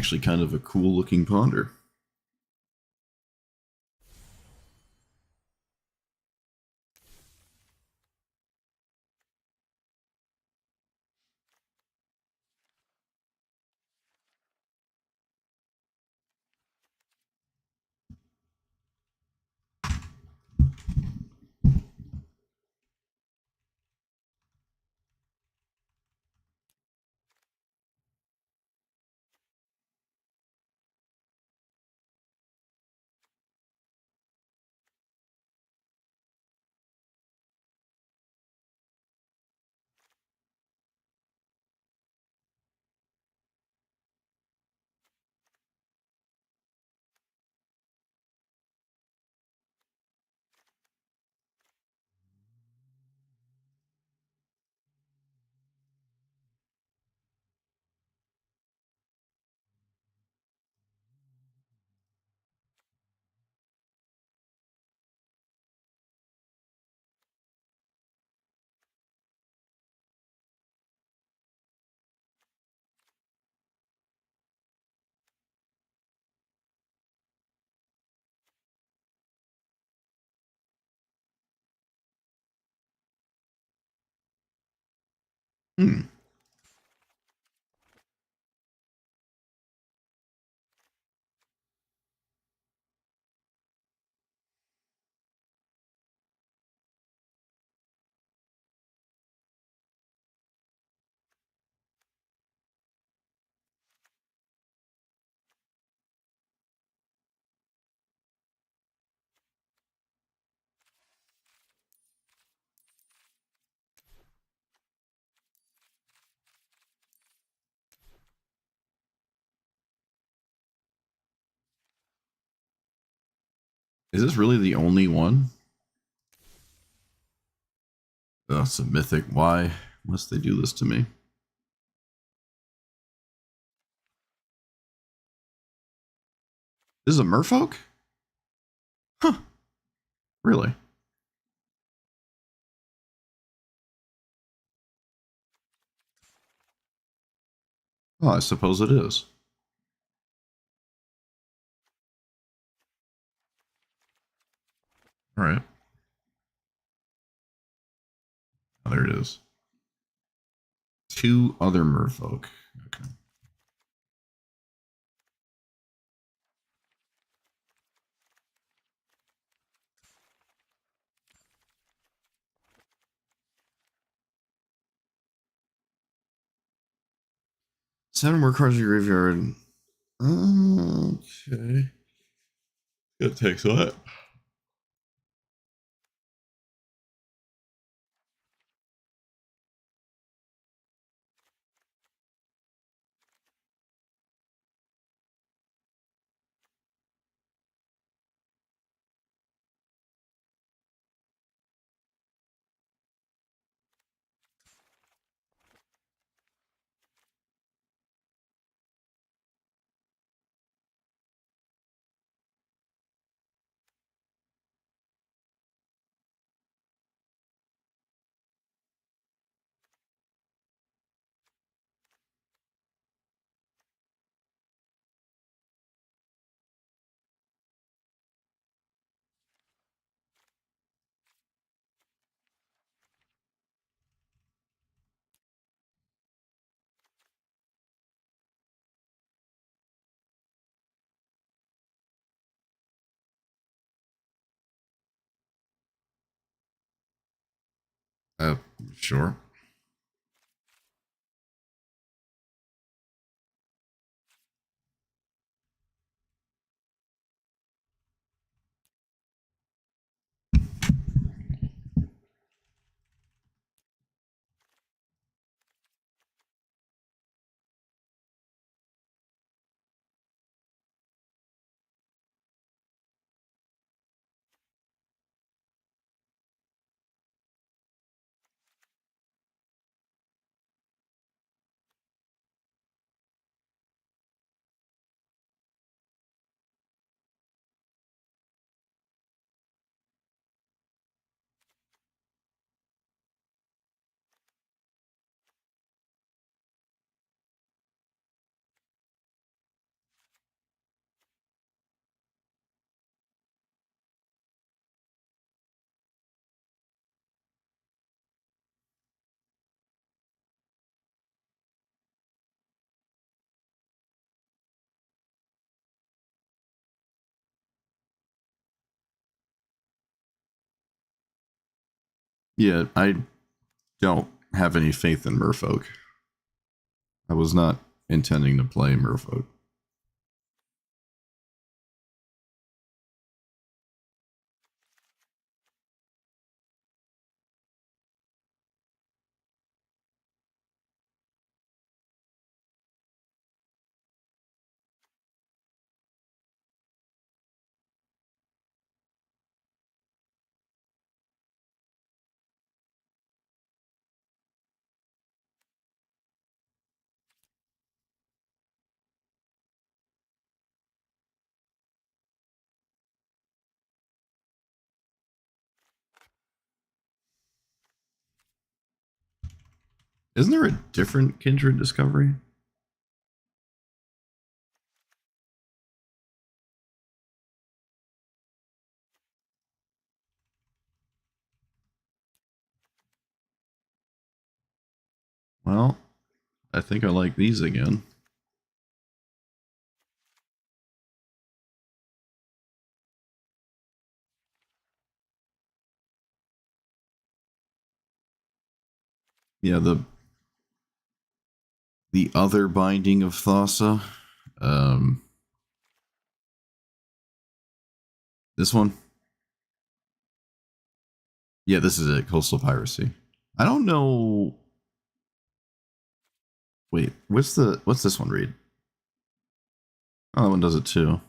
actually kind of a cool looking ponder. Hmm. Is this really the only one? That's a mythic. Why must they do this to me? This is a merfolk? Huh. Really? Oh, I suppose it is. All right. Oh, there it is. Two other merfolk. Okay. Seven more cards in your graveyard. Okay. It takes what? Uh, sure. Yeah, I don't have any faith in Merfolk. I was not intending to play Merfolk. Isn't there a different Kindred Discovery? Well, I think I like these again. Yeah, the other binding of Thassa. Um, this one. Yeah, this is it. Coastal Piracy. I don't know. Wait, what's this one read? Oh, that one does it too.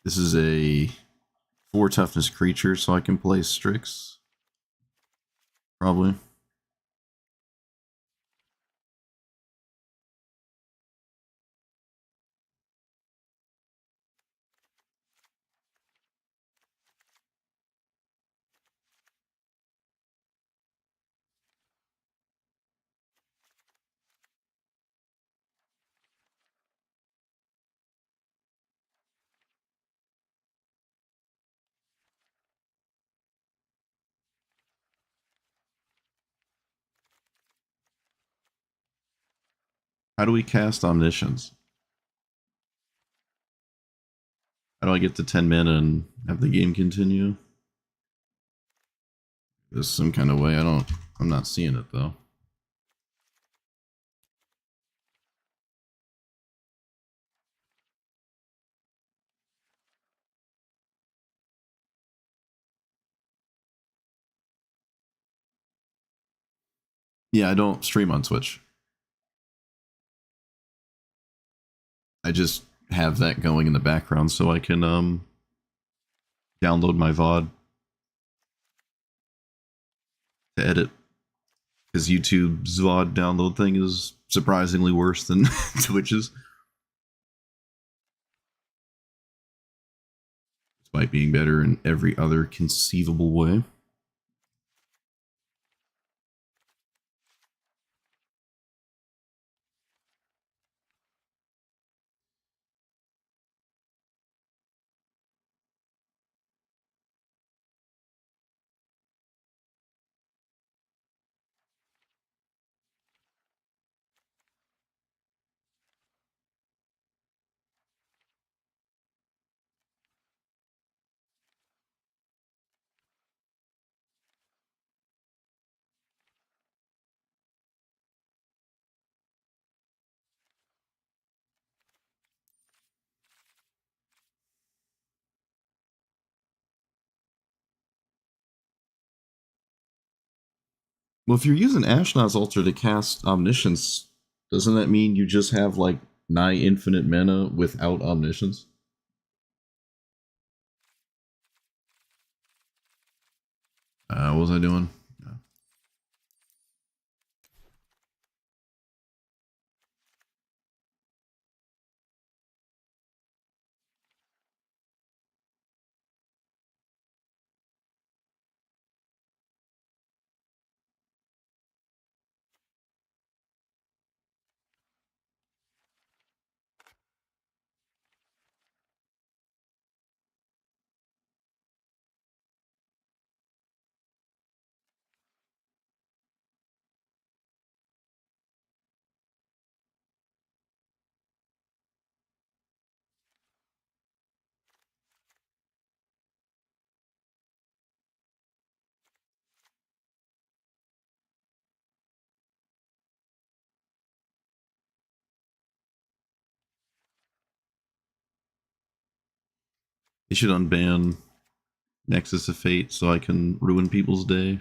This is a 4 toughness creature, so I can play Strix. Probably. How do we cast Omniscience? How do I get to 10 mana and have the game continue? There's some kind of way. I'm not seeing it though. Yeah, I don't stream on Twitch. I just have that going in the background so I can download my VOD to edit. Because YouTube's VOD download thing is surprisingly worse than Twitch's. Despite being better in every other conceivable way. Well, if you're using Ashnod's Altar to cast Omniscience, doesn't that mean you just have like nigh infinite mana without Omniscience? What was I doing? They should unban Nexus of Fate so I can ruin people's day.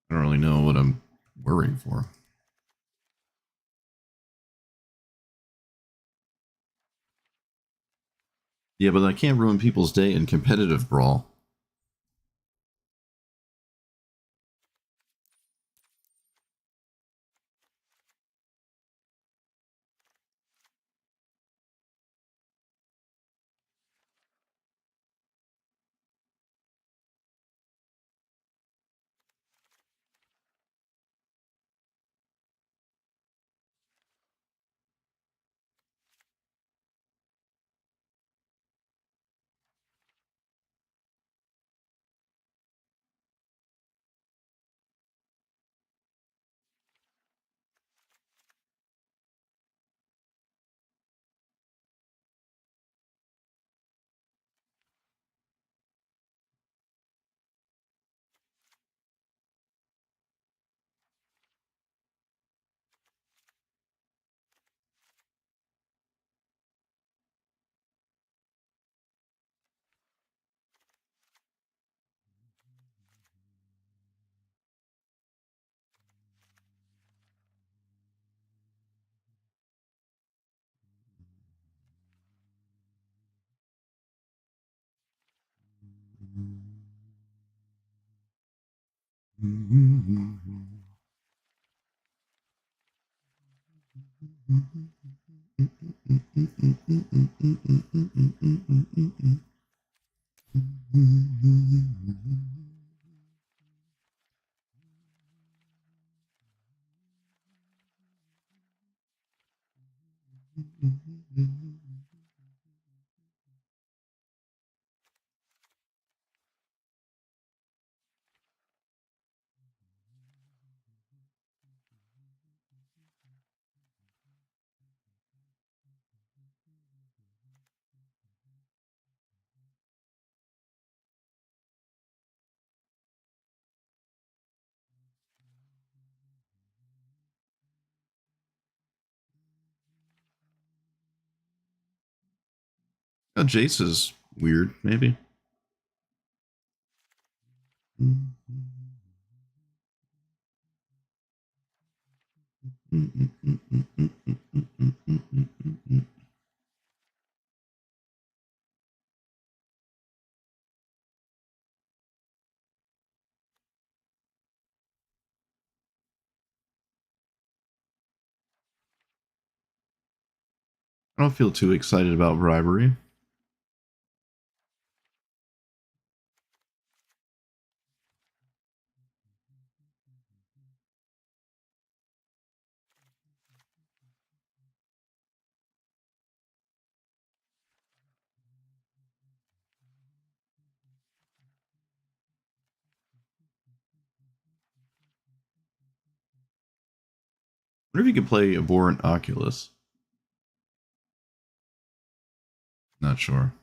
I don't really know what I'm worrying for. Yeah, but I can't ruin people's day in competitive brawl. Oh, Jace is weird, maybe. I don't feel too excited about bribery. I wonder if you could play Abhorrent Oculus. Not sure.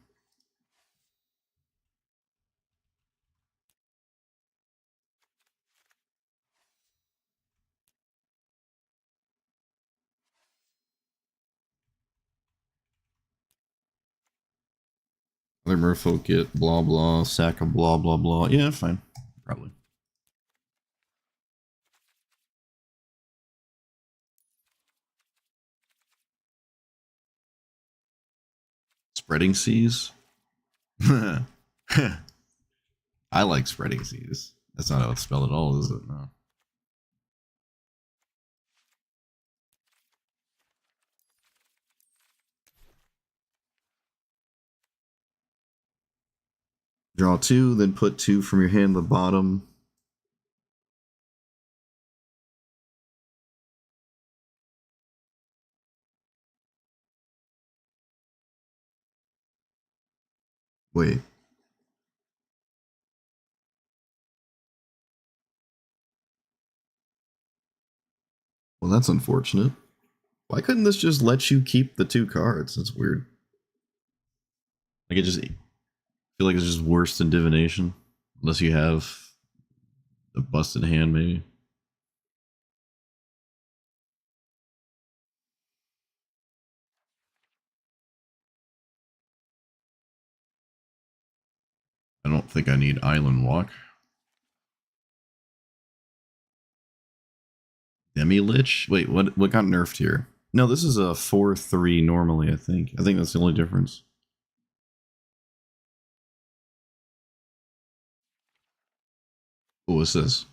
Other merfolk get blah blah, sack of blah blah blah. Yeah, fine. Probably. Spreading seas? I like spreading seas. That's not how it's spelled at all, is it? No. Draw 2, then put 2 from your hand at the bottom. Wait. Well, that's unfortunate. Why couldn't this just let you keep the 2 cards? That's weird. Like, I feel like it's just worse than divination. Unless you have a busted hand, maybe. I don't think I need Island Walk. Demi-Lich? Wait, what got nerfed here? No, this is a 4-3 normally, I think. I think that's the only difference. What was this?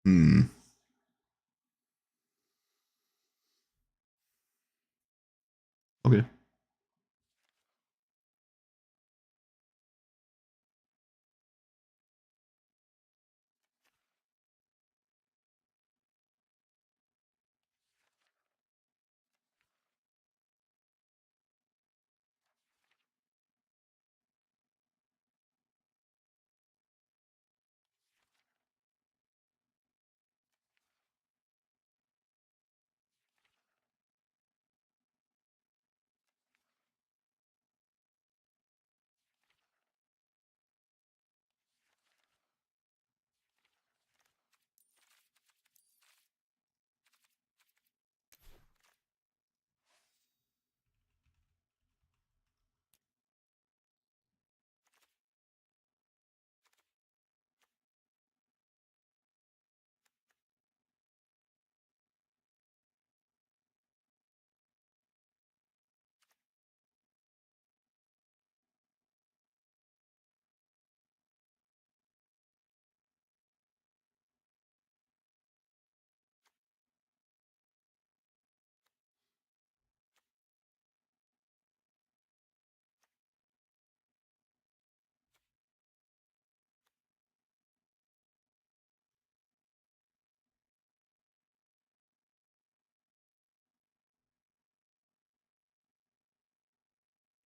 Hmm. Okay.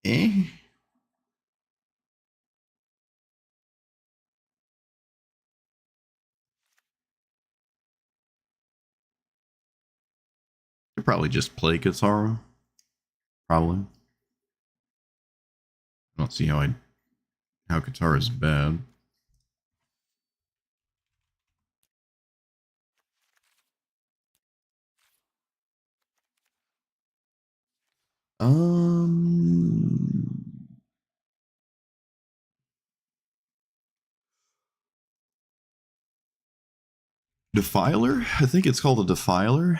Eh? Could probably just play Katara. Probably. I don't see how Katara is bad. Um, Defiler? I think it's called a Defiler.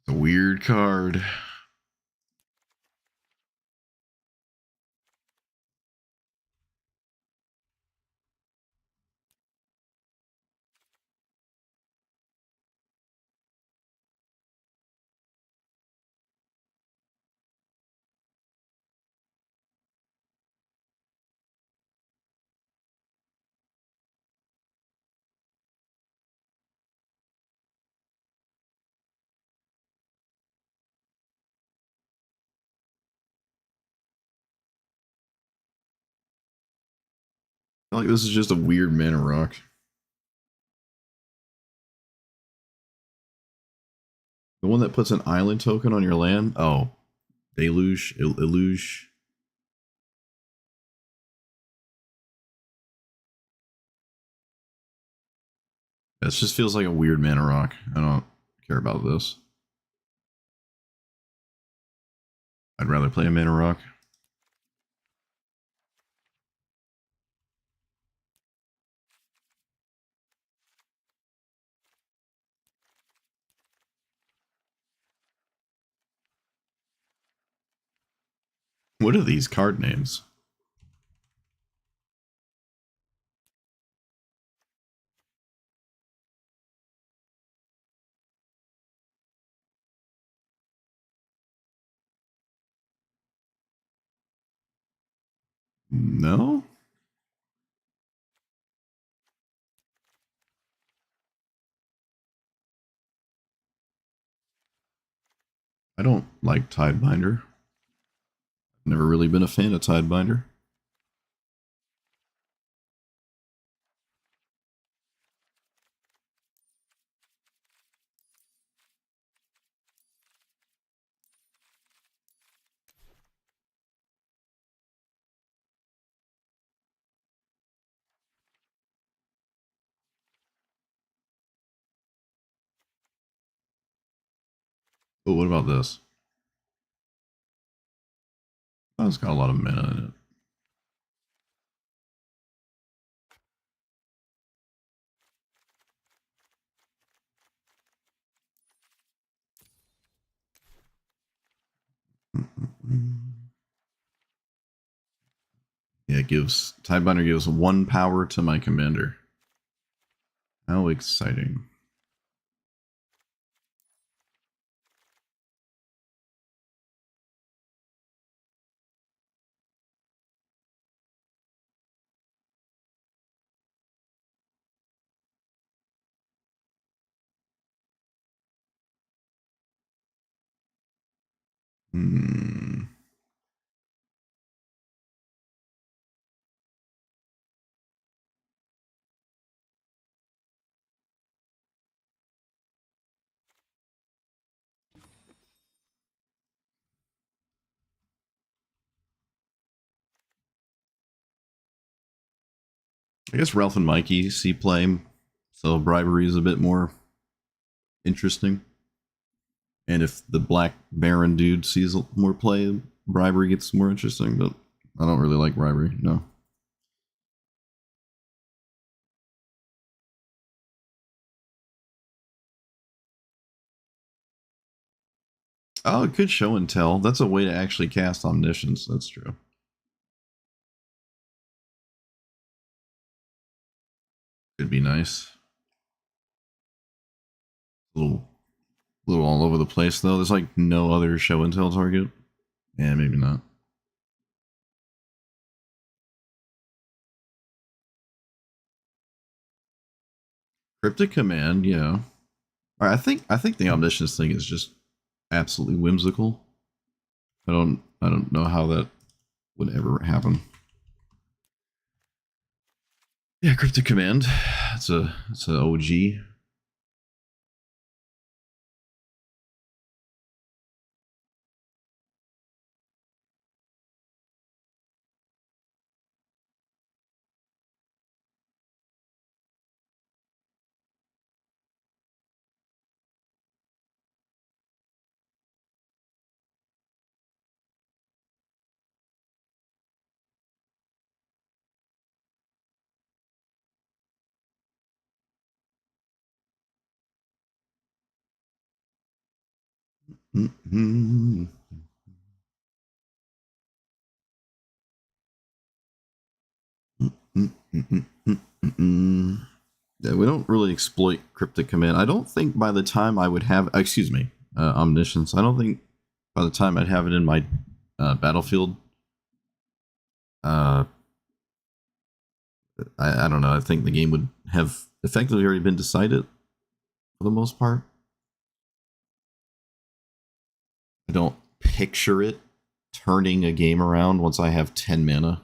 It's a weird card. I feel like this is just a weird mana rock. The one that puts an island token on your land? Oh. Deluge? Illuge? This just feels like a weird mana rock. I don't. care about this. I'd rather play a Mana Rock. What are these card names? No? I don't like Tidebinder. Never really been a fan of Tidebinder. But what about this? Oh, it's got a lot of mana in it. Yeah, it gives Tidebinder gives 1 power to my commander. How exciting. Hmm. I guess Ralph and Mikey see play, so bribery is a bit more interesting. And if the Black Baron dude sees more play, bribery gets more interesting. But I don't really like bribery. No. Oh, it could show and tell. That's a way to actually cast Omniscience. That's true. Could be nice. A little all over the place though. There's like no other show and tell target. Yeah, maybe not. Cryptic Command, yeah. I think the Omniscience thing is just absolutely whimsical. I don't know how that would ever happen. Yeah, Cryptic Command. It's a OG. Mm-hmm. Mm-mm-mm-mm-mm. Yeah, we don't really exploit Cryptic Command. I don't think by the time I would have, excuse me, Omniscience. I don't think by the time I'd have it in my battlefield, uh, I don't know. I think the game would have effectively already been decided for the most part. I don't picture it turning a game around once I have 10 mana.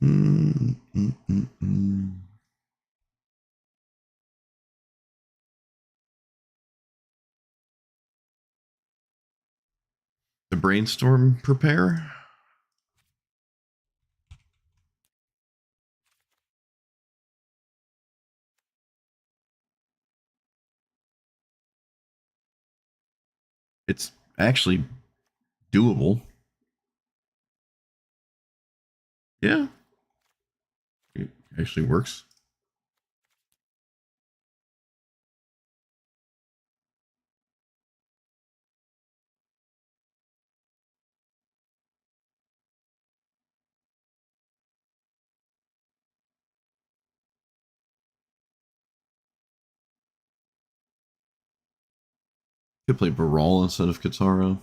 Mm-mm-mm-mm. brainstorm prepare? It's actually doable. Yeah, it actually works. Could play Baral instead of Katara.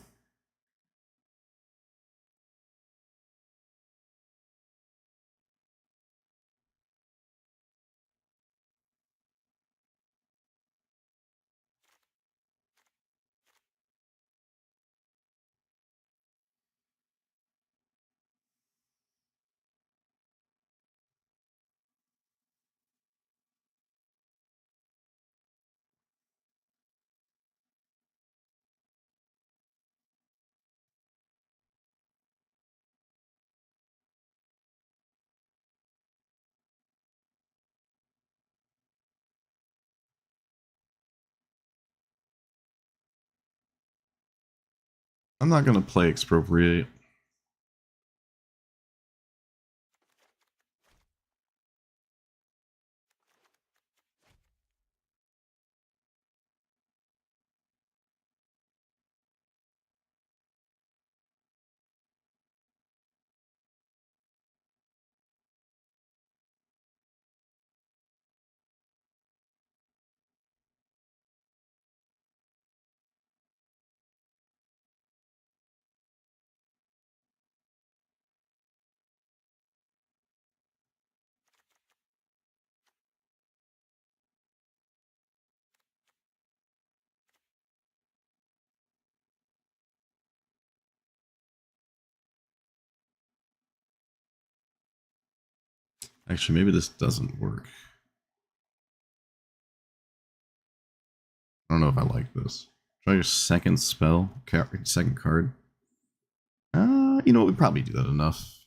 I'm not gonna play Expropriate. Actually, maybe this doesn't work. I don't know if I like this. Try your second spell, second card. You know, we probably do that enough.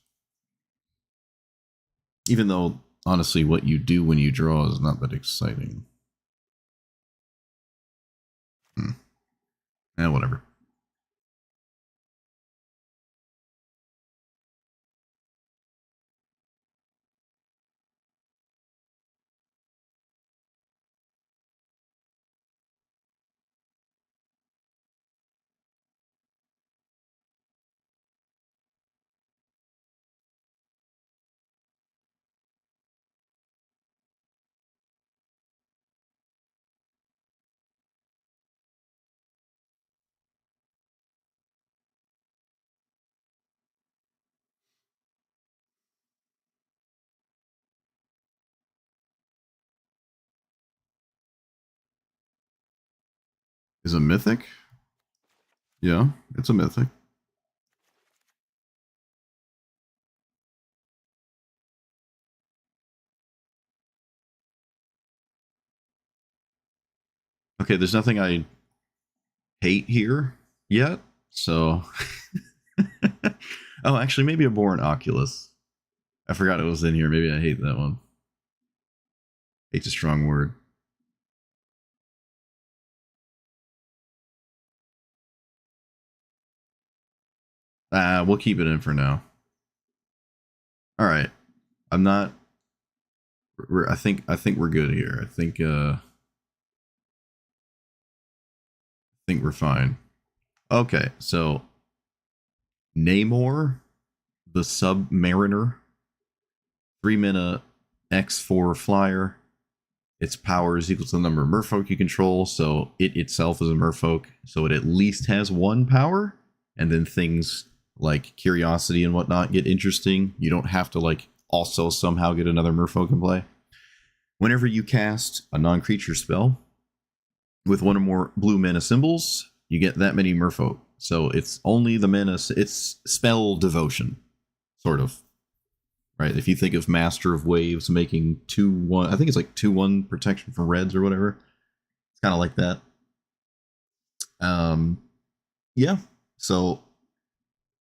Even though, honestly, what you do when you draw is not that exciting. Whatever. Is a mythic? Yeah, it's a mythic. Okay, there's nothing I hate here yet, so. Oh, actually, maybe a Born Oculus. I forgot it was in here. Maybe I hate that one. Hate's a strong word. We'll keep it in for now. All right. I'm not. I think we're good here. I think we're fine. Okay, so Namor, the Submariner, 3 mana, X4 flyer. Its power is equal to the number of merfolk you control, so it itself is a merfolk, so it at least has 1 power, and then things like curiosity and whatnot get interesting. You don't have to like also somehow get another merfolk in play. Whenever you cast a non-creature spell with 1 or more blue mana symbols, you get that many merfolk. So it's only the mana, it's spell devotion, sort of. Right? If you think of Master of Waves making 2-1, I think it's like 2-1 protection from reds or whatever. It's kind of like that. Yeah. So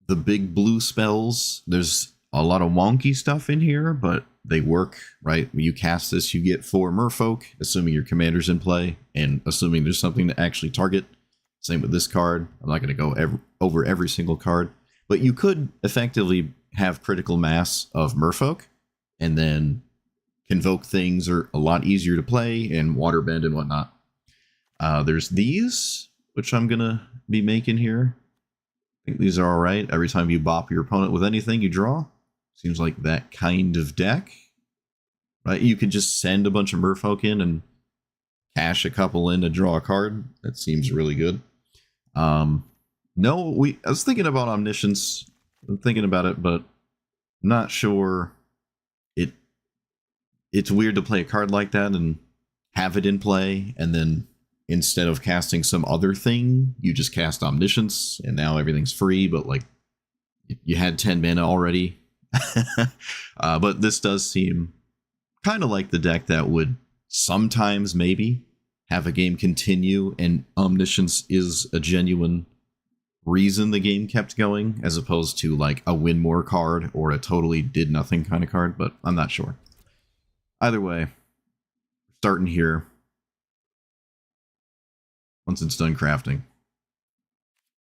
the big blue spells. There's a lot of wonky stuff in here, but they work, right? When you cast this, you get 4 merfolk, assuming your commander's in play, and assuming there's something to actually target. Same with this card. I'm not going to go over every single card, but you could effectively have critical mass of merfolk, and then convoke things are a lot easier to play, and waterbend and whatnot. There's these, which I'm going to be making here. I think these are alright. Every time you bop your opponent with anything, you draw. Seems like that kind of deck. Right? You could just send a bunch of merfolk in and cash a couple in to draw a card. That seems really good. I was thinking about Omniscience. I'm thinking about it, but I'm not sure. It's weird to play a card like that and have it in play, and then instead of casting some other thing, you just cast Omniscience, and now everything's free, but like you had 10 mana already. But this does seem kind of like the deck that would sometimes maybe have a game continue, and Omniscience is a genuine reason the game kept going, as opposed to like a win more card or a totally did nothing kind of card, but I'm not sure. Either way, starting here. Once it's done crafting.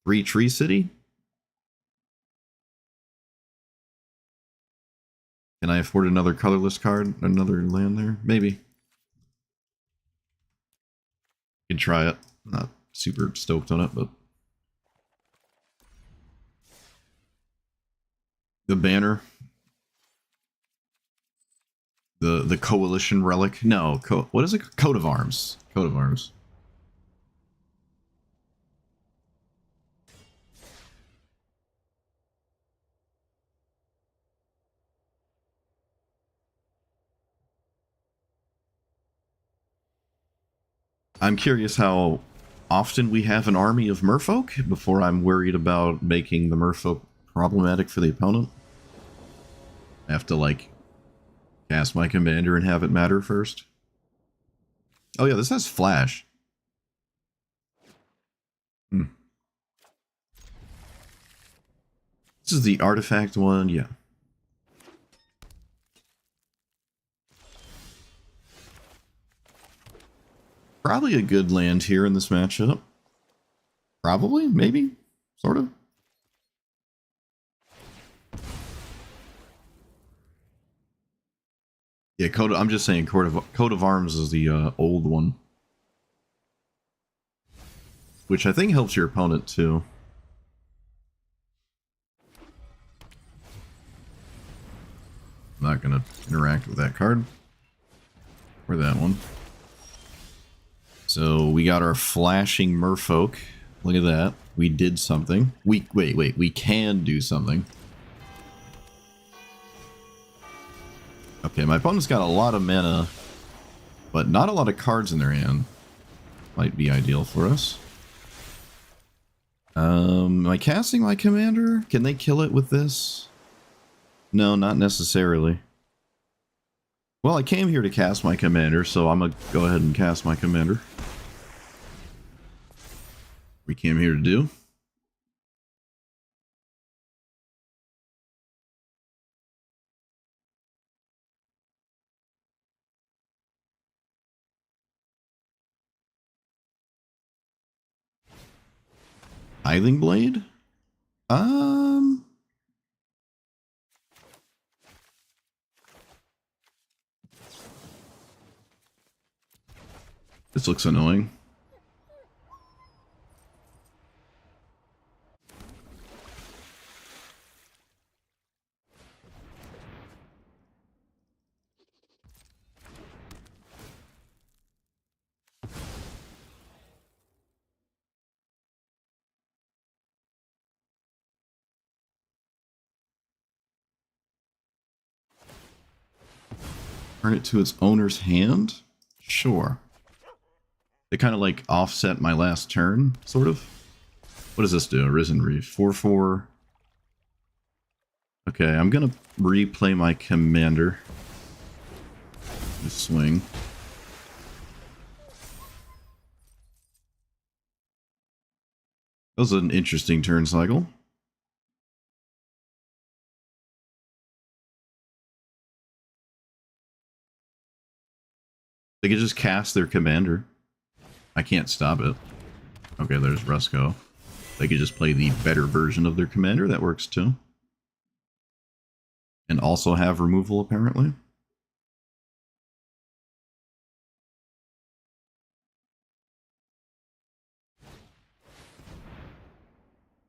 3 Tree City? Can I afford another colorless card? Another land there? Maybe. Could try it. Not super stoked on it, but... The banner. The Coalition Relic. No, what is it? Coat of Arms. Coat of Arms. I'm curious how often we have an army of merfolk before I'm worried about making the merfolk problematic for the opponent. I have to, like, cast my commander and have it matter first. Oh yeah, this has flash. This is the artifact one, yeah. Probably a good land here in this matchup. Probably, maybe, sort of. Yeah, I'm just saying Coat of Arms is the old one. Which I think helps your opponent too. I'm not going to interact with that card. Or that one. So we got our flashing merfolk. Look at that. We did something. Wait. We can do something. Okay, my opponent's got a lot of mana, but not a lot of cards in their hand. Might be ideal for us. Am I casting my commander? Can they kill it with this? No, not necessarily. Well, I came here to cast my commander, so I'm gonna go ahead and cast my commander. We came here to do. Tithing Blade? This looks annoying. Turn it to its owner's hand? Sure. They kind of like offset my last turn, sort of. What does this do? Arisen Reef. 4/4. Okay, I'm gonna replay my commander. Just swing. That was an interesting turn cycle. They could just cast their commander. I can't stop it. Okay, there's Rusko. They could just play the better version of their commander. That works too. And also have removal, apparently.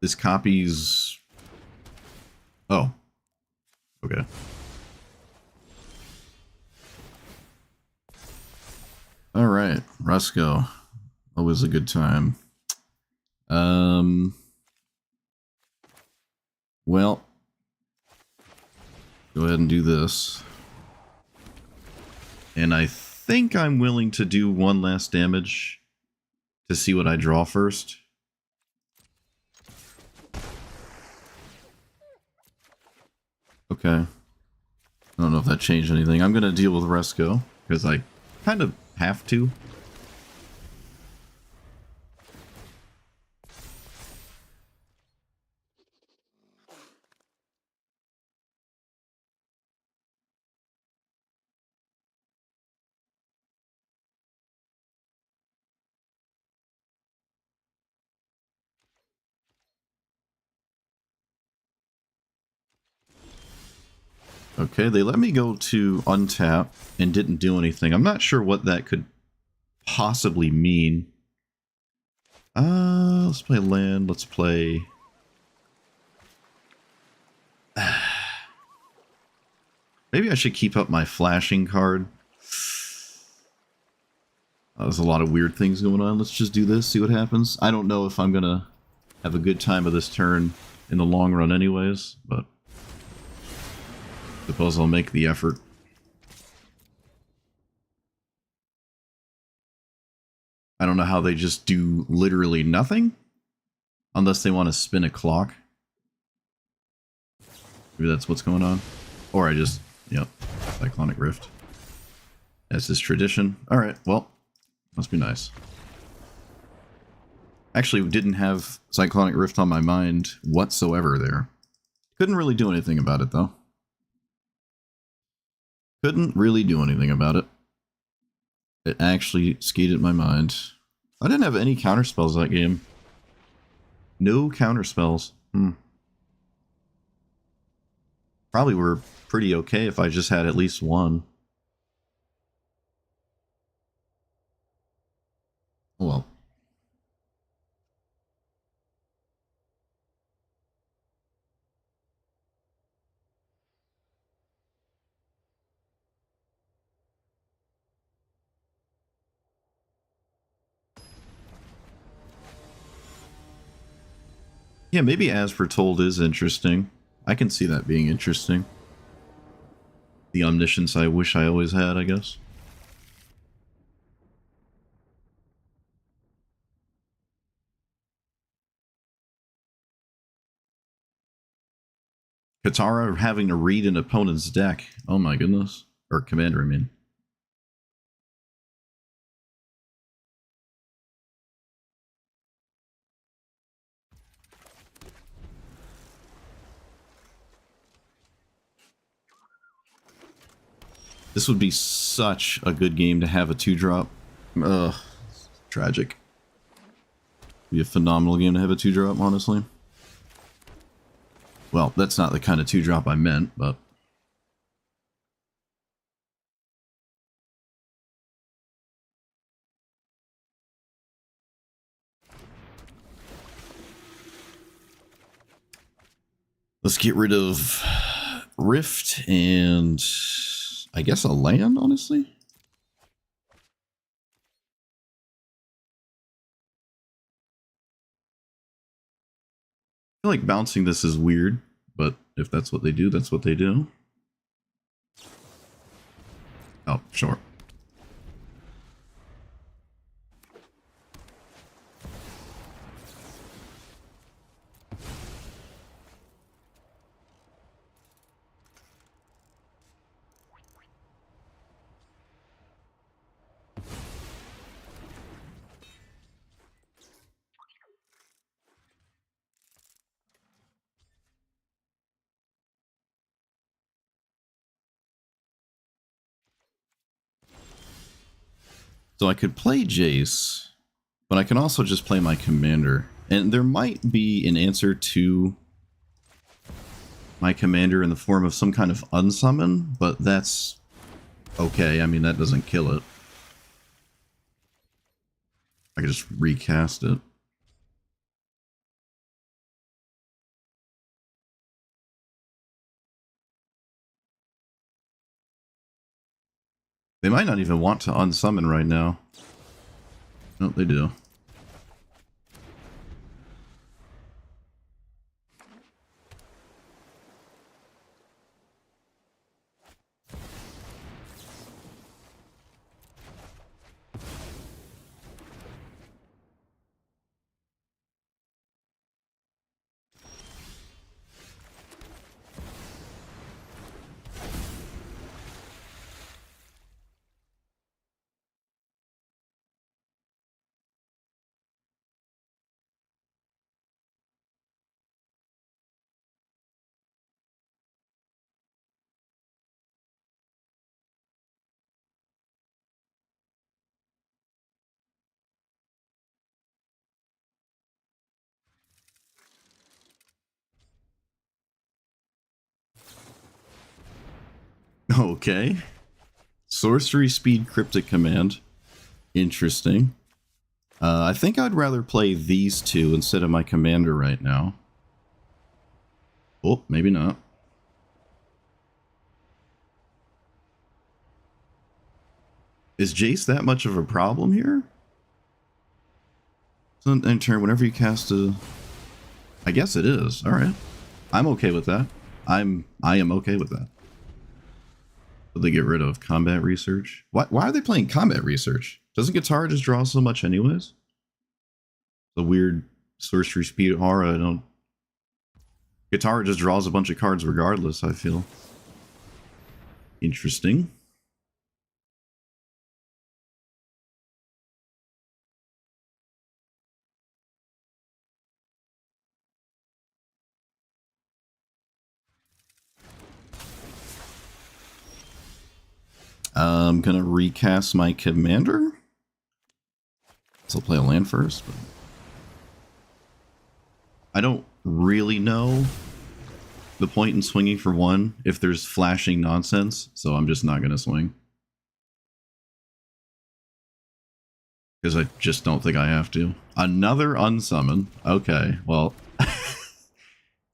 This copies... Oh. Okay. Alright, Rusko. Always a good time. Well, go ahead and do this. And I think I'm willing to do one last damage to see what I draw first. Okay. I don't know if that changed anything. I'm going to deal with Rusko, because I kind of have to. Okay, they let me go to untap and didn't do anything. I'm not sure what that could possibly mean. Let's play land. Let's play... Maybe I should keep up my flashing card. There's a lot of weird things going on. Let's just do this, see what happens. I don't know if I'm going to have a good time of this turn in the long run anyways, but... suppose I'll make the effort. I don't know how they just do literally nothing. Unless they want to spin a clock. Maybe that's what's going on. Or I just, yep, Cyclonic Rift. That's his tradition. Alright, well, must be nice. Actually, didn't have Cyclonic Rift on my mind whatsoever there. Couldn't really do anything about it, though. Couldn't really do anything about it. It actually skated my mind. I didn't have any counterspells that game. No counterspells. Probably were pretty okay if I just had at least one. Oh well. Yeah, maybe As Foretold is interesting. I can see that being interesting. The omniscience I wish I always had, I guess. Katara having to read an opponent's deck. Oh my goodness. Or commander, I mean. This would be such a good game to have a 2-drop. Ugh. Tragic. Be a phenomenal game to have a 2-drop, honestly. Well, that's not the kind of 2-drop I meant, but... let's get rid of Rift and... I guess a land, honestly? I feel like bouncing this is weird, but if that's what they do, that's what they do. Oh, sure. So I could play Jace, but I can also just play my commander. And there might be an answer to my commander in the form of some kind of unsummon, but that's okay. I mean, that doesn't kill it. I can just recast it. They might not even want to unsummon right now. No, they do. Okay. Sorcery Speed Cryptic Command. Interesting. I think I'd rather play these two instead of my commander right now. Oh, maybe not. Is Jace that much of a problem here? So in turn, whenever you cast a... I guess it is. Alright. I'm okay with that. I am okay with that. Did they get rid of combat research? Why are they playing combat research? Doesn't Guitar just draw so much anyways? The weird sorcery speed aura, I don't... Guitar just draws a bunch of cards regardless, I feel. Interesting. I'm gonna recast my commander. So I'll play a land first. But I don't really know the point in swinging for one if there's flashing nonsense, so I'm just not gonna swing. Because I just don't think I have to. Another unsummon. Okay, well.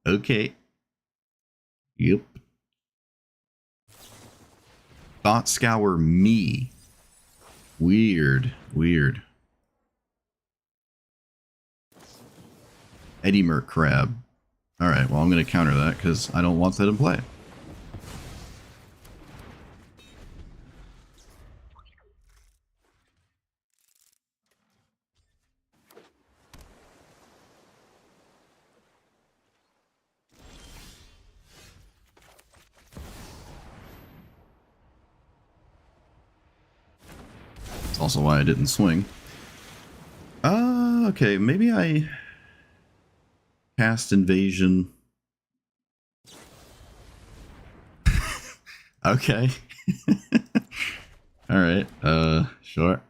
Okay. Yep. Thought Scour me. Weird. Weird. Eddie Merc Crab. Alright, well I'm going to counter that because I don't want that in play. That's also why I didn't swing. Okay, maybe I cast Invasion. Okay. Alright, sure.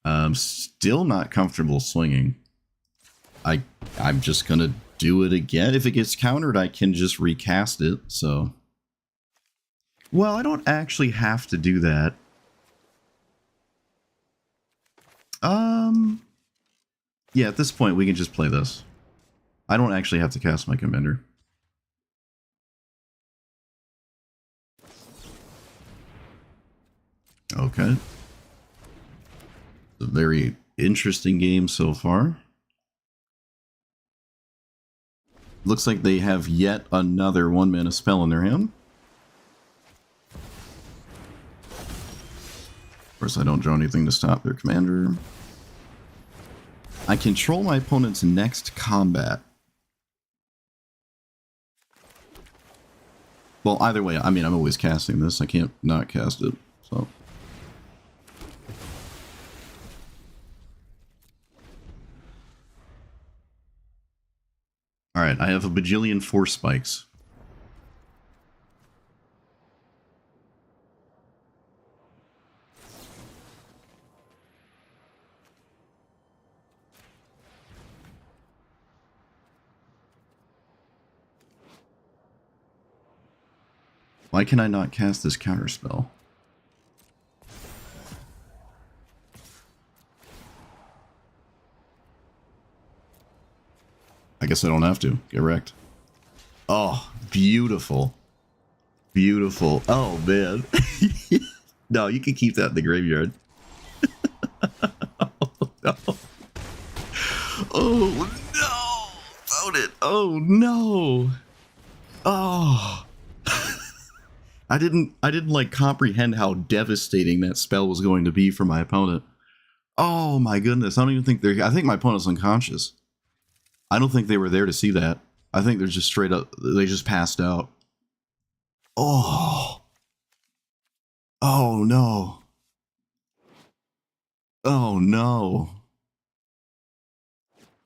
I'm still not comfortable swinging. I'm just gonna do it again. If it gets countered, I can just recast it, so... Well, I don't actually have to do that. Yeah, at this point, we can just play this. I don't actually have to cast my commander. Okay. It's a very interesting game so far. Looks like they have yet another 1-mana spell in their hand. Of course, I don't draw anything to stop their commander. I control my opponent's next combat. Well, either way, I mean, I'm always casting this. I can't not cast it, so... Alright, I have a bajillion force spikes. Why can I not cast this counterspell? I guess I don't have to. Get wrecked. Oh, beautiful. Beautiful. Oh, man. No, you can keep that in the graveyard. Oh, no. Oh, no. Found it. Oh, no. Oh. I didn't like comprehend how devastating that spell was going to be for my opponent. Oh my goodness. I don't even think I think my opponent's unconscious. I don't think they were there to see that. I think they're just straight up, they just passed out. Oh. Oh no. Oh no.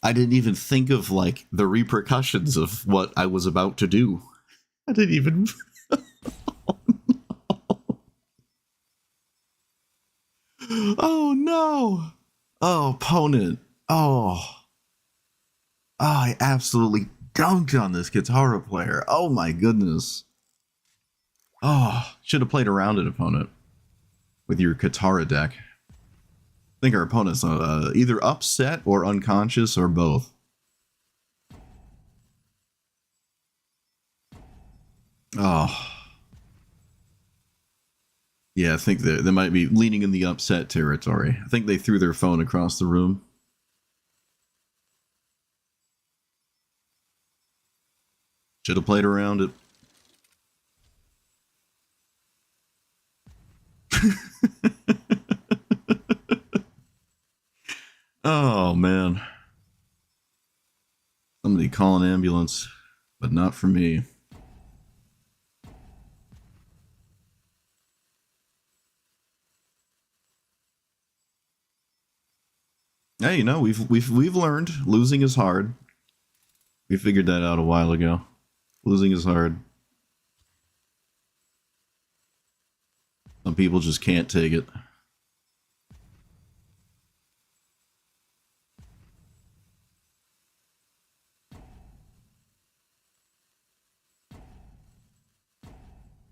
I didn't even think of like the repercussions of what I was about to do. I didn't even. Oh no. Oh, opponent. Oh. Oh, I absolutely dunked on this Katara player. Oh my goodness. Oh, should have played around it, opponent, with your Katara deck. I think our opponent's either upset or unconscious or both. Oh. Yeah, I think they might be leaning in the upset territory. I think they threw their phone across the room. Should have played around it. Oh, man. Somebody call an ambulance, but not for me. Hey, you know, we've learned losing is hard. We figured that out a while ago. Losing is hard. Some people just can't take it.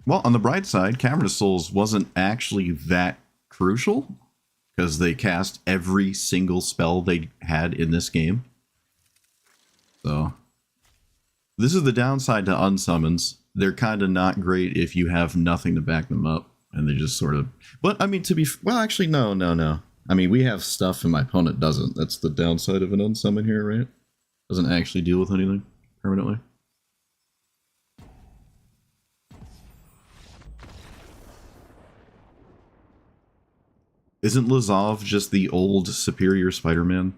Well, on the bright side, Cavernous Souls wasn't actually that crucial, because they cast every single spell they had in this game. So, this is the downside to unsummons. They're kind of not great if you have nothing to back them up, and they just sort of... But, I mean, well, actually, no. I mean, we have stuff and my opponent doesn't. That's the downside of an unsummon here, right? Doesn't actually deal with anything permanently. Isn't Lazav just the old superior Spider-Man?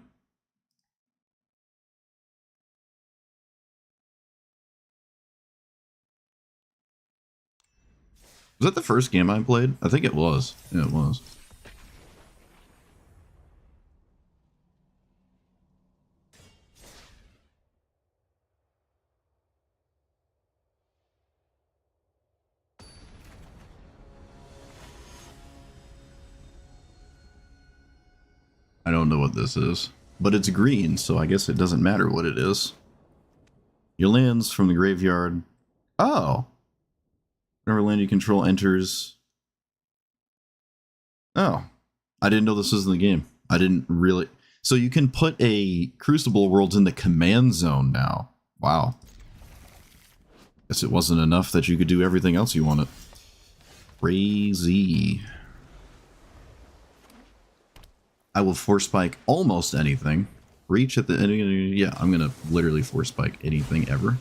Was that the first game I played? I think it was. Yeah, it was. I don't know what this is, but it's green, so I guess it doesn't matter what it is. Your lands from the graveyard. Oh. Whenever land you control enters. Oh. I didn't know this was in the game. I didn't really... So you can put a Crucible Worlds in the command zone now. Wow. Guess it wasn't enough that you could do everything else you wanted. Crazy. I will force spike almost anything. Reach at the end. Yeah, I'm gonna literally force spike anything ever.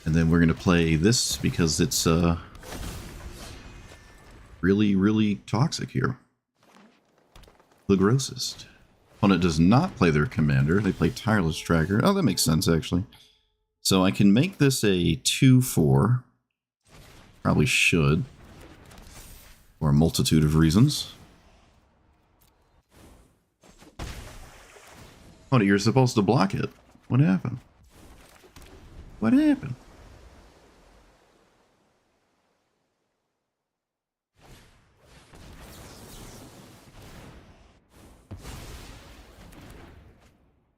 And then we're gonna play this because it's really, really toxic here. The grossest. Opponent does not play their commander. They play Tireless Tracker. Oh, that makes sense actually. So I can make this a 2/4. Probably should. For a multitude of reasons. Oh, you're supposed to block it. What happened? What happened?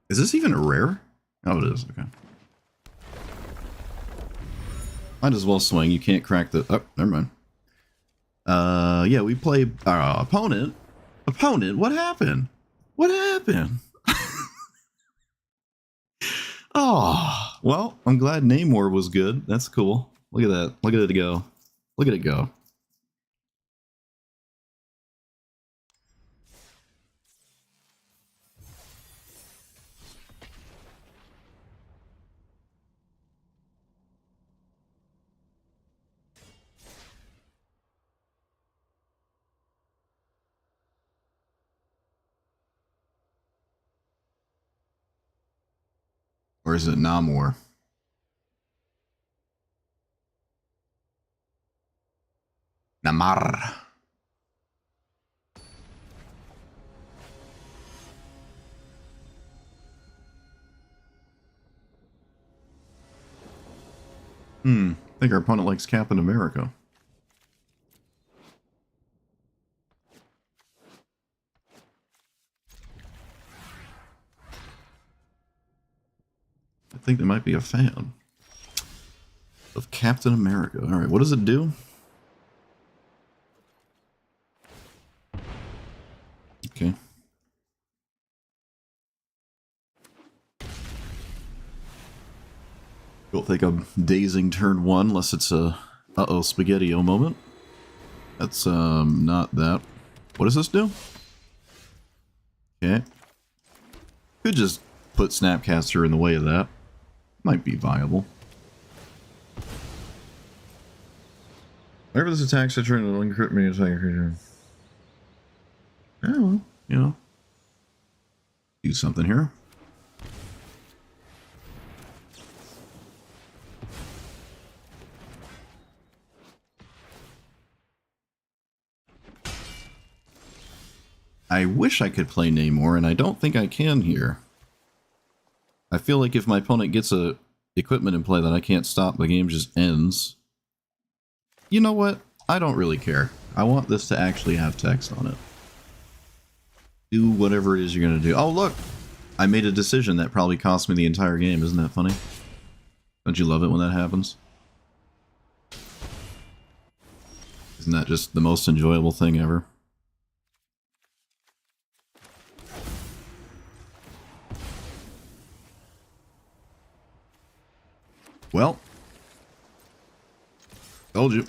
Is this even a rare? Oh, it is. Okay. Might as well swing. You can't crack the... Oh, never mind. Yeah, we play... opponent? Opponent? What happened? What happened? Oh, well, I'm glad Namor was good. That's cool. Look at that. Look at it go. Look at it go. Or is it Namor? Namar. I think our opponent likes Captain America. I think they might be a fan of Captain America. Alright, what does it do? Okay. Don't think I'm dazing turn one unless it's a uh-oh spaghetti-o moment. That's not that. What does this do? Okay. Could just put Snapcaster in the way of that. Might be viable. Whenever this attack is turned, it'll encrypt me attack creature. Oh, well, you know. Do something here. I wish I could play Namor, and I don't think I can here. I feel like if my opponent gets a equipment in play that I can't stop, the game just ends. You know what? I don't really care. I want this to actually have text on it. Do whatever it is you're going to do. Oh, look! I made a decision that probably cost me the entire game. Isn't that funny? Don't you love it when that happens? Isn't that just the most enjoyable thing ever? Well, told you.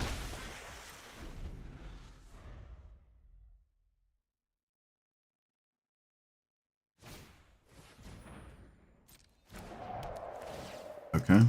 Okay.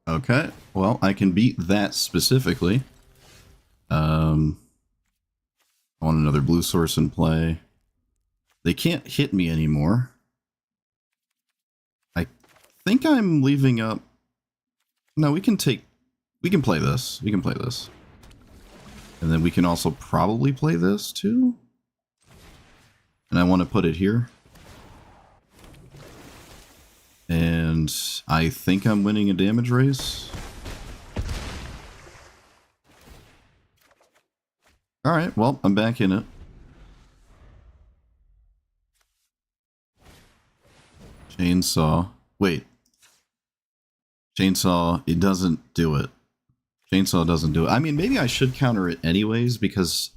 Okay, well, I can beat that specifically. I want another blue source in play. They can't hit me anymore. I think I'm leaving up... No, we can play this. We can play this. And then we can also probably play this, too. And I want to put it here. And I think I'm winning a damage race. Alright, well, I'm back in it. Chainsaw. Wait. Chainsaw, it doesn't do it. Chainsaw doesn't do it. I mean, maybe I should counter it anyways, because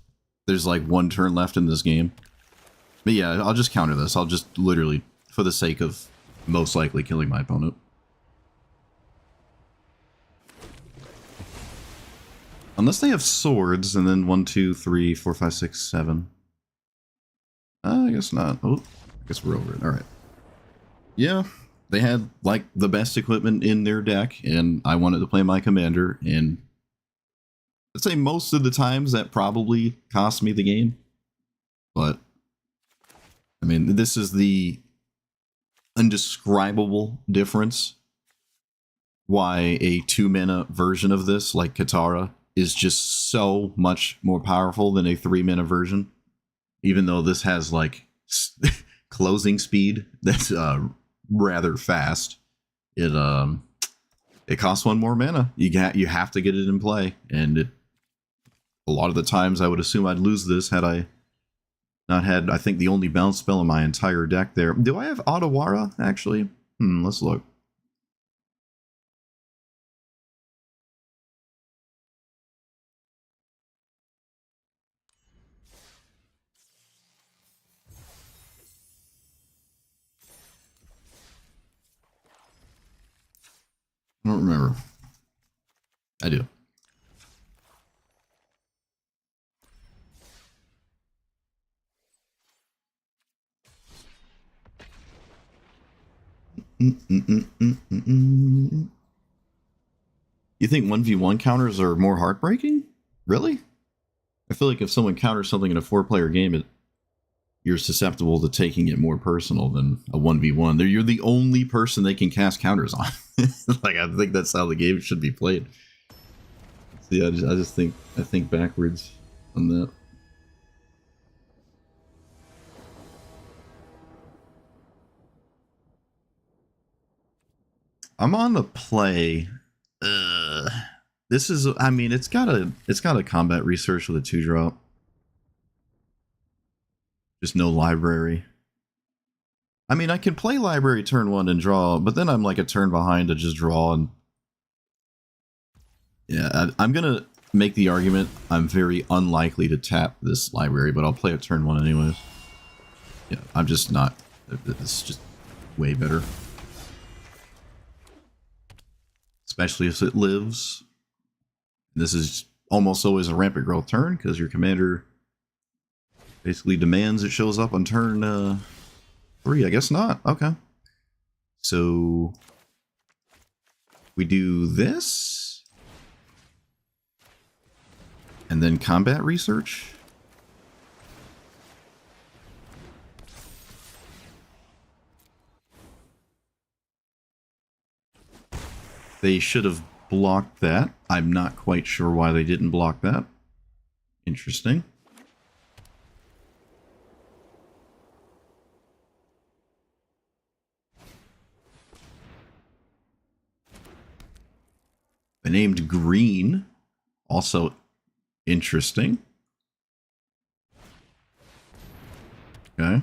there's like one turn left in this game. But yeah, I'll just counter this. I'll just literally, for the sake of most likely killing my opponent. Unless they have swords, and then 1, 2, 3, 4, 5, 6, 7. I guess not. Oh, I guess we're over it. Alright. Yeah, they had, like, the best equipment in their deck, and I wanted to play my commander, and I'd say most of the times that probably cost me the game. But, I mean, this is the undescribable difference why a 2-mana version of this, like Katara, is just so much more powerful than a 3-mana version. Even though this has like closing speed that's rather fast, it costs 1 more mana. You have to get it in play, and a lot of the times I would assume I'd lose this had I not had, I think, the only bounce spell in my entire deck there. Do I have Otawara, actually? Let's look. I don't remember. I do. You think 1v1 counters are more heartbreaking? Really? I feel like if someone counters something in a 4-player game, you're susceptible to taking it more personal than a 1v1. You're the only person they can cast counters on. Like, I think that's how the game should be played. See, I just think backwards on that. I'm on the play. This is, I mean, it's got a combat research with a 2-drop. Just no library. I mean, I can play library turn 1 and draw, but then I'm like a turn behind to just draw. And yeah, I'm gonna make the argument I'm very unlikely to tap this library, but I'll play it turn 1 anyways. Yeah, I'm just not. It's just way better. Especially if it lives. This is almost always a rampant growth turn because your commander basically demands it shows up on turn 3. I guess not. Okay. So we do this. And then combat research. They should have blocked that. I'm not quite sure why they didn't block that. Interesting. They named green. Also interesting. Okay.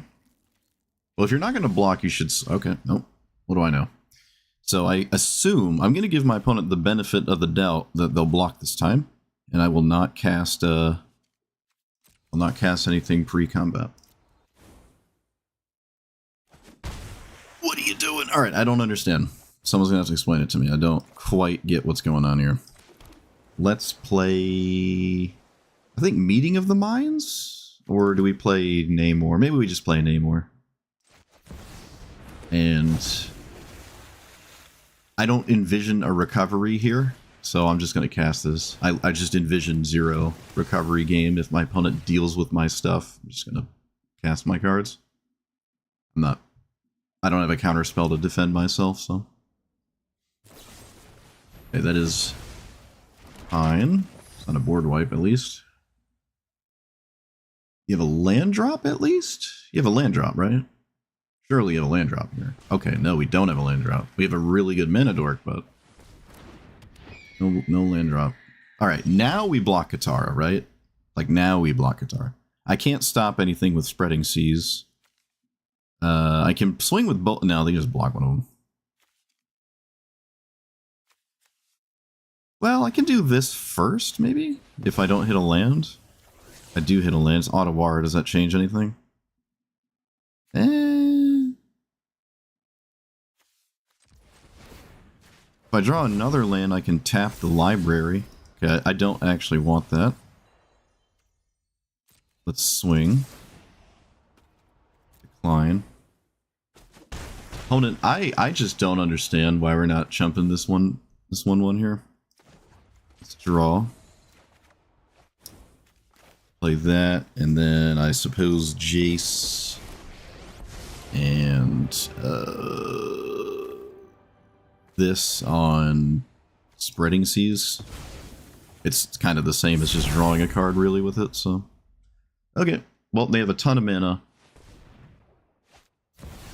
Well, if you're not going to block, you should... Okay, nope. What do I know? So I assume I'm going to give my opponent the benefit of the doubt that they'll block this time, and I will not cast anything pre-combat. What are you doing? All right, I don't understand. Someone's going to have to explain it to me. I don't quite get what's going on here. Let's play, I think, Meeting of the Minds? Or do we play Namor? Maybe we just play Namor. And I don't envision a recovery here, so I'm just going to cast this. I just envision 0 recovery game. If my opponent deals with my stuff, I'm just going to cast my cards. I don't have a counter spell to defend myself, so. Okay, that is fine. It's not a board wipe, at least. You have a land drop, at least? You have a land drop, right? Surely you have a land drop here. Okay, no, we don't have a land drop. We have a really good mana dork, but no land drop. All right, now we block Katara, right? Like, now we block Katara. I can't stop anything with Spreading Seas. I can swing with both. No, they just block one of them. Well, I can do this first, maybe? If I don't hit a land. I do hit a land. It's Otawara. Does that change anything? If I draw another land, I can tap the library. Okay, I don't actually want that. Let's swing. Decline. Opponent, I just don't understand why we're not chumping this one here. Let's draw. Play that, and then I suppose Jace and this on Spreading Seas. It's kind of the same as just drawing a card really with it, so. Okay, well, they have a ton of mana.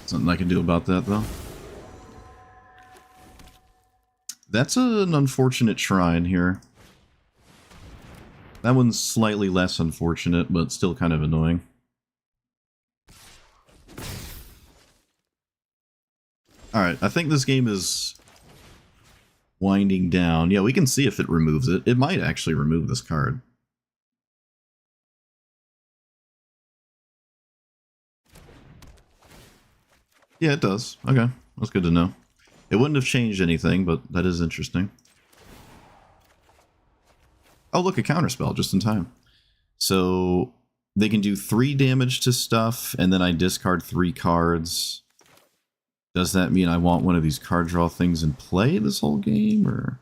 Something I can do about that, though. That's an unfortunate shrine here. That one's slightly less unfortunate, but still kind of annoying. Alright, I think this game is winding down. Yeah, we can see if it removes it. It might actually remove this card. Yeah, it does. Okay, that's good to know. It wouldn't have changed anything, but that is interesting. Oh, look, a counterspell just in time. So they can do 3 damage to stuff, and then I discard 3 cards. Does that mean I want one of these card draw things in play this whole game, or?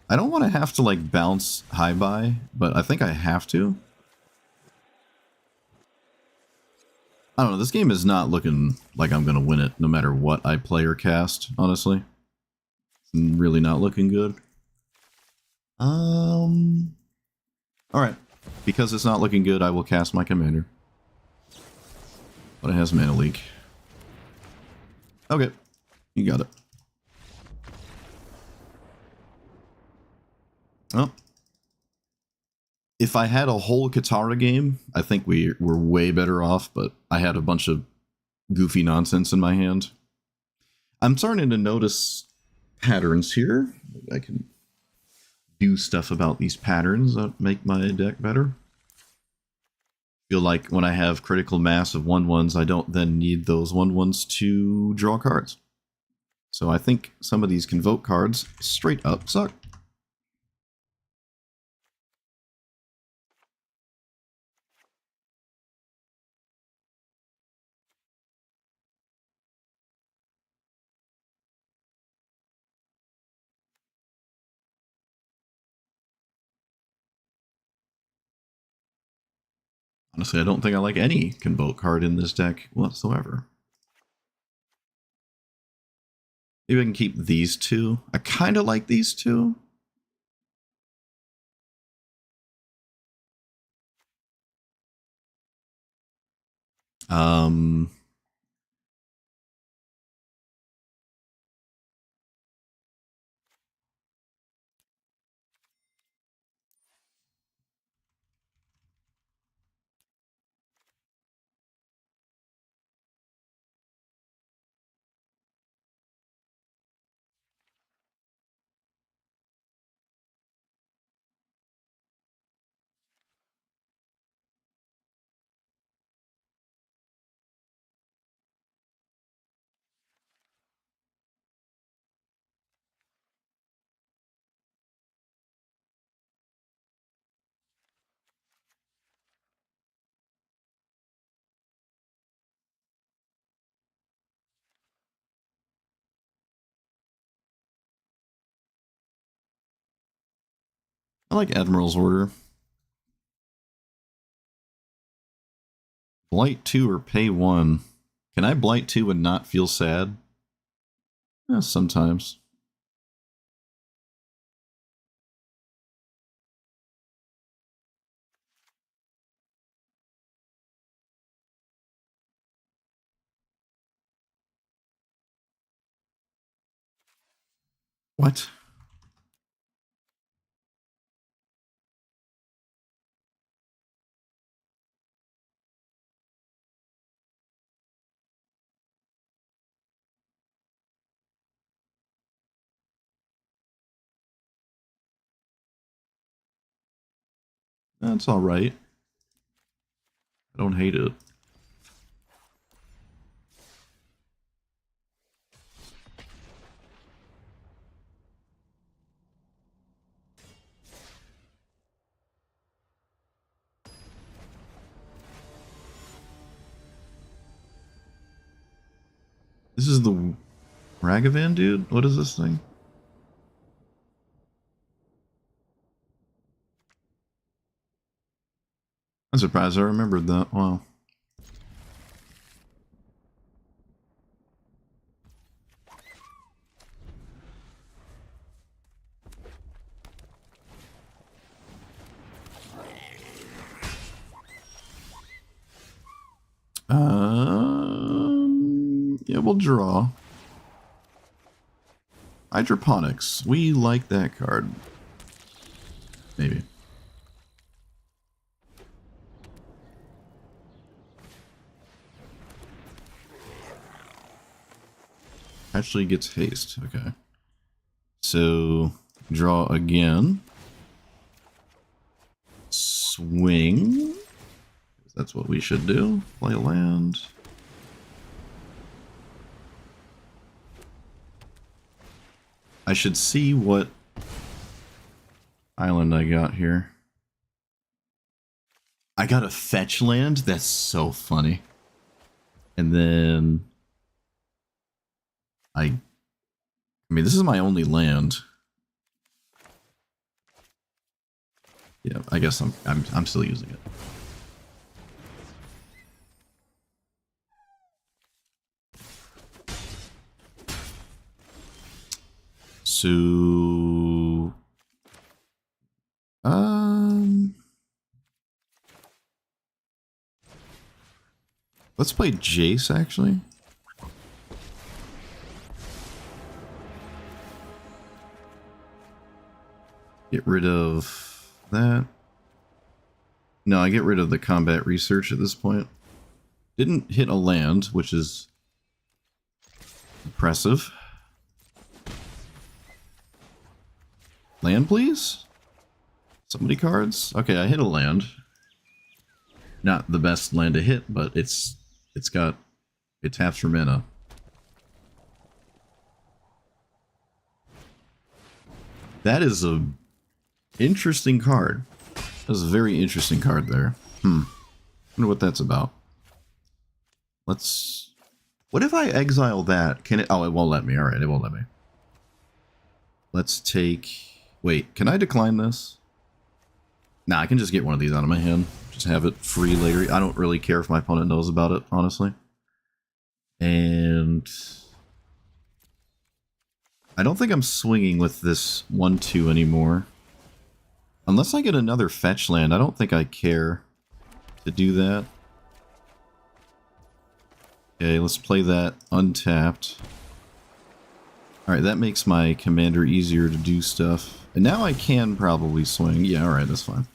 I don't want to have to, like, bounce high-buy, but I think I have to. I don't know, this game is not looking like I'm going to win it, no matter what I play or cast, honestly. It's really not looking good. Alright. Because it's not looking good, I will cast my commander. But it has mana leak. Okay. You got it. Well. If I had a whole Katara game, I think we were way better off, but I had a bunch of goofy nonsense in my hand. I'm starting to notice patterns here. I can do stuff about these patterns that make my deck better. Feel like when I have critical mass of 1/1s, I don't then need those 1/1s to draw cards. So I think some of these Convoke cards straight up suck. Honestly, I don't think I like any Convoke card in this deck whatsoever. Maybe I can keep these 2. I kind of like these 2. I like Admiral's Order. Blight 2 or pay 1. Can I Blight 2 and not feel sad? Sometimes. What? That's alright. I don't hate it. This is the Ragavan dude? What is this thing? I'm surprised I remembered that. Wow. Yeah, we'll draw. Hydroponics. We like that card. Maybe. Actually gets haste. Okay. So, draw again. Swing. That's what we should do. Play land. I should see what island I got here. I got a fetch land? That's so funny. And then I mean, this is my only land. Yeah, I guess I'm still using it. So let's play Jace actually. Get rid of that. No, I get rid of the combat research at this point. Didn't hit a land, which is impressive. Land, please? Somebody cards? Okay, I hit a land. Not the best land to hit, but it taps for mana. That is a interesting card. That's a very interesting card there. I wonder what that's about. Let's... What if I exile that? Can it... Oh, it won't let me. Alright, it won't let me. Let's take... Wait, can I decline this? Nah, I can just get one of these out of my hand. Just have it free later. I don't really care if my opponent knows about it, honestly. And... I don't think I'm swinging with this 1-2 anymore. Unless I get another fetch land, I don't think I care to do that. Okay, let's play that untapped. Alright, that makes my commander easier to do stuff. And now I can probably swing. Yeah, alright, that's fine.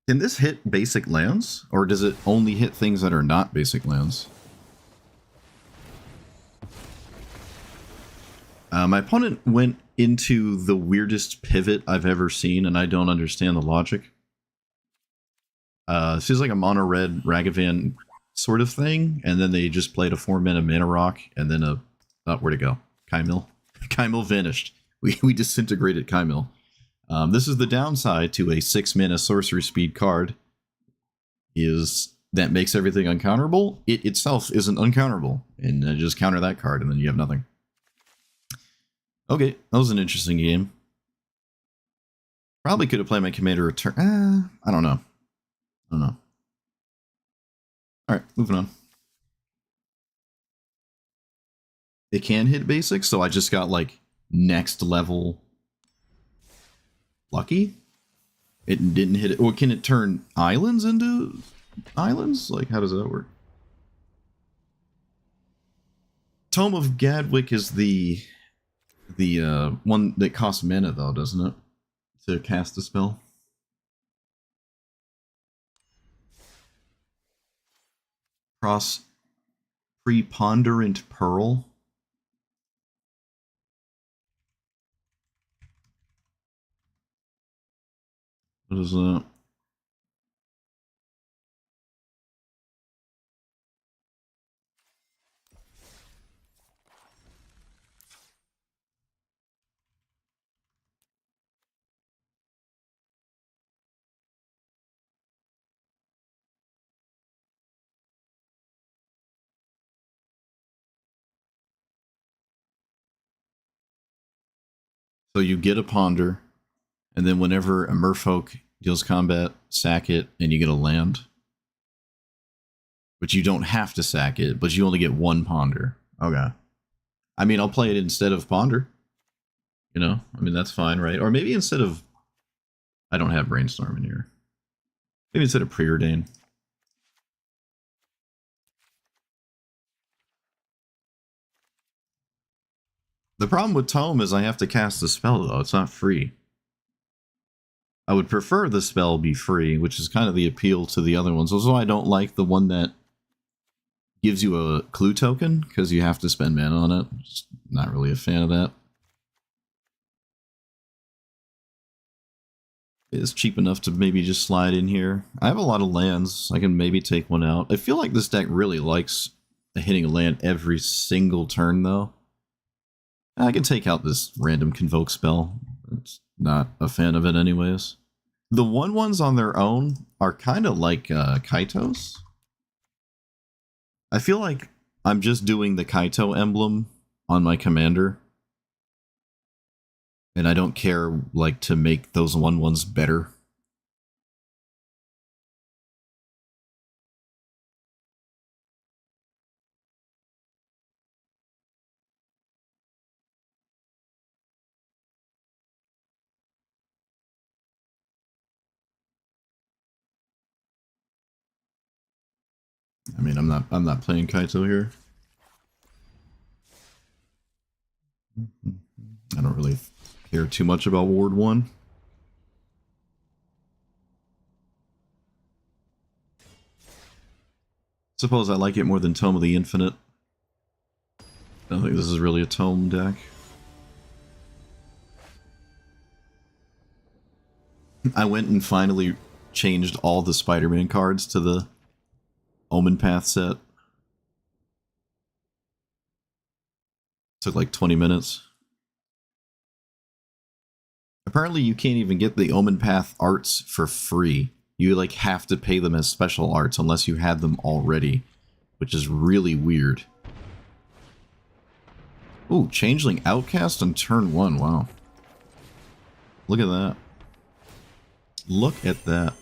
Can this hit basic lands? Or does it only hit things that are not basic lands? My opponent went into the weirdest pivot I've ever seen, and I don't understand the logic. This is like a mono-red Ragavan sort of thing, and then they just played a 4-mana mana rock, and then a... Oh, where'd it go? Kymil? Kymil vanished. We disintegrated Kymil. This is the downside to a 6-mana sorcery speed card, is that makes everything uncounterable. It itself isn't uncounterable, and just counter that card, and then you have nothing. Okay, that was an interesting game. Probably could have played my commander return. I don't know. I don't know. Alright, moving on. It can hit basic, so I just got like next level lucky. It didn't hit it. Or can it turn islands into islands? Like, how does that work? Tome of Gadwick is the one that costs mana, though, doesn't it? To cast a spell. Cross Preponderant Pearl. What is that? So you get a Ponder, and then whenever a Merfolk deals combat, sack it, and you get a land. But you don't have to sack it, but you only get one Ponder. Okay. I mean, I'll play it instead of Ponder. You know? I mean, that's fine, right? Or maybe instead of I don't have Brainstorm in here. Maybe instead of Preordain. The problem with Tome is I have to cast the spell, though. It's not free. I would prefer the spell be free, which is kind of the appeal to the other ones. Also, I don't like the one that gives you a clue token, because you have to spend mana on it. Just not really a fan of that. It's cheap enough to maybe just slide in here. I have a lot of lands. I can maybe take one out. I feel like this deck really likes hitting a land every single turn, though. I can take out this random Convoke spell. It's not a fan of it anyways. The 1/1s on their own are kind of like Kaitos. I feel like I'm just doing the Kaito emblem on my commander. And I don't care, like, to make those 1/1s better. I mean, I'm not playing Kaito here. I don't really care too much about Ward 1. Suppose I like it more than Tome of the Infinite. I don't think this is really a Tome deck. I went and finally changed all the Spider-Man cards to the Omen Path set. Took like 20 minutes. Apparently you can't even get the Omen Path arts for free. You like have to pay them as special arts unless you had them already, which is really weird. Ooh, Changeling Outcast on turn 1, wow. Look at that. Look at that.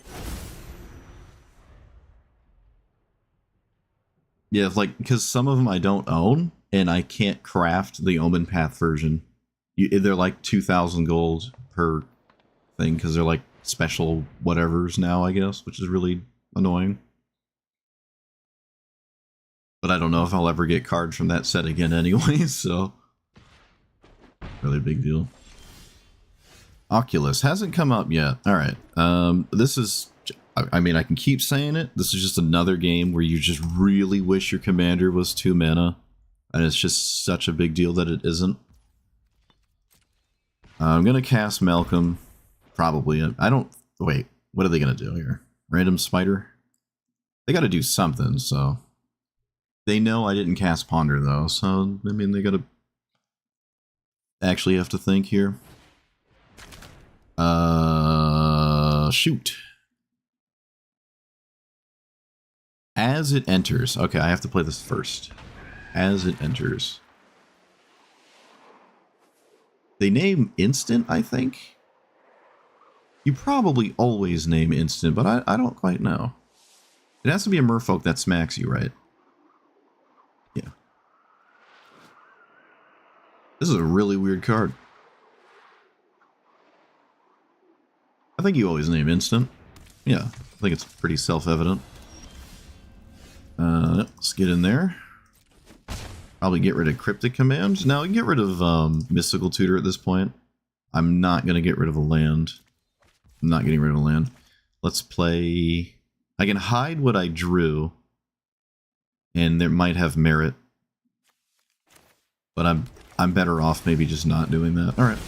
Yeah, like, because some of them I don't own, and I can't craft the Omen Path version. They're like 2,000 gold per thing, because they're like special whatevers now, I guess, which is really annoying. But I don't know if I'll ever get cards from that set again anyway, so... really big deal. Oculus hasn't come up yet. Alright, this is... I mean, I can keep saying it. This is just another game where you just really wish your commander was 2 mana. And it's just such a big deal that it isn't. I'm going to cast Malcolm. Probably. I don't... Wait, what are they going to do here? Random Spider? They got to do something, so... They know I didn't cast Ponder, though, so, I mean, they got to... actually have to think here. Shoot. As it enters. Okay, I have to play this first. As it enters. They name instant, I think? You probably always name instant, but I don't quite know. It has to be a merfolk that smacks you, right? Yeah. This is a really weird card. I think you always name instant. Yeah, I think it's pretty self-evident. Let's get in there. Probably get rid of Cryptic Command. Now, get rid of Mystical Tutor at this point. I'm not going to get rid of a land. I'm not getting rid of a land. Let's play... I can hide what I drew. And there might have merit. But I'm better off maybe just not doing that. Alright.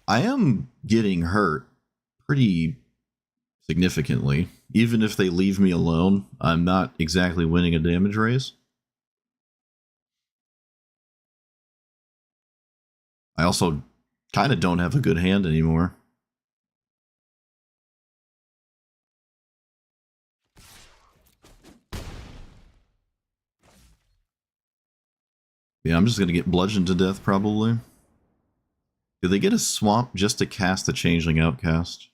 I am getting hurt pretty significantly. Even if they leave me alone, I'm not exactly winning a damage race. I also kind of don't have a good hand anymore. Yeah, I'm just going to get bludgeoned to death, probably. Do they get a swamp just to cast a Changeling Outcast?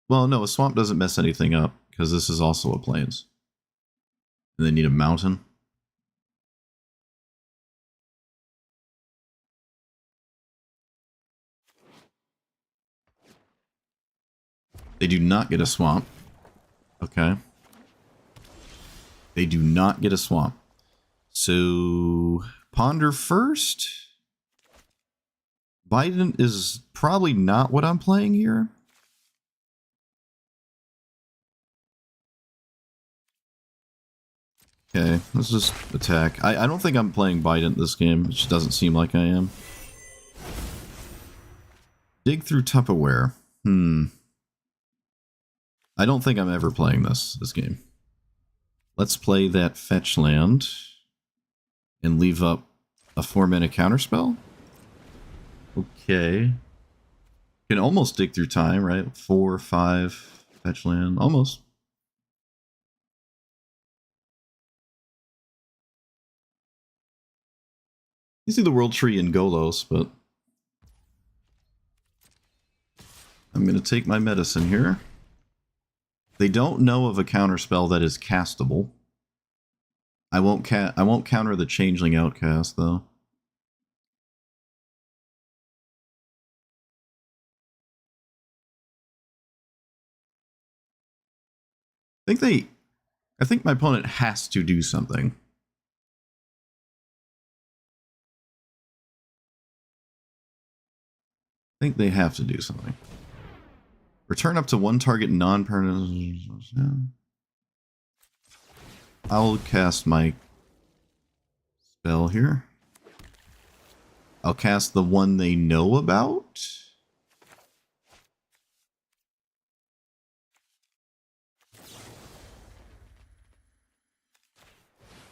Well, no, a swamp doesn't mess anything up, because this is also a plains. And they need a mountain. They do not get a swamp. Okay. They do not get a swamp. So, ponder first. Bident is probably not what I'm playing here. Okay, let's just attack. I don't think I'm playing Bident this game. It just doesn't seem like I am. Dig through Tupperware. I don't think I'm ever playing this game. Let's play that fetch land and leave up a 4-mana counterspell. Okay. Can almost dig through time, right? 4, 5, fetch land. Almost. You see the World Tree in Golos, but I'm going to take my medicine here. They don't know of a counterspell that is castable. I won't counter the Changeling Outcast, though. I think my opponent has to do something. I think they have to do something. Return up to one target non-permanent. I'll cast my spell here. I'll cast the one they know about.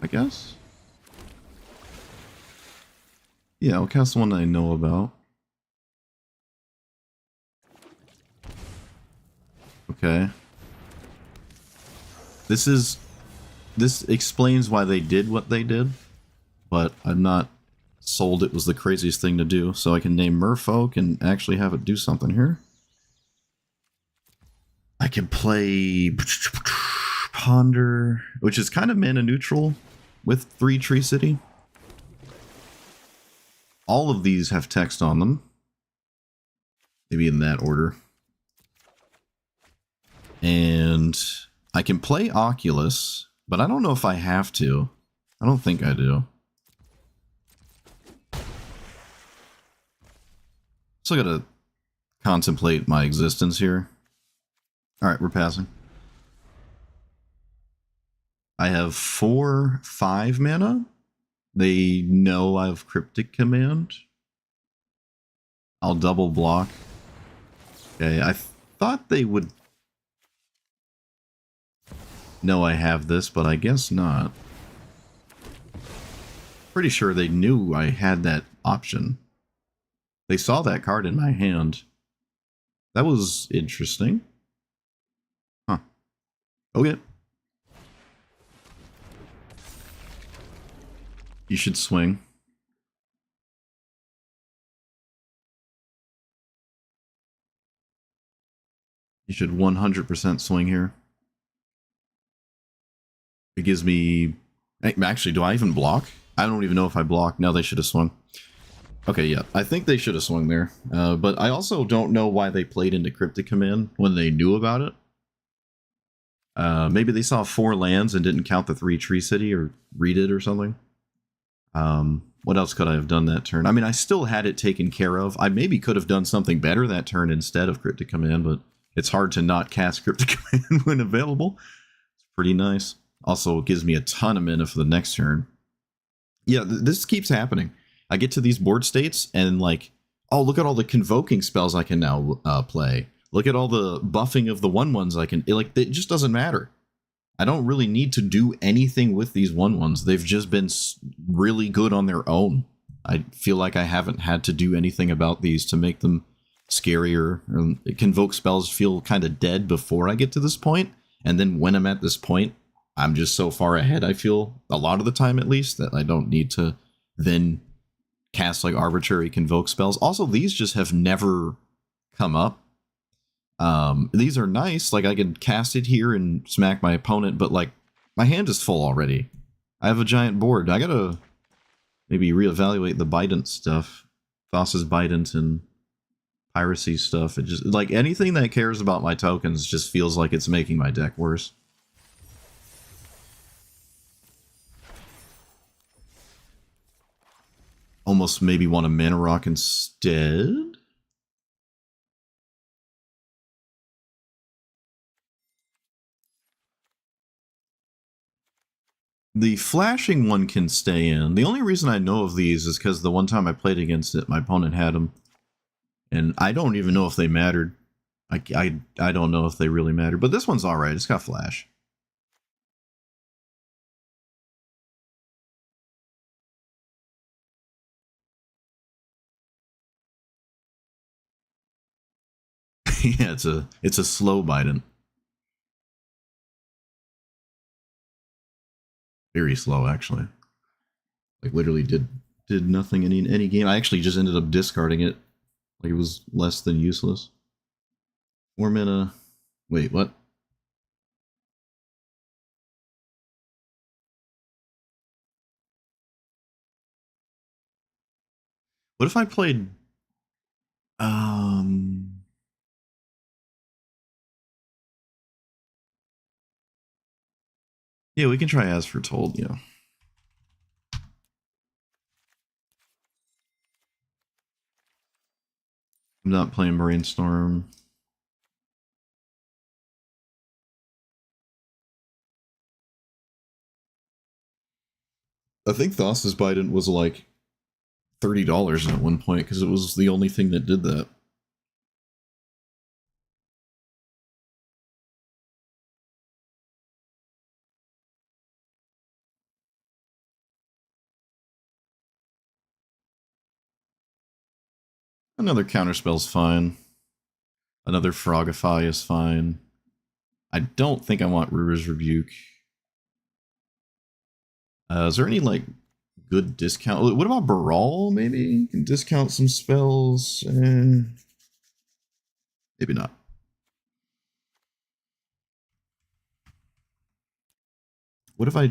I guess. Yeah, I'll cast the one I know about. Okay. This explains why they did what they did, but I'm not sold it was the craziest thing to do, so I can name Merfolk and actually have it do something here. I can play Ponder, which is kind of mana neutral with 3 Tree City. All of these have text on them. Maybe in that order. And I can play Oculus, but I don't know if I have to. I don't think I do. Still gotta contemplate my existence here. Alright, we're passing. I have 4, 5 mana. They know I have Cryptic Command. I'll double block. Okay, I thought they would know I have this, but I guess not. Pretty sure they knew I had that option. They saw that card in my hand. That was interesting. Huh. Okay. You should swing. You should 100% swing here. It gives me... Actually, do I even block? I don't even know if I block. No, they should have swung. Okay, yeah. I think they should have swung there. But I also don't know why they played into Cryptic Command when they knew about it. Maybe they saw 4 lands and didn't count the 3 Tree City or read it or something. What else could I have done that turn? I mean, I still had it taken care of. I maybe could have done something better that turn instead of Cryptic Command, but it's hard to not cast Cryptic Command when available. It's pretty nice. Also, it gives me a ton of mana for the next turn. Yeah, this keeps happening. I get to these board states and like, oh, look at all the convoking spells I can now play. Look at all the buffing of the 1/1s I can... Like, it just doesn't matter. I don't really need to do anything with these 1/1s. They've just been really good on their own. I feel like I haven't had to do anything about these to make them scarier. Convoke spells feel kind of dead before I get to this point, and then when I'm at this point, I'm just so far ahead, I feel, a lot of the time at least, that I don't need to then cast like arbitrary convoke spells. Also, these just have never come up. These are nice, like I can cast it here and smack my opponent, but like my hand is full already. I have a giant board. I gotta maybe reevaluate the Bident stuff. Thassa's Bident and piracy stuff. It just, like, anything that cares about my tokens just feels like it's making my deck worse. Almost maybe want a Mana Rock instead. The flashing one can stay in. The only reason I know of these is because the one time I played against it, my opponent had them. And I don't even know if they mattered. I don't know if they really mattered. But this one's alright. It's got flash. Yeah, it's a slow Bident. Very slow, actually. Like, literally did nothing in any game. I actually just ended up discarding it. Like, it was less than useless. 4 mana. Wait, what? What if I played... Yeah, we can try As Foretold, yeah. I'm not playing Brainstorm. I think Thassa's Bident was like $30 at one point because it was the only thing that did that. Another Counterspell's fine. Another Frogify is fine. I don't think I want Ruler's Rebuke. Is there any, like, good discount? What about Baral, maybe? You can discount some spells. Maybe not. What if I...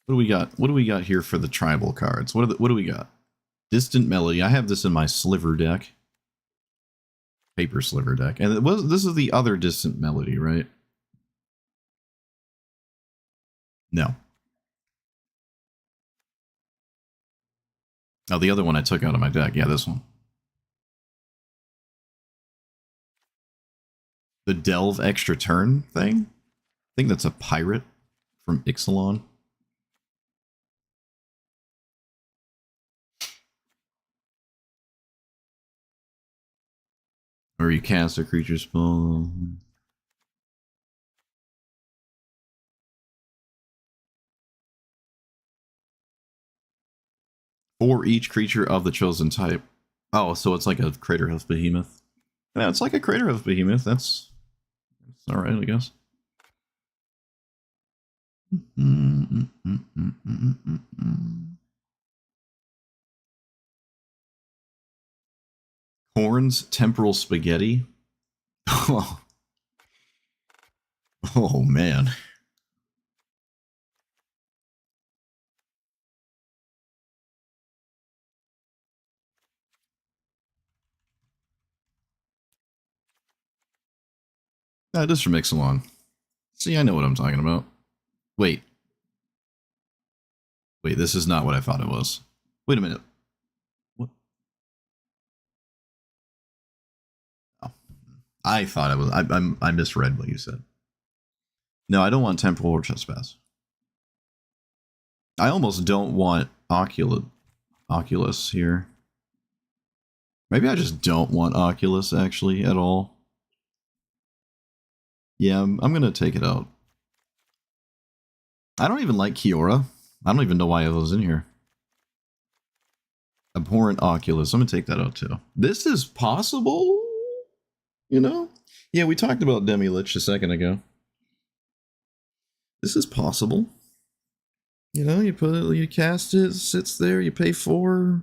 What do we got? What do we got here for the tribal cards? What do we got? Distant Melody. I have this in my Sliver deck. Paper Sliver deck. And this is the other Distant Melody, right? No. Oh, the other one I took out of my deck. Yeah, this one. The Delve Extra Turn thing? I think that's a pirate from Ixalan. Or you cast a creature spell. For each creature of the chosen type. Oh, so it's like a Craterhoof Behemoth. Yeah, it's like a Craterhoof Behemoth. That's alright, I guess. Korn's Temporal Spaghetti. Oh, oh man. That is from Ixalan. See, I know what I'm talking about. Wait. Wait, this is not what I thought it was. Wait a minute. What? Oh. I thought it was. I misread what you said. No, I don't want Temporal or Trespass. I almost don't want Oculus here. Maybe I just don't want Oculus, actually, at all. Yeah, I'm going to take it out. I don't even like Kiora. I don't even know why I have those in here. Abhorrent Oculus. I'm going to take that out, too. This is possible, you know? Yeah, we talked about Demi-Lich a second ago. This is possible. You know, you cast it, sits there, you pay 4.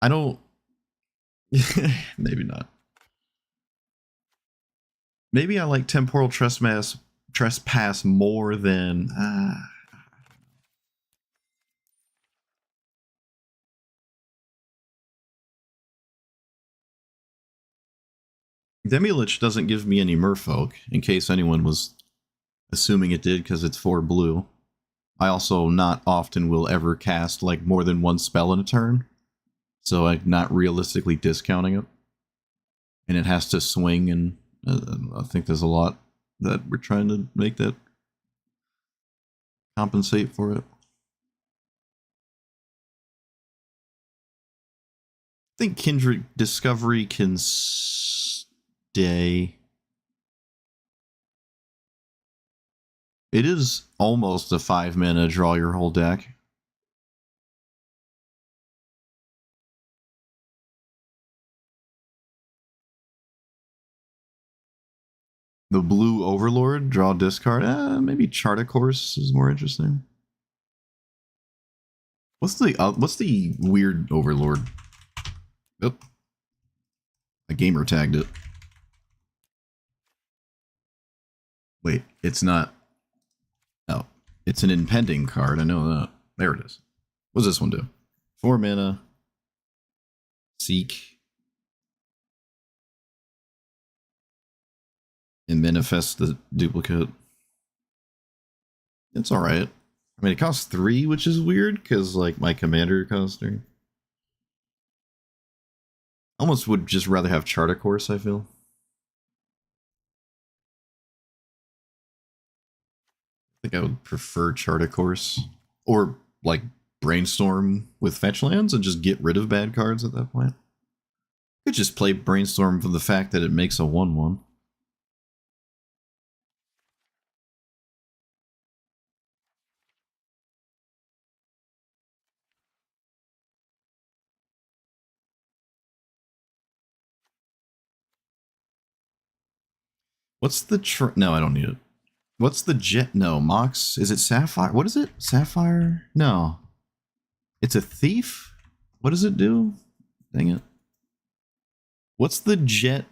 I don't... Maybe not. Maybe I like Temporal Trespass more than... Demilich doesn't give me any merfolk, in case anyone was assuming it did because it's 4 blue. I also not often will ever cast like more than one spell in a turn, so I'm not realistically discounting it. And it has to swing, and I think there's a lot that we're trying to make that compensate for it. I think Kindred Discovery can stay. It is almost a 5 mana draw your whole deck. The blue Overlord, draw discard. Maybe Charticourse is more interesting. What's the weird Overlord? Oop. A gamer tagged it. Wait, it's not. Oh, it's an impending card. I know that. There it is. What does this one do? 4 mana. Seek. And manifest the duplicate. It's alright. I mean, it costs 3, which is weird, because, like, my commander costs 3. Almost would just rather have Charticourse, I feel. I think I would prefer Charticourse. Or, like, Brainstorm with fetch lands and just get rid of bad cards at that point. Could just play Brainstorm for the fact that it makes a 1/1. What's the no, I don't need it. What's the jet? No, Mox. Is it Sapphire? What is it? Sapphire? No. It's a thief? What does it do? Dang it. What's the jet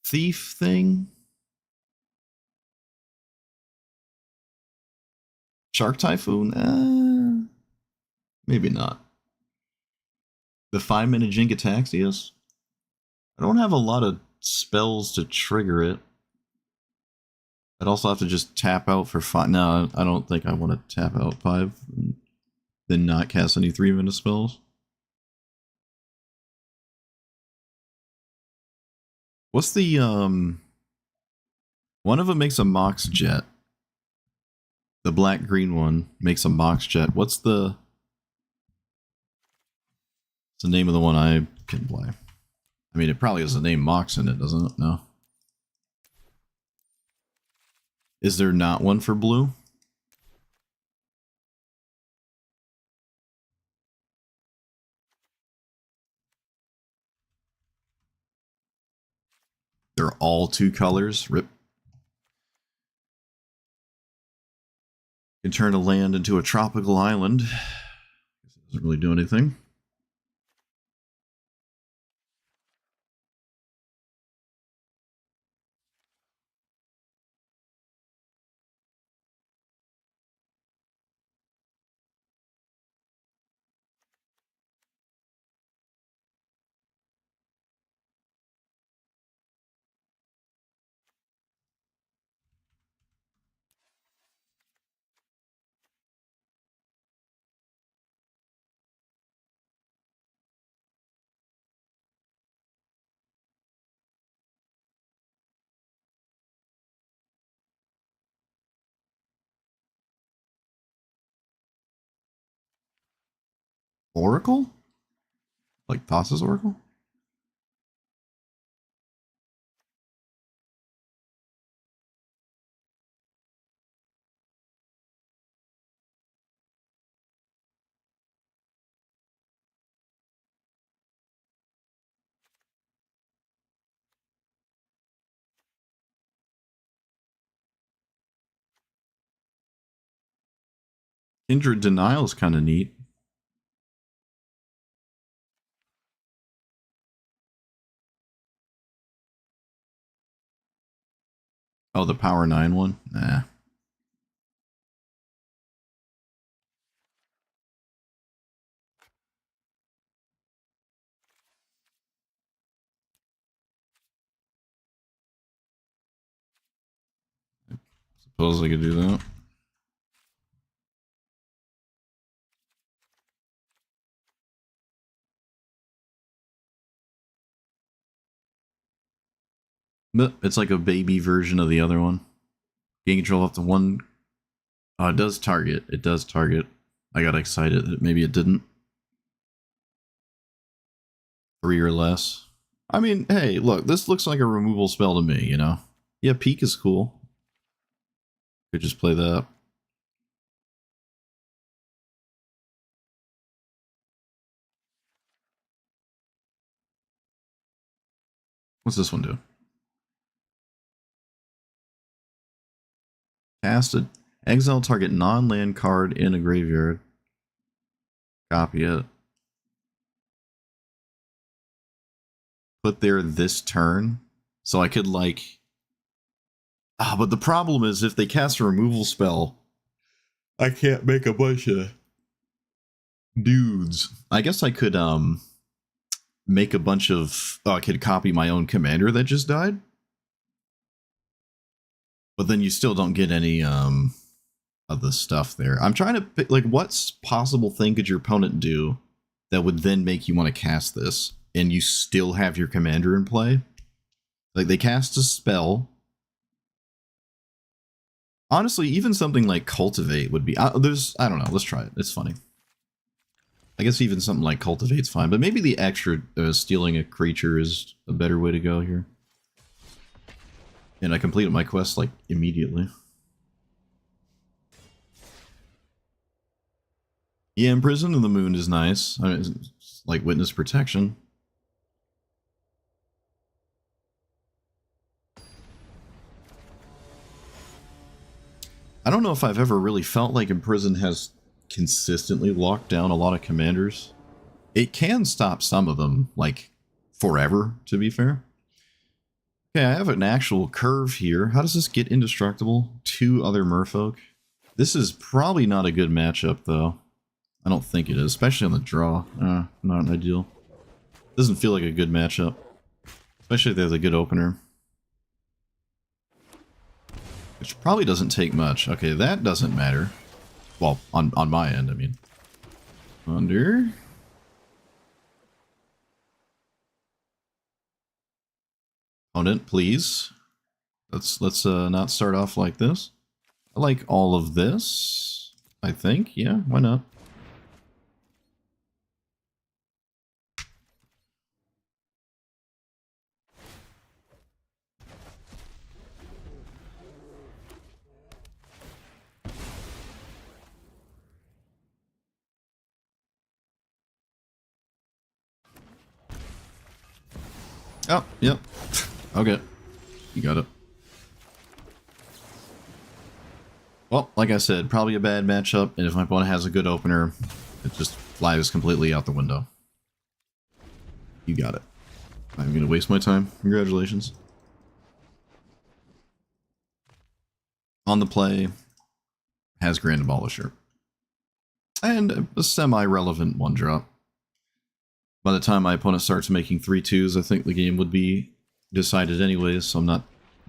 thief thing? Shark Typhoon? Maybe not. The 5-minute Jink attacks, yes. I don't have a lot of spells to trigger it. I'd also have to just tap out for 5. No, I don't think I want to tap out 5 and then not cast any 3-minute spells. What's the, one of them makes a Mox Jet. The black-green one makes a Mox Jet. What's the name of the one I can play? I mean, it probably has the name Mox in it, doesn't it? No. Is there not one for blue? They're all 2 colors. Rip. You can turn a land into a tropical island. It doesn't really do anything. Oracle? Like Thassa's Oracle? Kindred Denial is kind of neat. Oh, the Power 9 one? Nah. Suppose I could do that. But it's like a baby version of the other one. Gain control up to one. Oh, it does target. It does target. I got excited that maybe it didn't. 3 or less. I mean, hey, look, this looks like a removal spell to me, you know? Yeah, peek is cool. Could just play that. What's this one do? Cast it. Exile target non-land card in a graveyard. Copy it. Put there this turn. So I could like... but the problem is if they cast a removal spell, I can't make a bunch of dudes. I guess I could make a bunch of... I could copy my own commander that just died. But then you still don't get any of the stuff there. I'm trying to pick, like, what possible thing could your opponent do that would then make you want to cast this, and you still have your commander in play? Like, they cast a spell. Honestly, even something like Cultivate would be... I don't know, let's try it. It's funny. I guess even something like Cultivate's fine, but maybe the extra stealing a creature is a better way to go here. And I completed my quest, like, immediately. Yeah, Imprison in the Moon is nice. I mean, it's like Witness Protection. I don't know if I've ever really felt like Imprison has consistently locked down a lot of commanders. It can stop some of them, like, forever, to be fair. Okay, I have an actual curve here. How does this get indestructible? 2 other merfolk. This is probably not a good matchup, though. I don't think it is, especially on the draw. Not ideal. Doesn't feel like a good matchup. Especially if there's a good opener. Which probably doesn't take much. Okay, that doesn't matter. Well, on my end, I mean. Under... Opponent, please. Let's not start off like this. I like all of this, I think. Yeah, why not? Oh, yep. Okay. You got it. Well, like I said, probably a bad matchup, and if my opponent has a good opener, it just flies completely out the window. You got it. I'm gonna waste my time. Congratulations. On the play, has Grand Abolisher. And a semi-relevant 1-drop. By the time my opponent starts making 3/2s, I think the game would be decided anyways, so I'm not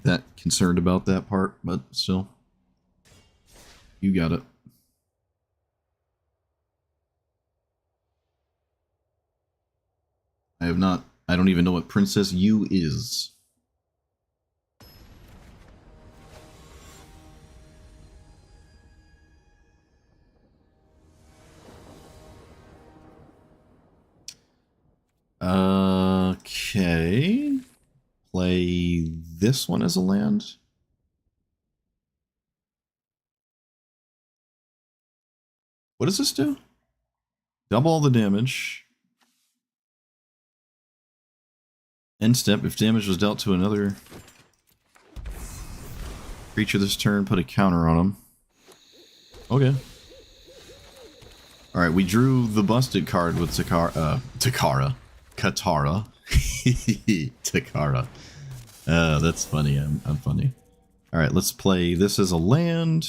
that concerned about that part, but still. You got it. I have not... I don't even know what Princess U is. Okay. Play this one as a land. What does this do? Double all the damage. End step, if damage was dealt to another creature this turn, put a counter on him. Okay. Alright, we drew the busted card with Katara. Takara. That's funny. I'm funny. Alright, let's play this as a land.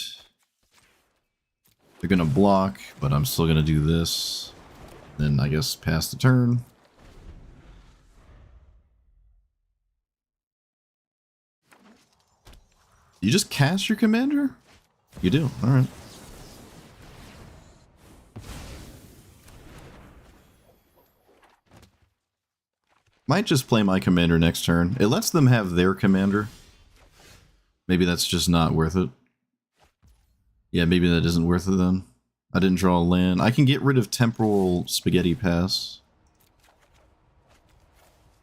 They're gonna block, but I'm still gonna do this. Then I guess pass the turn. You just cast your commander? You do, alright. Might just play my commander next turn. It lets them have their commander. Maybe that's just not worth it. Yeah, maybe that isn't worth it then. I didn't draw a land. I can get rid of Temporal Spaghetti Pass.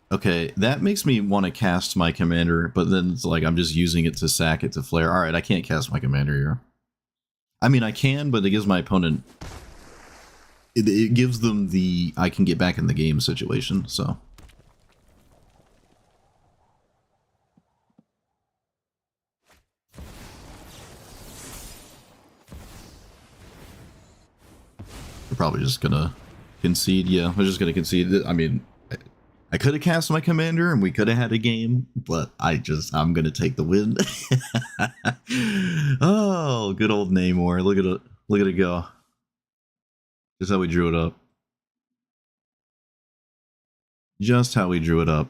Okay, that makes me want to cast my commander, but then it's like I'm just using it to sack it to flare. Alright, I can't cast my commander here. I mean, I can, but it gives my opponent... It gives them the I can get back in the game situation, so... We're probably just gonna concede. Yeah, we're just gonna concede. I mean, I could have cast my commander and we could have had a game, but I'm gonna take the win. Oh, good old Namor. Look at it go. Just how we drew it up. Just how we drew it up.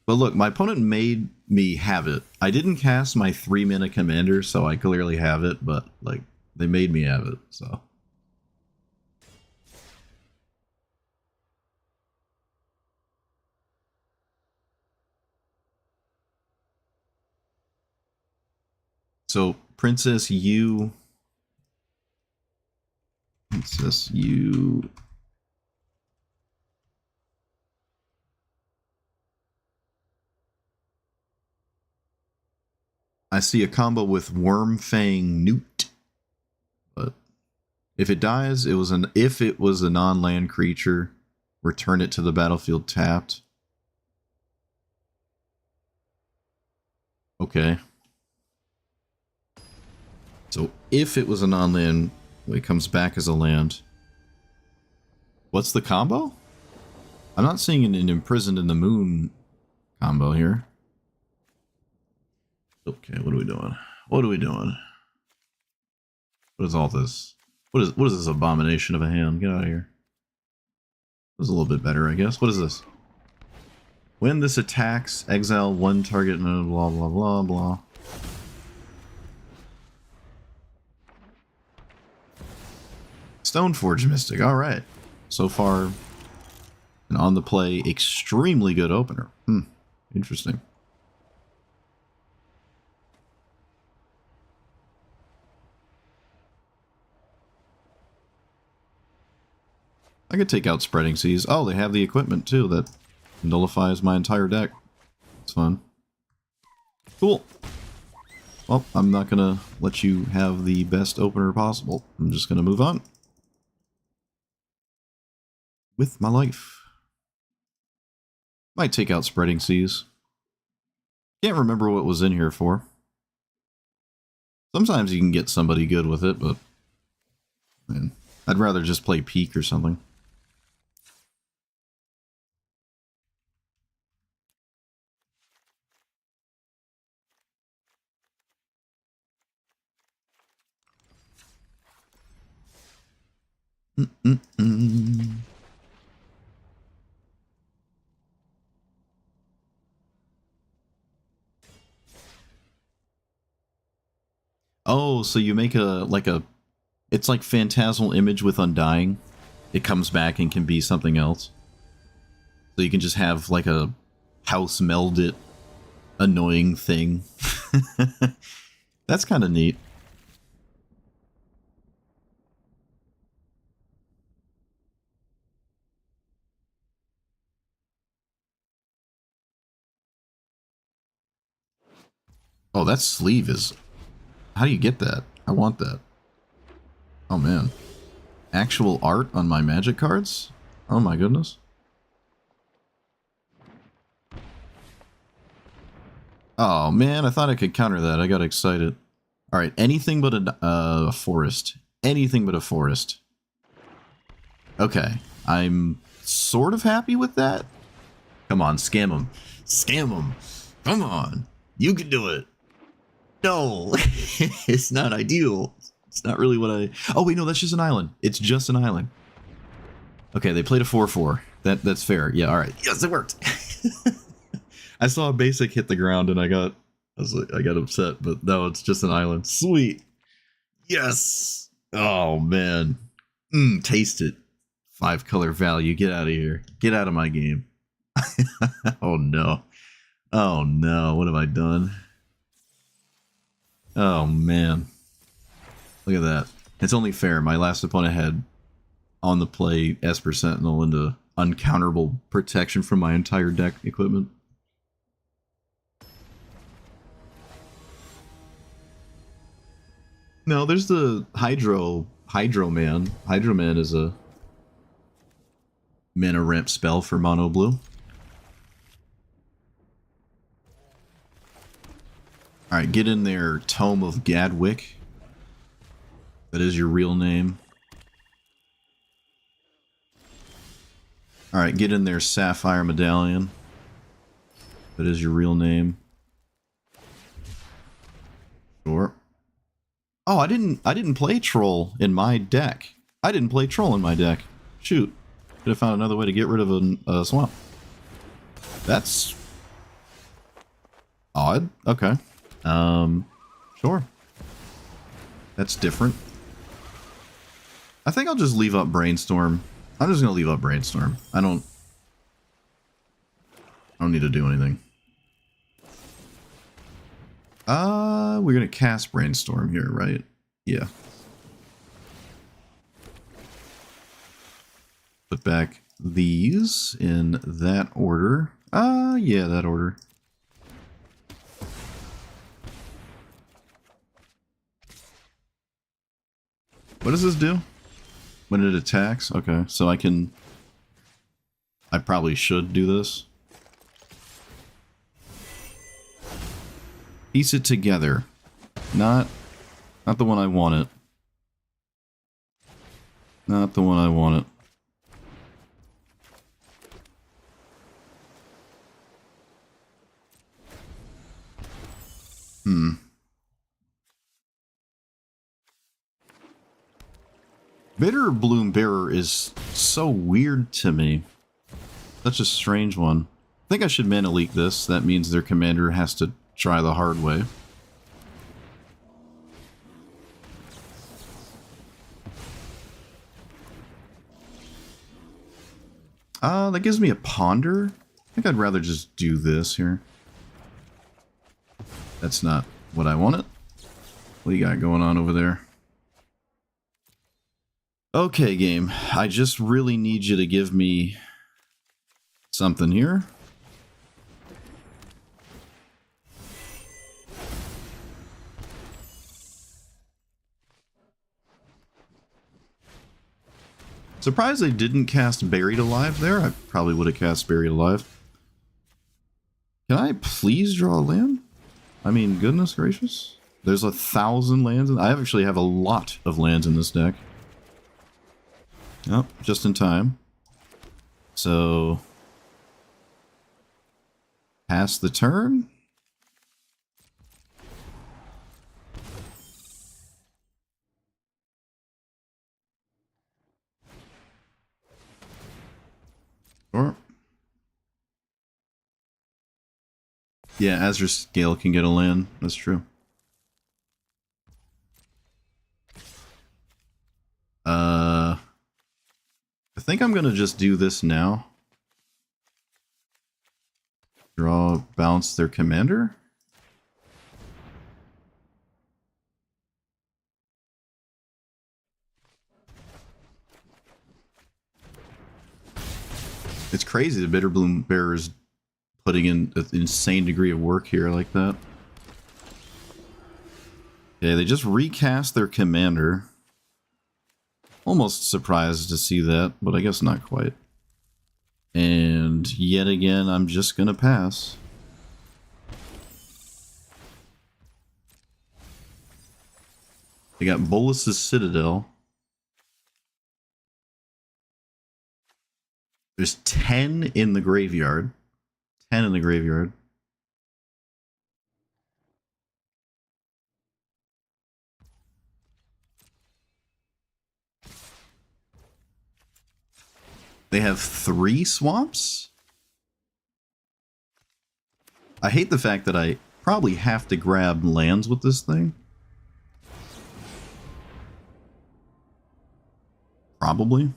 But look, my opponent made me have it. I didn't cast my 3-mana commander, so I clearly have it, but like they made me have it, so. So, Princess U... Princess U... I see a combo with Wormfang Newt. But if it dies, if it was a non-land creature, return it to the battlefield tapped. Okay. So if it was a non-land, it comes back as a land. What's the combo? I'm not seeing an Imprisoned in the Moon combo here. Okay, what are we doing? What are we doing? What is all this? What is this abomination of a hand? Get out of here. This is a little bit better, I guess. What is this? When this attacks, exile one target, blah, blah, blah, blah. Stoneforge Mystic, alright. So far, an on the play, extremely good opener. Interesting. I could take out Spreading Seas. Oh, they have the equipment too that nullifies my entire deck. It's fun. Cool. Well, I'm not gonna let you have the best opener possible. I'm just gonna move on with my life. Might take out Spreading Seas. Can't remember what was in here for. Sometimes you can get somebody good with it, but man, I'd rather just play Peak or something. Oh, so you make it's like Phantasmal Image with Undying. It comes back and can be something else. So you can just have like a house melded annoying thing. That's kind of neat. Oh, that sleeve is... How do you get that? I want that. Oh, man. Actual art on my Magic cards? Oh, my goodness. Oh, man, I thought I could counter that. I got excited. Alright, anything but a forest. Anything but a forest. Okay, I'm sort of happy with that. Come on, scam him. Scam him. Come on. You can do it. No, it's not ideal. It's not really what I... Oh, wait, no, that's just an island. It's just an island. Okay, they played a 4-4. That's fair. Yeah, all right. Yes, it worked. I saw a basic hit the ground and I got was like, I got upset, but no, it's just an island. Sweet. Yes. Oh man. Taste it. 5-color value. Get out of here. Get out of my game. Oh no. Oh no. What have I done? Oh man. Look at that. It's only fair. My last opponent had on the play Esper Sentinel into uncounterable protection from my entire deck equipment. No, there's the Hydro Man. Hydro Man is a mana ramp spell for mono blue. Alright, get in there, Tome of Gadwick. That is your real name. Alright, get in there, Sapphire Medallion. That is your real name. Sure. Oh, I didn't play Troll in my deck. I didn't play Troll in my deck. Shoot. Could have found another way to get rid of a swamp. That's odd. Okay. Sure. That's different. I think I'll just leave up Brainstorm. I'm just gonna leave up Brainstorm. I don't need to do anything. We're gonna cast Brainstorm here, right? Yeah. Put back these in that order. Yeah, that order. What does this do? When it attacks? Okay, so I probably should do this. Piece it together. Not the one I wanted. Not the one I wanted. Bitter Bloom Bearer is so weird to me. Such a strange one. I think I should mana leak this. That means their commander has to try the hard way. That gives me a Ponder. I think I'd rather just do this here. That's not what I wanted. What do you got going on over there? Okay, game. I just really need you to give me something here. Surprised they didn't cast Buried Alive there. I probably would have cast Buried Alive. Can I please draw a land? I mean, goodness gracious. There's 1,000 lands. I actually have a lot of lands in this deck. Oh, just in time. So, pass the turn. Sure. Yeah, Azure Scale can get a land. That's true. I think I'm gonna just do this now. Draw, bounce their commander. It's crazy the Bitter Bloom Bearer is putting in an insane degree of work here like that. Okay, they just recast their commander. Almost surprised to see that, but I guess not quite. And yet again, I'm just gonna pass. They got Bolus's Citadel. There's 10 in the graveyard. 10 in the graveyard. They have 3 swamps? I hate the fact that probably have to grab lands with this thing. Probably.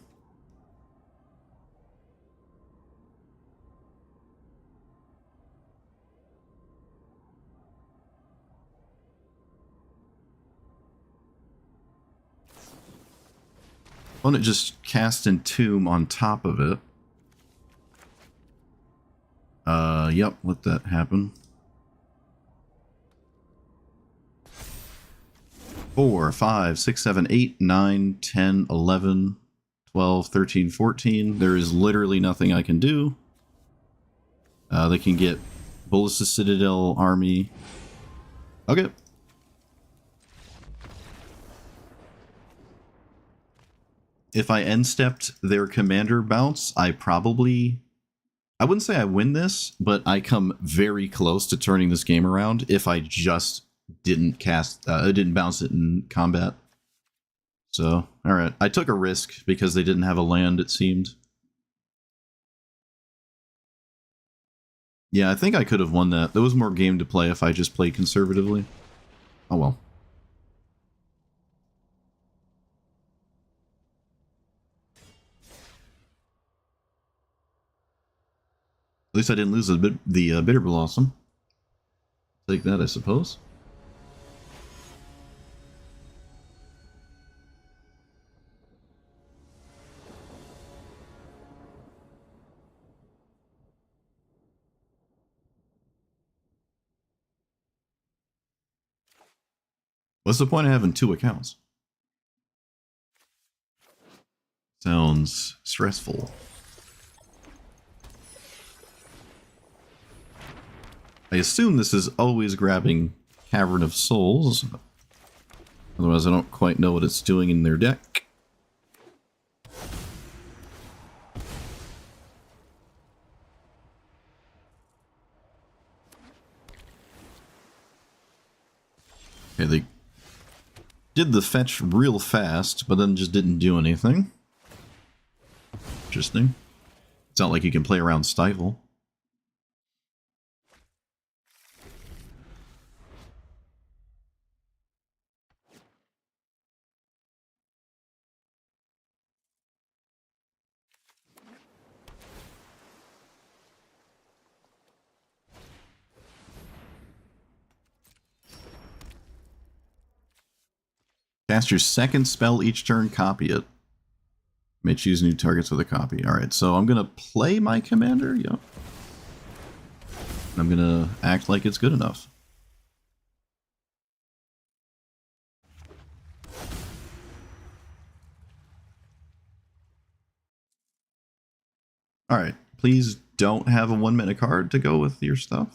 Why don't it just cast Entomb on top of it? Yep, let that happen. 4, 5, 6, 7, 8, 9, 10, 11, 12, 13, 14. There is literally nothing I can do. They can get Bolas's Citadel army. Okay. If I end-stepped their commander bounce, I wouldn't say I win this, but I come very close to turning this game around if I just didn't bounce it in combat. So, alright. I took a risk because they didn't have a land, it seemed. Yeah, I think I could have won that. There was more game to play if I just played conservatively. Oh well. At least I didn't lose the Bitter Blossom. Take that, I suppose. What's the point of having 2 accounts? Sounds stressful. I assume this is always grabbing Cavern of Souls. Otherwise I don't quite know what it's doing in their deck. Okay, they did the fetch real fast, but then just didn't do anything. Interesting. It's not like you can play around Stifle. Cast your second spell each turn, copy it. May choose new targets with a copy. Alright, so I'm gonna play my commander, yep. I'm gonna act like it's good enough. Alright, please don't have a 1-mana card to go with your stuff.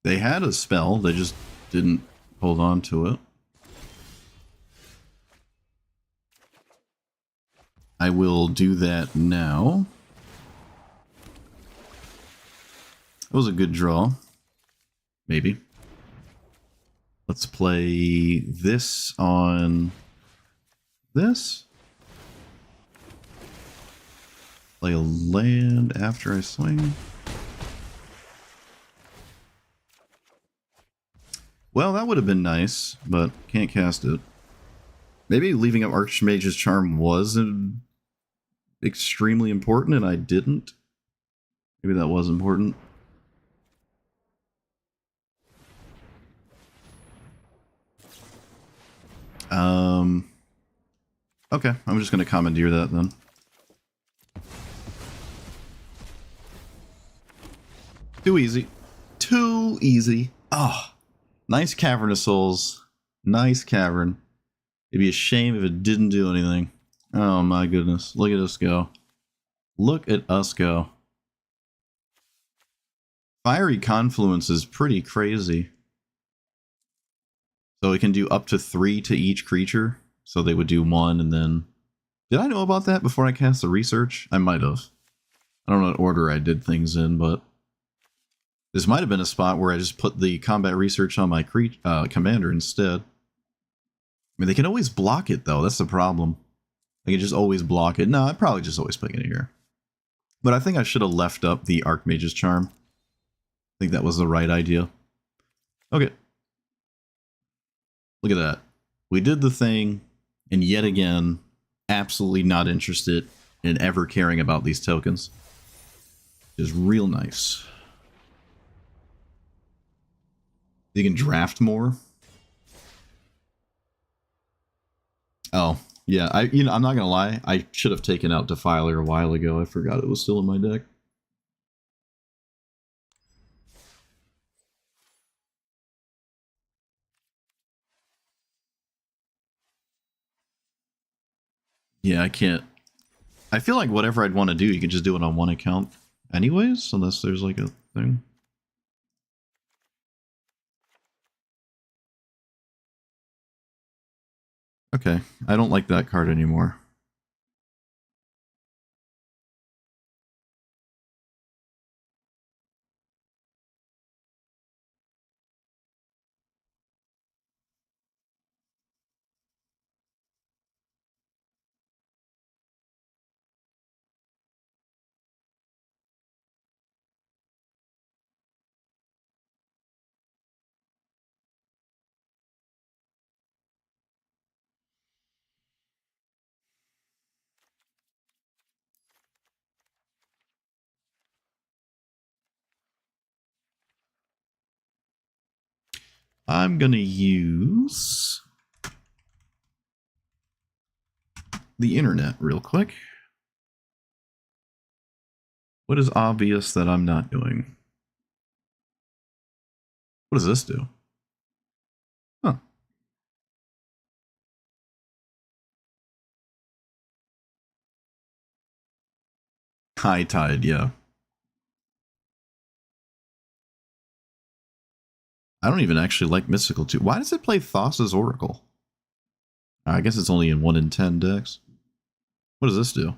They had a spell, they just didn't hold on to it. I will do that now. That was a good draw. Maybe. Let's play this on this. Play a land after I swing. Well, that would have been nice, but can't cast it. Maybe leaving up Archmage's Charm was extremely important and I didn't. Maybe that was important. Okay, I'm just going to commandeer that then. Too easy. Too easy. Oh, nice Cavern of Souls. Nice Cavern. It'd be a shame if it didn't do anything. Oh my goodness. Look at us go. Look at us go. Fiery Confluence is pretty crazy. So it can do up to 3 to each creature. So they would do 1 and then... Did I know about that before I cast the research? I might have. I don't know what order I did things in, but... This might have been a spot where I just put the combat research on my commander instead. I mean, they can always block it, though. That's the problem. They can just always block it. No, I'm probably just always putting it here. But I think I should have left up the Archmage's Charm. I think that was the right idea. Okay. Look at that. We did the thing, and yet again, absolutely not interested in ever caring about these tokens. It's real nice. You can draft more. Oh, yeah. I'm not gonna lie. I should have taken out Defiler a while ago. I forgot it was still in my deck. Yeah, I can't. I feel like whatever I'd want to do, you can just do it on one account anyways, unless there's like a thing. Okay, I don't like that card anymore. I'm gonna use the internet real quick. What is obvious that I'm not doing? What does this do? Huh. High Tide, yeah. I don't even actually like Mystical 2. Why does it play Thassa's Oracle? I guess it's only in 1 in 10 decks. What does this do?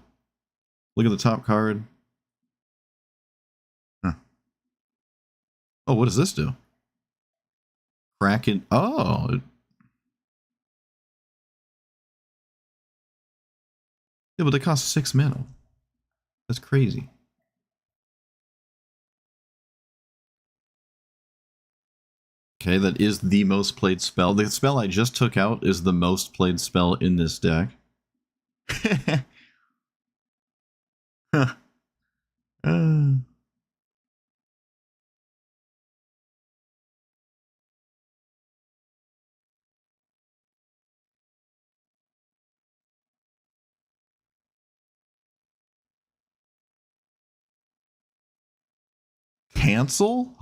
Look at the top card. Huh. Oh, what does this do? Kraken. Oh. Yeah, but they cost 6 mana. That's crazy. Okay, that is the most played spell. The spell I just took out is the most played spell in this deck. Cancel?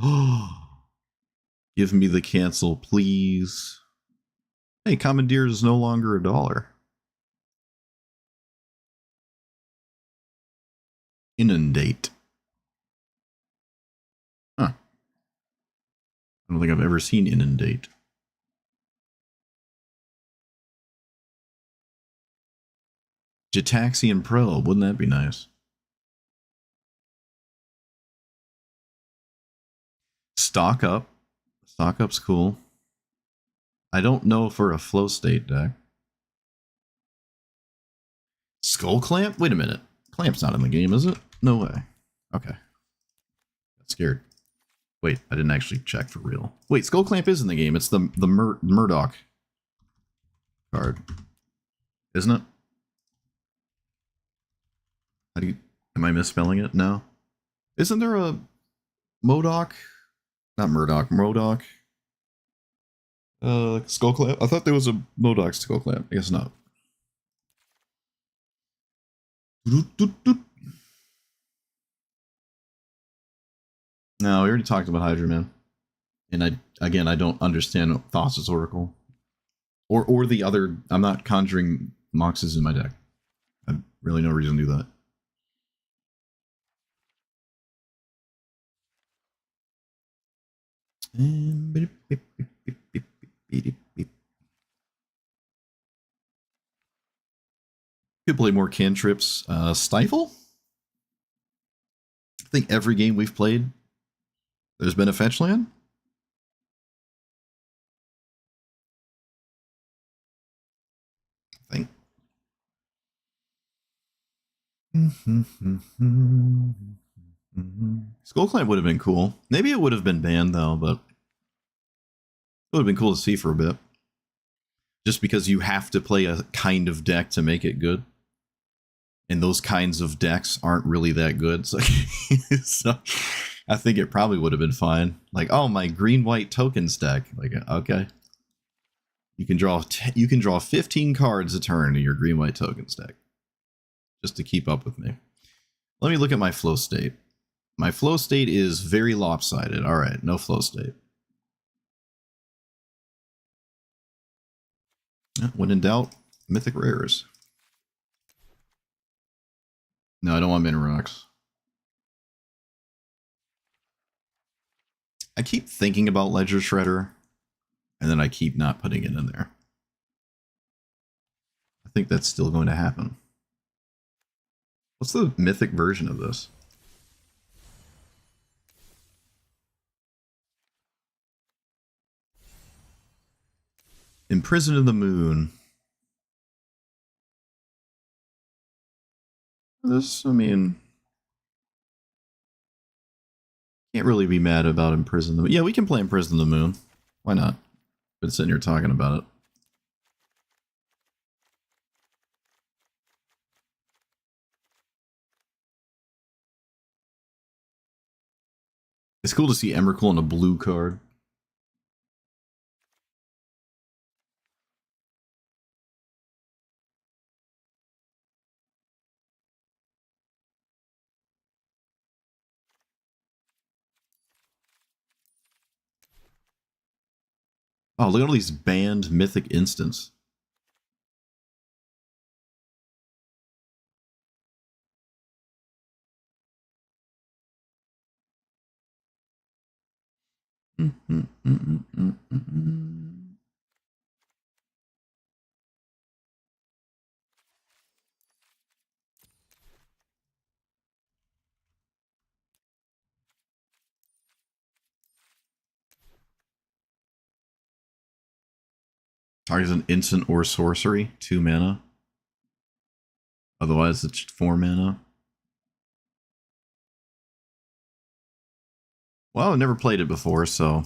Give me the cancel, please. Hey, Commandeer is no longer $1. Inundate. Huh. I don't think I've ever seen Inundate. Jitaxian Probe, wouldn't that be nice? Stock Up. Stock Up's cool. I don't know for a flow state deck. Skull Clamp? Wait a minute. Clamp's not in the game, is it? No way. Okay. Got scared. Wait, I didn't actually check for real. Wait, Skull Clamp is in the game. It's the Murdoch card. Isn't it? How do you... Am I misspelling it? No. Isn't there a Modoc? Not Murdoch. Modoc. Skull Clamp? I thought there was a Modoc Skull Clamp. I guess not. No, we already talked about Hydra Man. And I don't understand Thassa's Oracle. Or the other. I'm not conjuring Moxes in my deck. I have really no reason to do that. Could play more cantrips. Stifle? I think every game we've played, There's been a fetch land? I think. Skullclimb would have been cool. Maybe it would have been banned though, but it would have been cool to see for a bit. Just because you have to play a kind of deck to make it good. And those kinds of decks aren't really that good. So, so I think it probably would have been fine. Like, oh, my green-white token stack. Like, okay. You can draw 15 cards a turn in your green-white token stack. Just to keep up with me. Let me look at my flow state. My flow state is very lopsided. All right, no flow state. When in doubt, mythic rares. No, I don't want min rocks. I keep thinking about Ledger Shredder, and then I keep not putting it in there. I think that's still going to happen. What's the mythic version of this? Imprisoned in the Moon. This, I mean, can't really be mad about Imprisoned the Moon. Yeah, we can play Imprisoned the Moon. Why not? Been sitting here talking about it. It's cool to see Emrakul on a blue card. Oh, look at all these banned mythic instants. Target's an instant or sorcery, 2 mana. Otherwise, it's 4 mana. Well, I've never played it before, so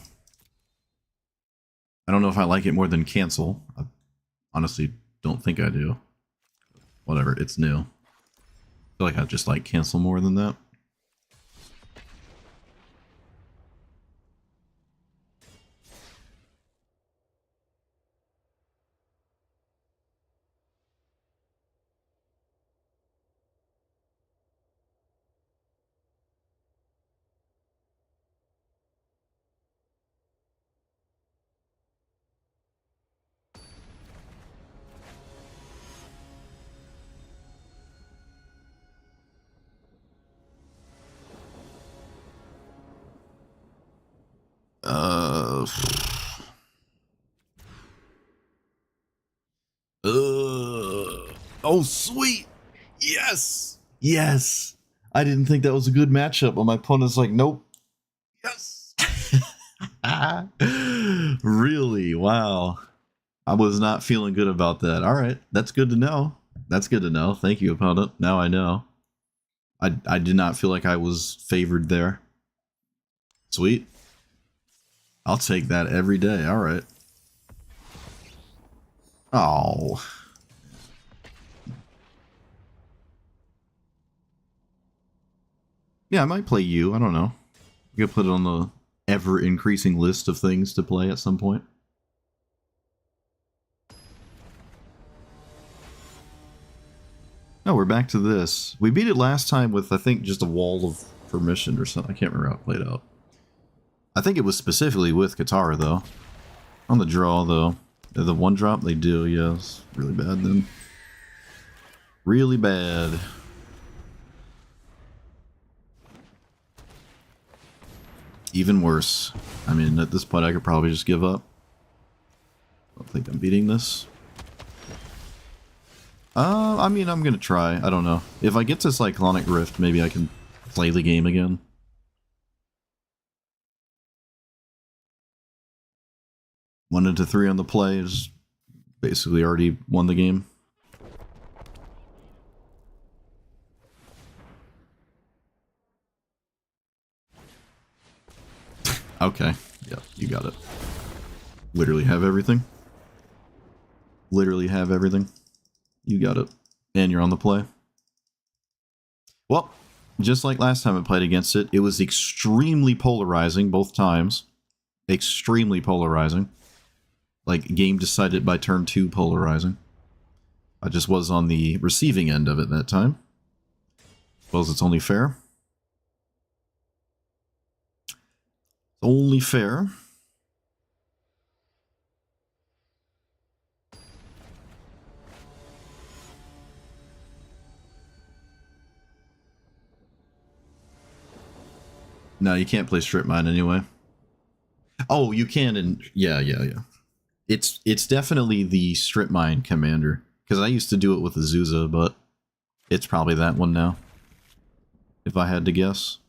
I don't know if I like it more than Cancel. I honestly don't think I do. Whatever, it's new. I feel like I just like Cancel more than that. Oh, sweet! Yes! Yes! I didn't think that was a good matchup, but my opponent's like, nope. Yes! Really? Wow. I was not feeling good about that. Alright, that's good to know. That's good to know. Thank you, opponent. Now I know. I did not feel like I was favored there. Sweet. I'll take that every day. Alright. Oh. Yeah, I might play you. I don't know. You could put it on the ever-increasing list of things to play at some point. Oh, we're back to this. We beat it last time with, I think, just a wall of permission or something. I can't remember how it played out. I think it was specifically with Katara, though. On the draw, though. The one drop they do, yes. Really bad, then. Really bad. Even worse. I mean, at this point, I could probably just give up. I don't think I'm beating this. I mean, I'm gonna try. I don't know. If I get to Cyclonic Rift, maybe I can play the game again. 1 into 3 on the play is basically already won the game. Okay. Yep, you got it. Literally have everything. Literally have everything. You got it. And you're on the play. Well, just like last time I played against it, it was extremely polarizing both times. Extremely polarizing. Like, game decided by turn 2 polarizing. I just was on the receiving end of it that time. Suppose it's only fair. Only fair. No, you can't play strip mine anyway. Oh, you can, and yeah. It's definitely the strip mine commander, because I used to do it with Azusa, but it's probably that one now, if I had to guess.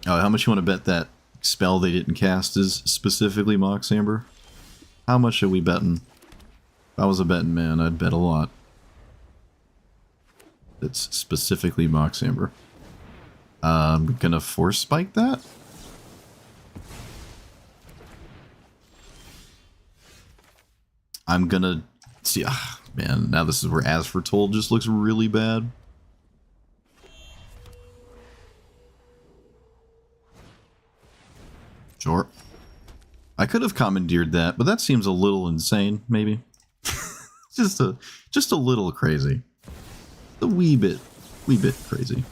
Oh, how much you want to bet that spell they didn't cast is specifically Mox Amber? How much are we betting? If I was a betting man, I'd bet a lot. It's specifically Mox Amber. I'm gonna force spike that? I'm gonna see. Man, now this is where As Foretold just looks really bad. Sure. I could have commandeered that, but that seems a little insane, maybe. just a little crazy. A wee bit crazy.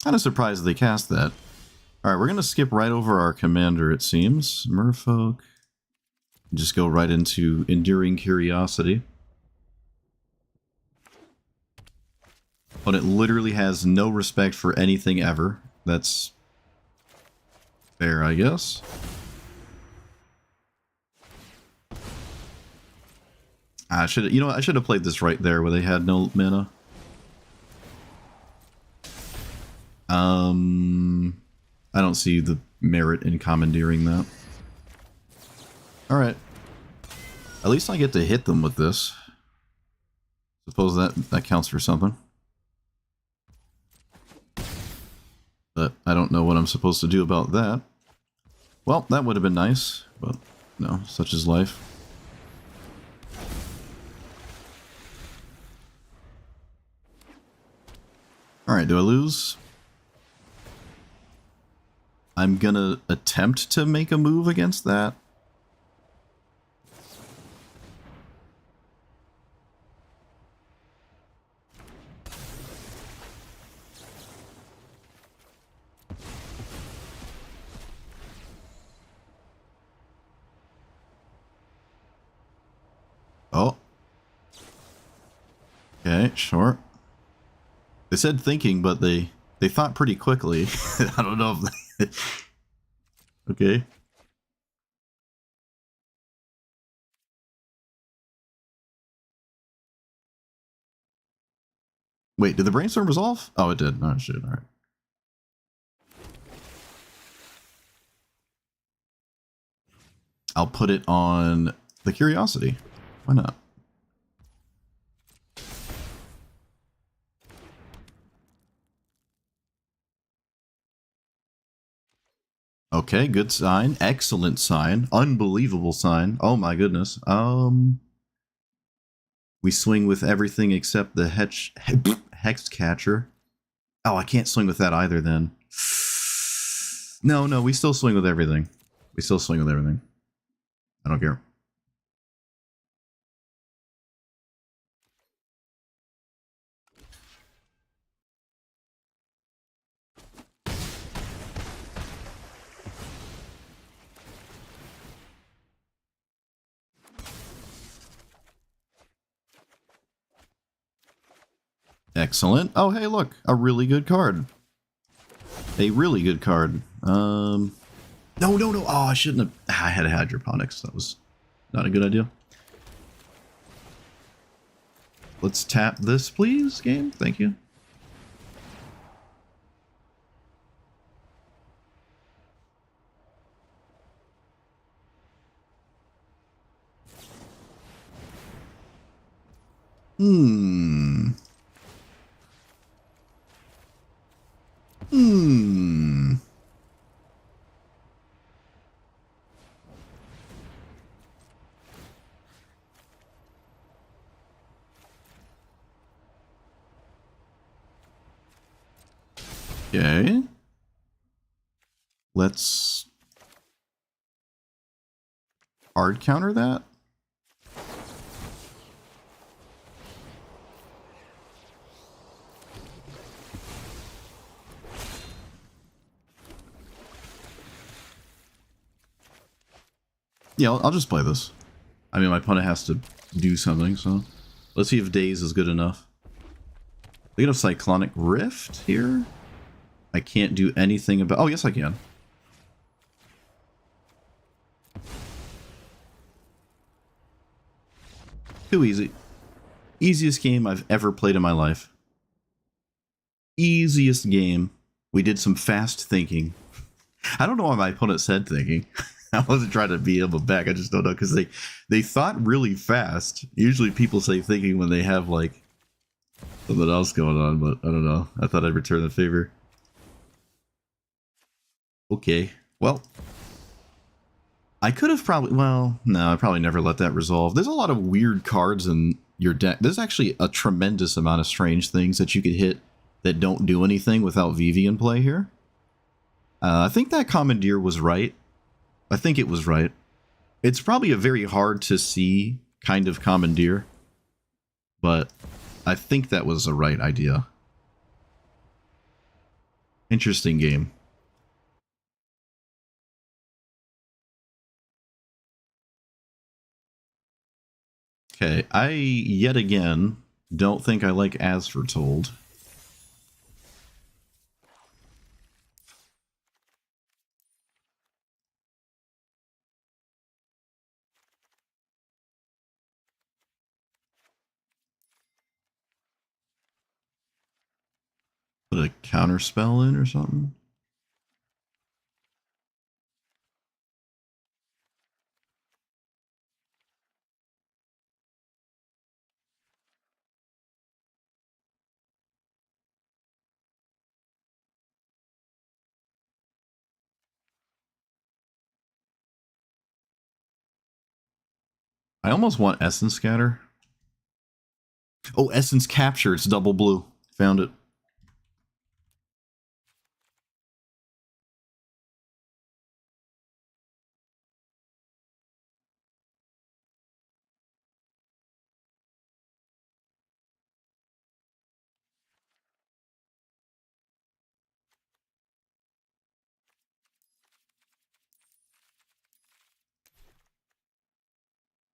Kind of surprised they cast that. Alright, we're gonna skip right over our commander, it seems. Merfolk. Just go right into Enduring Curiosity. But it literally has no respect for anything ever. That's fair, I guess. I should, I should have played this right there where they had no mana. I don't see the merit in commandeering that. Alright. At least I get to hit them with this. Suppose that counts for something. But I don't know what I'm supposed to do about that. Well, that would have been nice, but no, such is life. Alright, do I lose? I'm gonna attempt to make a move against that. Oh. Okay, sure. They said thinking, but they thought pretty quickly. I don't know if they... Okay. Wait, did the brainstorm resolve? Oh, it did. Oh, shit. All right. I'll put it on the Curiosity. Why not? Okay, good sign. Excellent sign. Unbelievable sign. Oh my goodness. We swing with everything except the Hex Catcher. Oh, I can't swing with that either then. No, we still swing with everything. We still swing with everything. I don't care. Excellent. Oh, hey, look. A really good card. A really good card. No. Oh, I shouldn't have. I had hydroponics. That was not a good idea. Let's tap this, please, game. Thank you. Hmm. Hmm. Okay. Let's hard counter that. Yeah, I'll just play this. I mean, my opponent has to do something, so let's see if Daze is good enough. We have Cyclonic Rift here. I can't do anything about... Oh, yes, I can. Too easy. Easiest game I've ever played in my life. Easiest game. We did some fast thinking. I don't know why my opponent said thinking. I wasn't trying to beat him back. I just don't know, because they thought really fast. Usually people say thinking when they have, like, something else going on, but I don't know. I thought I'd return the favor. Okay. Well, I could have probably... Well, no, I probably never let that resolve. There's a lot of weird cards in your deck. There's actually a tremendous amount of strange things that you could hit that don't do anything without Vivi in play here. I think that Commandeer was right. I think it was right. It's probably a very hard to see kind of Commandeer, but I think that was the right idea. Interesting game. Okay, I yet again don't think I like As Foretold. Put a counter spell in or something. I almost want Essence Scatter. Oh, Essence Capture. It's double blue. Found it.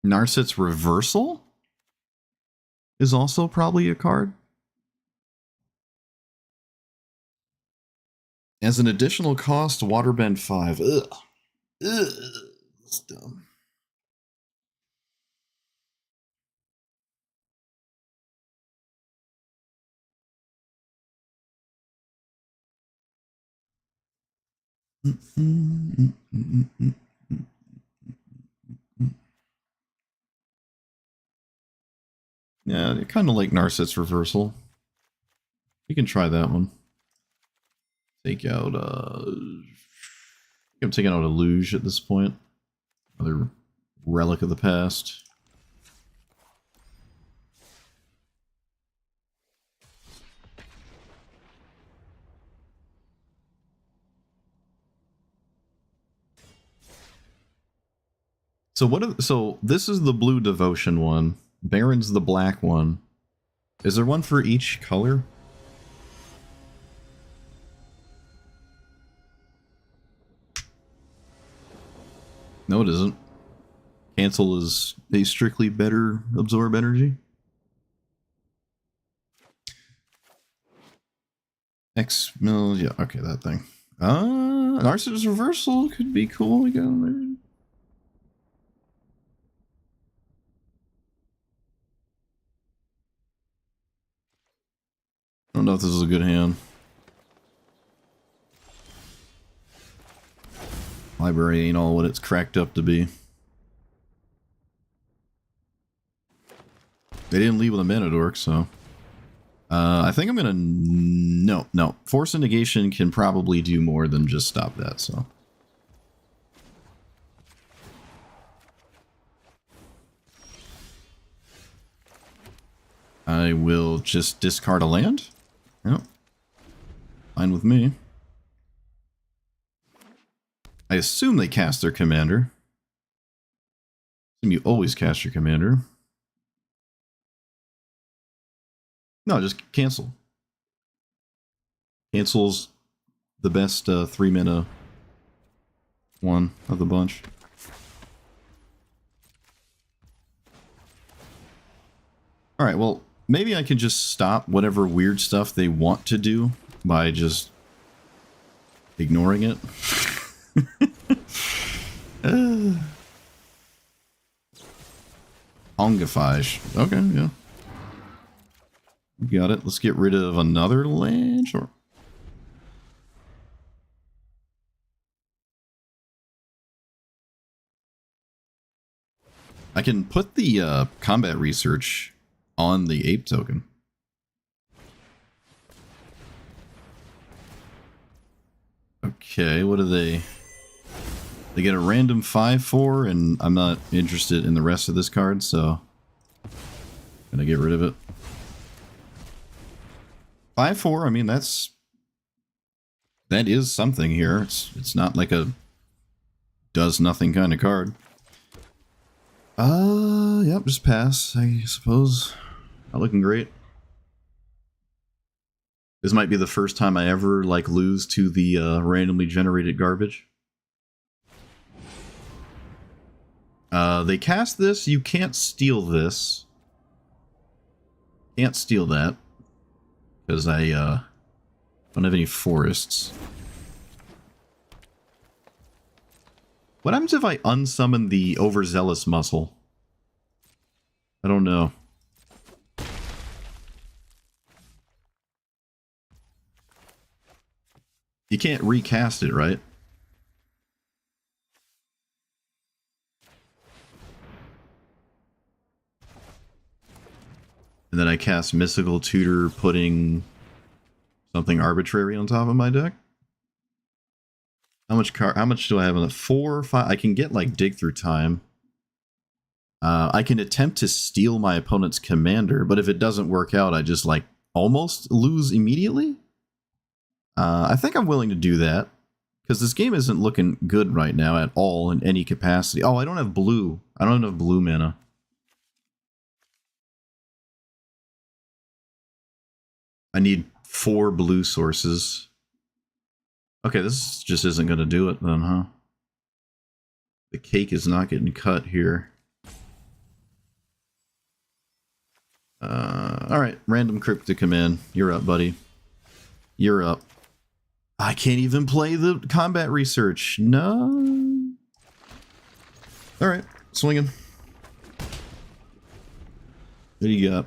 Narset's Reversal is also probably a card. As an additional cost, Waterbend 5. Ugh. Ugh. That's dumb. Yeah, I kind of like Narset's Reversal. You can try that one. Take out, I'm taking out a Luge at this point. Another relic of the past. So this is the blue devotion one. Baron's the black one. Is there one for each color? No, it isn't. Cancel is a strictly better absorb energy. X mil, yeah, okay, that thing. Narcissus Reversal could be cool. We got there. I don't know if this is a good hand. Library ain't all what it's cracked up to be. They didn't leave with a mana dork, so... I think I'm gonna... No. Force and Negation can probably do more than just stop that, so... I will just discard a land. Yep. Fine with me. I assume they cast their commander. You always cast your commander. No, just cancel. Cancels the best 3 mana one of the bunch. Alright, well, maybe I can just stop whatever weird stuff they want to do by just ignoring it. Ongifage. Okay, yeah. Got it. Let's get rid of another land. Sure. I can put the combat research on the ape token. Okay, what do they... They get a random 5/4, and I'm not interested in the rest of this card, so... Gonna get rid of it. 5/4, I mean, that is something here. It's not like a does nothing kind of card. Yep, just pass, I suppose. Not looking great. This might be the first time I ever, like, lose to the randomly generated garbage. They cast this, you can't steal this. Can't steal that. Because I, don't have any forests. What happens if I unsummon the overzealous muscle? I don't know. You can't recast it, right? And then I cast Mystical Tutor, putting something arbitrary on top of my deck. How much do I have on it? 4 or 5? I can get like Dig Through Time. I can attempt to steal my opponent's commander, but if it doesn't work out, I just like almost lose immediately. I think I'm willing to do that because this game isn't looking good right now at all in any capacity. Oh, I don't have blue. I don't have blue mana. I need 4 blue sources. Okay, this just isn't going to do it then, huh? The cake is not getting cut here. Alright, random cryptic command. You're up, buddy. You're up. I can't even play the combat research. No. Alright, swinging. What do you got?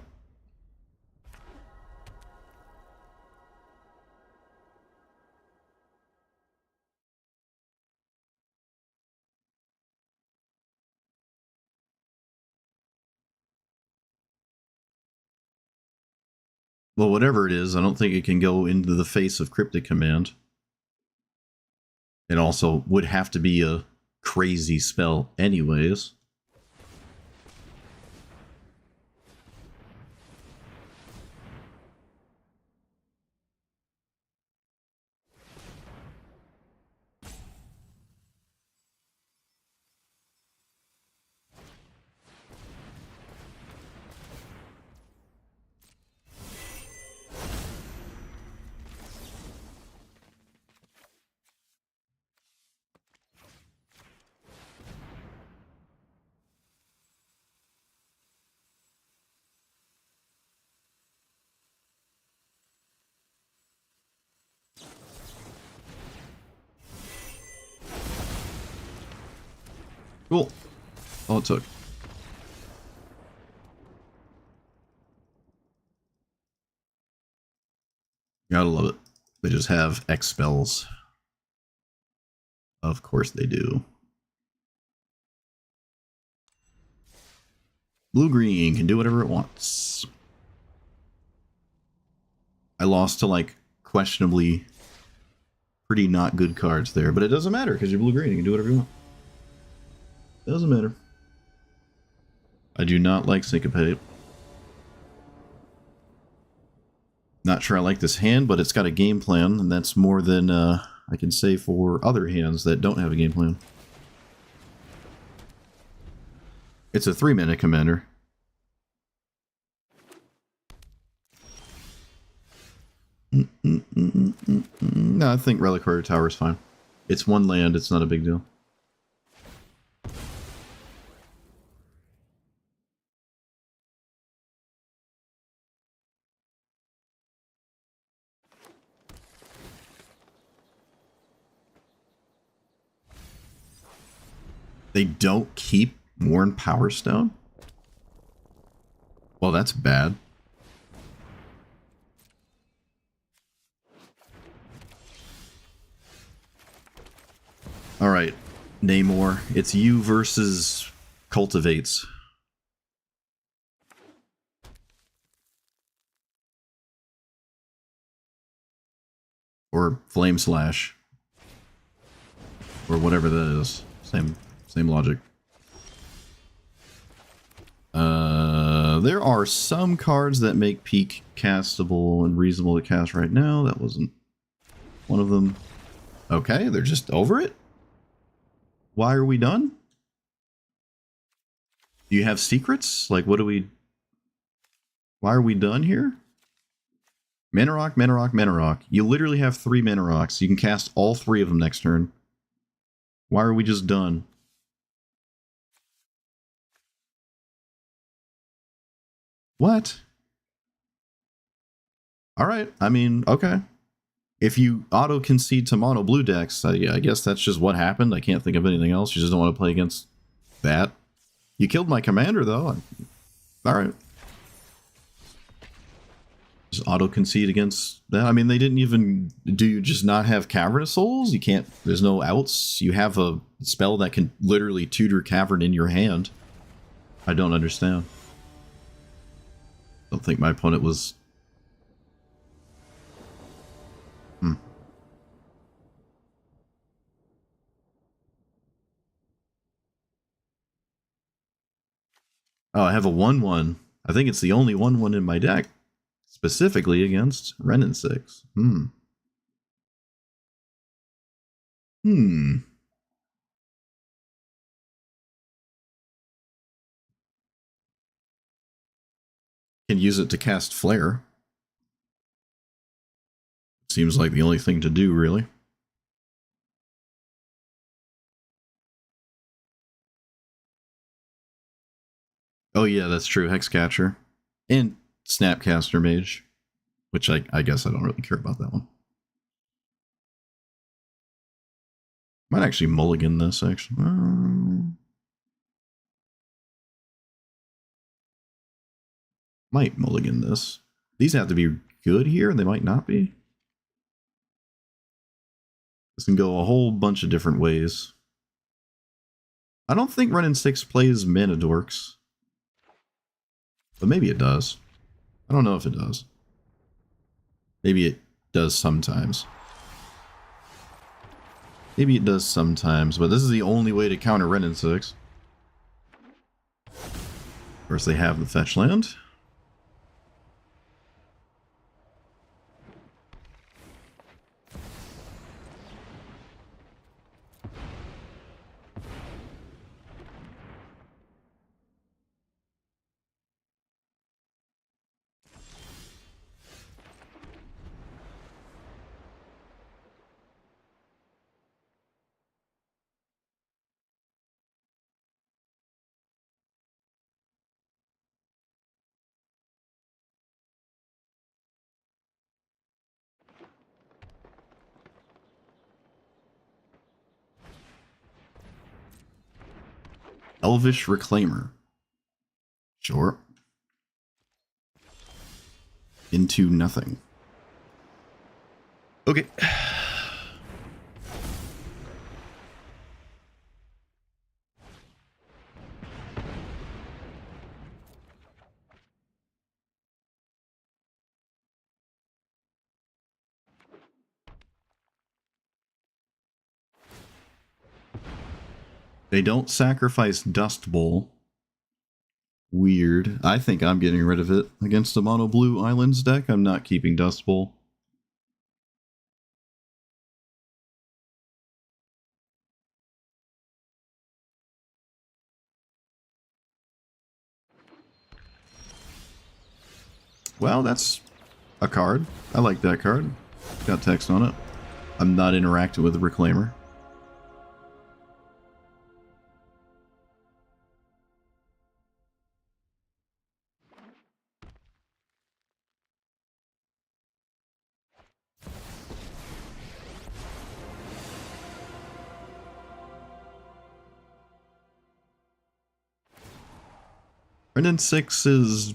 Well, whatever it is, I don't think it can go into the face of Cryptic Command. It also would have to be a crazy spell anyways. Cool. All it took. Gotta love it. They just have X spells. Of course they do. Blue-green can do whatever it wants. I lost to, like, questionably pretty not good cards there, but it doesn't matter because you're blue-green. You can do whatever you want. Doesn't matter. I do not like Syncopate. Not sure I like this hand, but it's got a game plan, and that's more than I can say for other hands that don't have a game plan. It's a 3-mana commander. No, I think Reliquary Tower is fine. It's one land, it's not a big deal. They don't keep Worn Power Stone? Well, that's bad. Alright, Namor, it's you versus Cultivates. Or Flame Slash. Or whatever that is. Same logic. There are some cards that make Peak castable and reasonable to cast right now. That wasn't one of them. Okay, they're just over it? Why are we done? Do you have secrets? Like, what do we... Why are we done here? Mana Rock, Mana Rock, Mana Rock. You literally have 3 Mana Rocks. You can cast all 3 of them next turn. Why are we just done? What? Alright, I mean, okay. If you auto-concede to mono blue decks, yeah, I guess that's just what happened. I can't think of anything else. You just don't want to play against that. You killed my commander, though. Alright. Just auto-concede against that. I mean, they didn't even... Do you just not have Cavernous Souls? You can't... There's no outs? You have a spell that can literally tutor Cavern in your hand. I don't understand. Don't think my opponent was... Oh, I have a 1/1. I think it's the only 1/1 in my deck. Specifically against Wrenn and 6. Can use it to cast Flare. Seems like the only thing to do, really. Oh yeah, that's true. Hexcatcher. And Snapcaster Mage. Which I guess I don't really care about that one. Might actually mulligan this, actually. Might mulligan this. These have to be good here, and they might not be. This can go a whole bunch of different ways. I don't think Wrenn and 6 plays Mana Dorks. But maybe it does. I don't know if it does. Maybe it does sometimes. Maybe it does sometimes, but this is the only way to counter Wrenn and 6. Of course, they have the fetch land. Elvish Reclaimer. Sure. Into nothing. Okay. They don't sacrifice Dust Bowl. Weird. I think I'm getting rid of it. Against the Mono Blue Islands deck, I'm not keeping Dust Bowl. Well, that's a card. I like that card. Got text on it. I'm not interacting with the Reclaimer. Brendan 6 is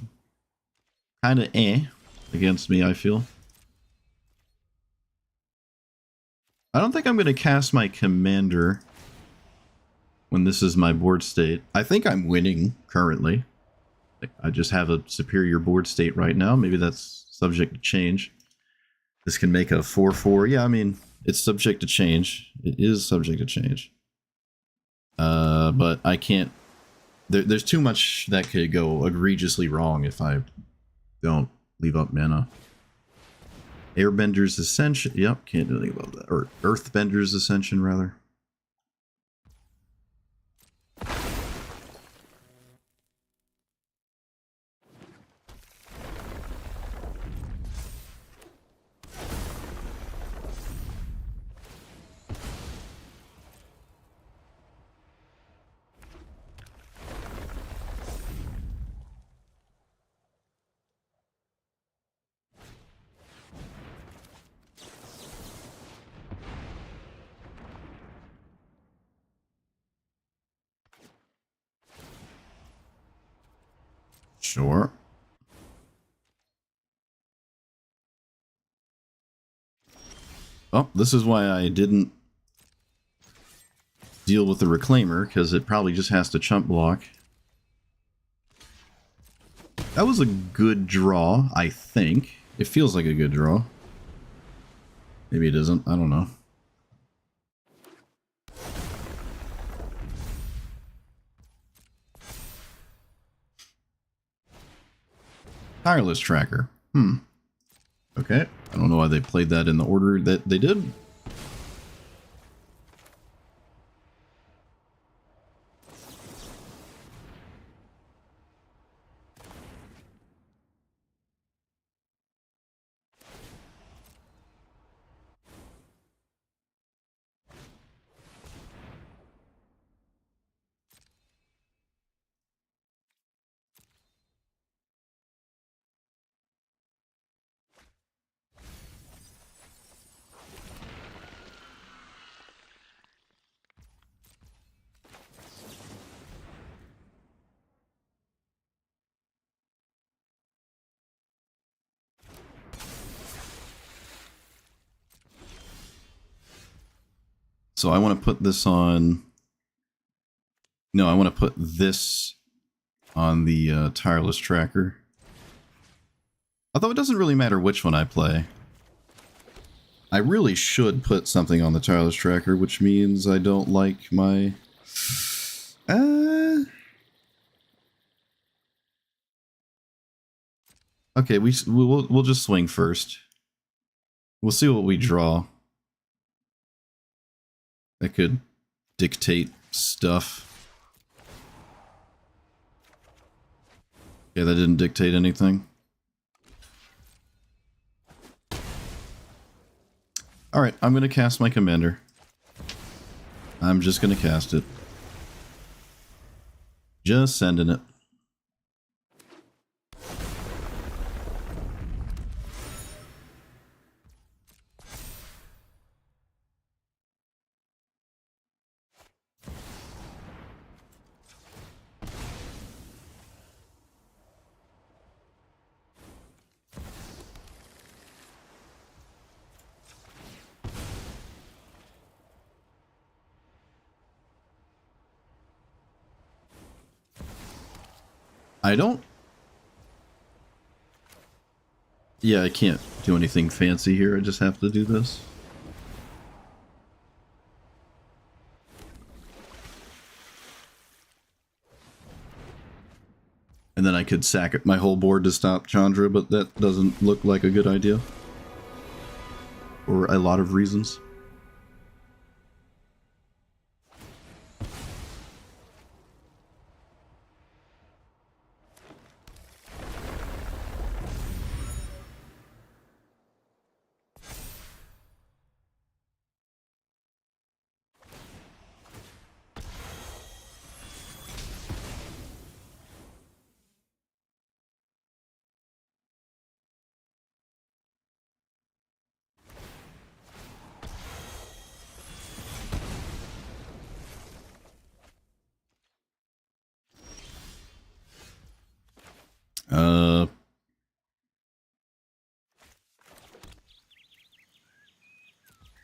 kind of against me, I feel. I don't think I'm going to cast my commander when this is my board state. I think I'm winning currently. I just have a superior board state right now. Maybe that's subject to change. This can make a 4-4. Yeah, I mean, it's subject to change. It is subject to change. But I can't... There's too much that could go egregiously wrong if I don't leave up mana. Airbender's Ascension. Yep, can't do anything about that. Or Earthbender's Ascension, rather. Sure. Oh, this is why I didn't deal with the Reclaimer, because it probably just has to chump block. That was a good draw, I think. It feels like a good draw. Maybe it isn't, I don't know. Tireless Tracker. Okay. I don't know why they played that in the order that they did. So I want to put this on... No, I want to put this on the Tireless Tracker. Although it doesn't really matter which one I play. I really should put something on the Tireless Tracker, which means I don't like my... Okay, we'll just swing first. We'll see what we draw. That could dictate stuff. Yeah, that didn't dictate anything. Alright, I'm gonna cast my commander. I'm just gonna cast it. Just sending it. I don't... Yeah, I can't do anything fancy here. I just have to do this. And then I could sack my whole board to stop Chandra, but that doesn't look like a good idea. For a lot of reasons.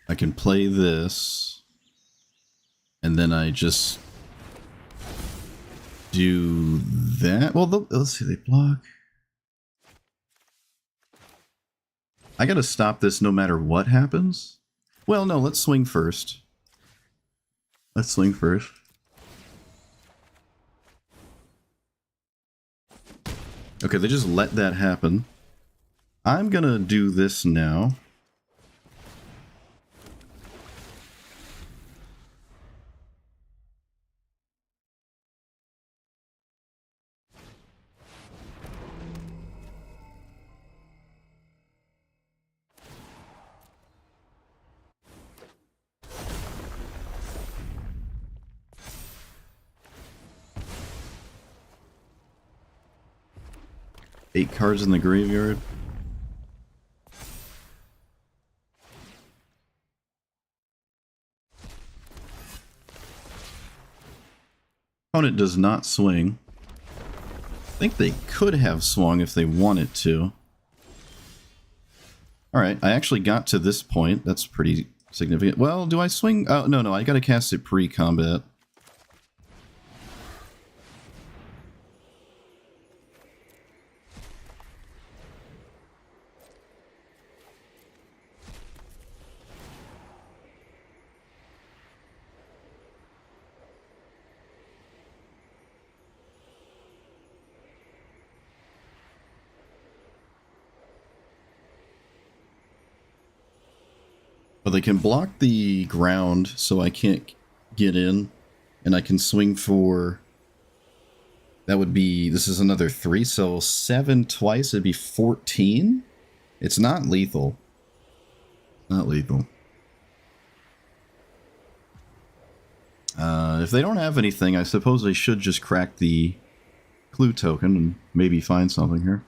I can play this, and then I just do that. Well, let's see, they block. I gotta stop this no matter what happens? Well, no, let's swing first. Let's swing first. Okay, they just let that happen. I'm gonna do this now. Eight cards in the graveyard. Opponent does not swing. I think they could have swung if they wanted to. Alright, I actually got to this point. That's pretty significant. Well, do I swing? Oh, no, I gotta cast it pre-combat. But they can block the ground, so I can't get in. And I can swing for... That would be... This is another 3, so 7 twice, it'd be 14? It's not lethal. Not lethal. If they don't have anything, I suppose I should just crack the clue token and maybe find something here.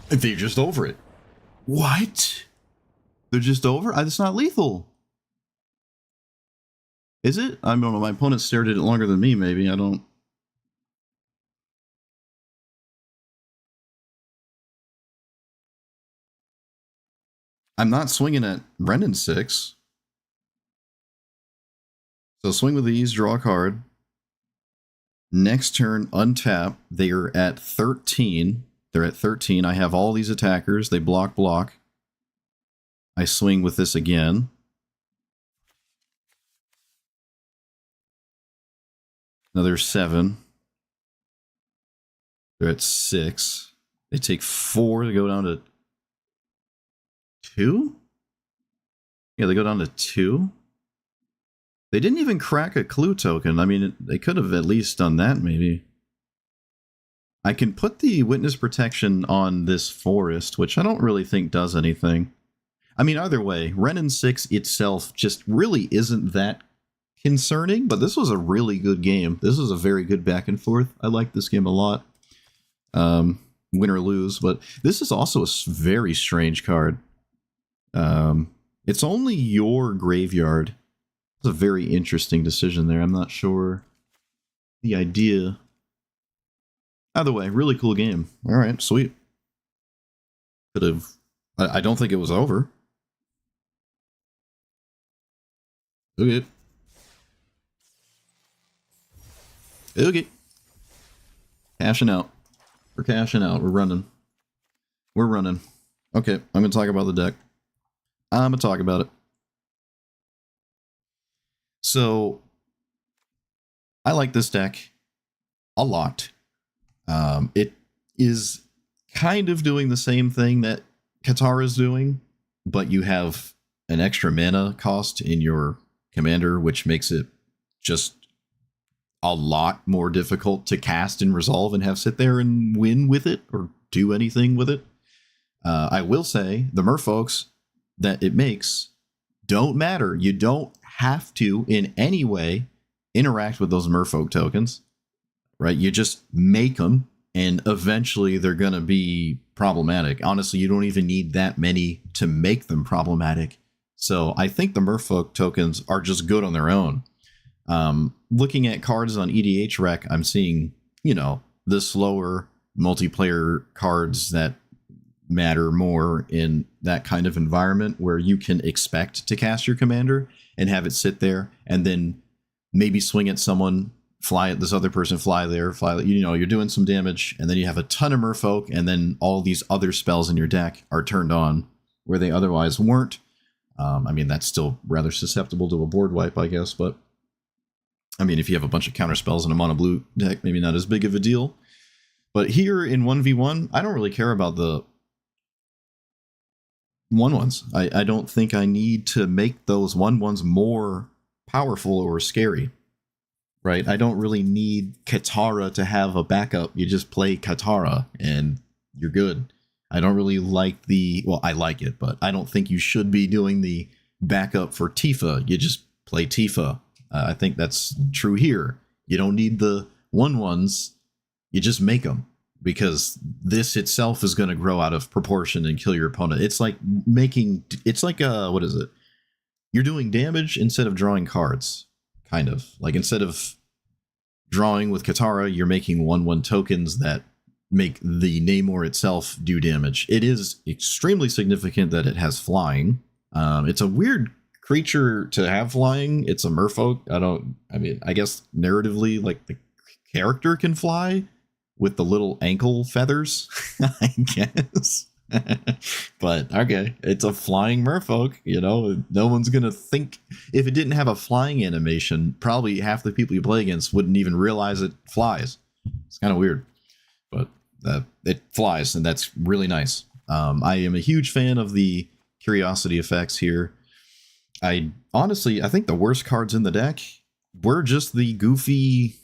They're just over it. What? They're just over? It's not lethal. Is it? I don't know. My opponent stared at it longer than me, maybe. I don't... I'm not swinging at Renin 6. So swing with these, draw a card. Next turn, untap. They are at 13. They're at 13. I have all these attackers. They block. I swing with this again. Another 7. They're at 6. They take 4 to go down to 2? Yeah, they go down to 2. They didn't even crack a clue token. I mean, they could have at least done that, maybe. I can put the witness protection on this forest, which I don't really think does anything. I mean, either way, Renin 6 itself just really isn't that concerning, but this was a really good game. This was a very good back and forth. I like this game a lot. Win or lose, but this is also a very strange card. It's only your graveyard. It's a very interesting decision there. I'm not sure the idea. Either way, really cool game. All right, sweet. Could have... I don't think it was over. Okay. Okay. Cashing out. We're cashing out. We're running. We're running. Okay, I'm going to talk about the deck. I'm going to talk about it. So, I like this deck a lot. It is kind of doing the same thing that Katara is doing, but you have an extra mana cost in your commander, which makes it just a lot more difficult to cast and resolve and have sit there and win with it or do anything with it. I will say the merfolks that it makes don't matter. You don't have to in any way interact with those merfolk tokens, right? You just make them, and eventually they're going to be problematic. Honestly, you don't even need that many to make them problematic. So I think the merfolk tokens are just good on their own. Looking at cards on EDH Rec, I'm seeing, the slower multiplayer cards that matter more in that kind of environment where you can expect to cast your commander and have it sit there and then maybe swing at someone, fly at this other person, fly there, you're doing some damage, and then you have a ton of merfolk, and then all these other spells in your deck are turned on where they otherwise weren't. That's still rather susceptible to a board wipe, I guess, but if you have a bunch of counter spells in a mono blue deck, maybe not as big of a deal. But here in 1v1, I don't really care about the 1/1s. I don't think I need to make those 1/1s more powerful or scary, right? I don't really need Katara to have a backup. You just play Katara and you're good. I don't really like I like it, but I don't think you should be doing the backup for Tifa. You just play Tifa. I think that's true here. You don't need the 1/1s. You just make them, because this itself is going to grow out of proportion and kill your opponent. It's like what is it? You're doing damage instead of drawing cards, kind of. Like, instead of drawing with Katara, you're making 1/1 tokens that make the Namor itself do damage. It is extremely significant that it has flying. It's a weird creature to have flying. It's a merfolk. I guess narratively, like, the character can fly with the little ankle feathers, I guess. But okay, it's a flying merfolk. No one's gonna think, if it didn't have a flying animation, probably half the people you play against wouldn't even realize it flies. It's kind of weird, but it flies, and that's really nice. I am a huge fan of the curiosity effects here. I think the worst cards in the deck were just the goofy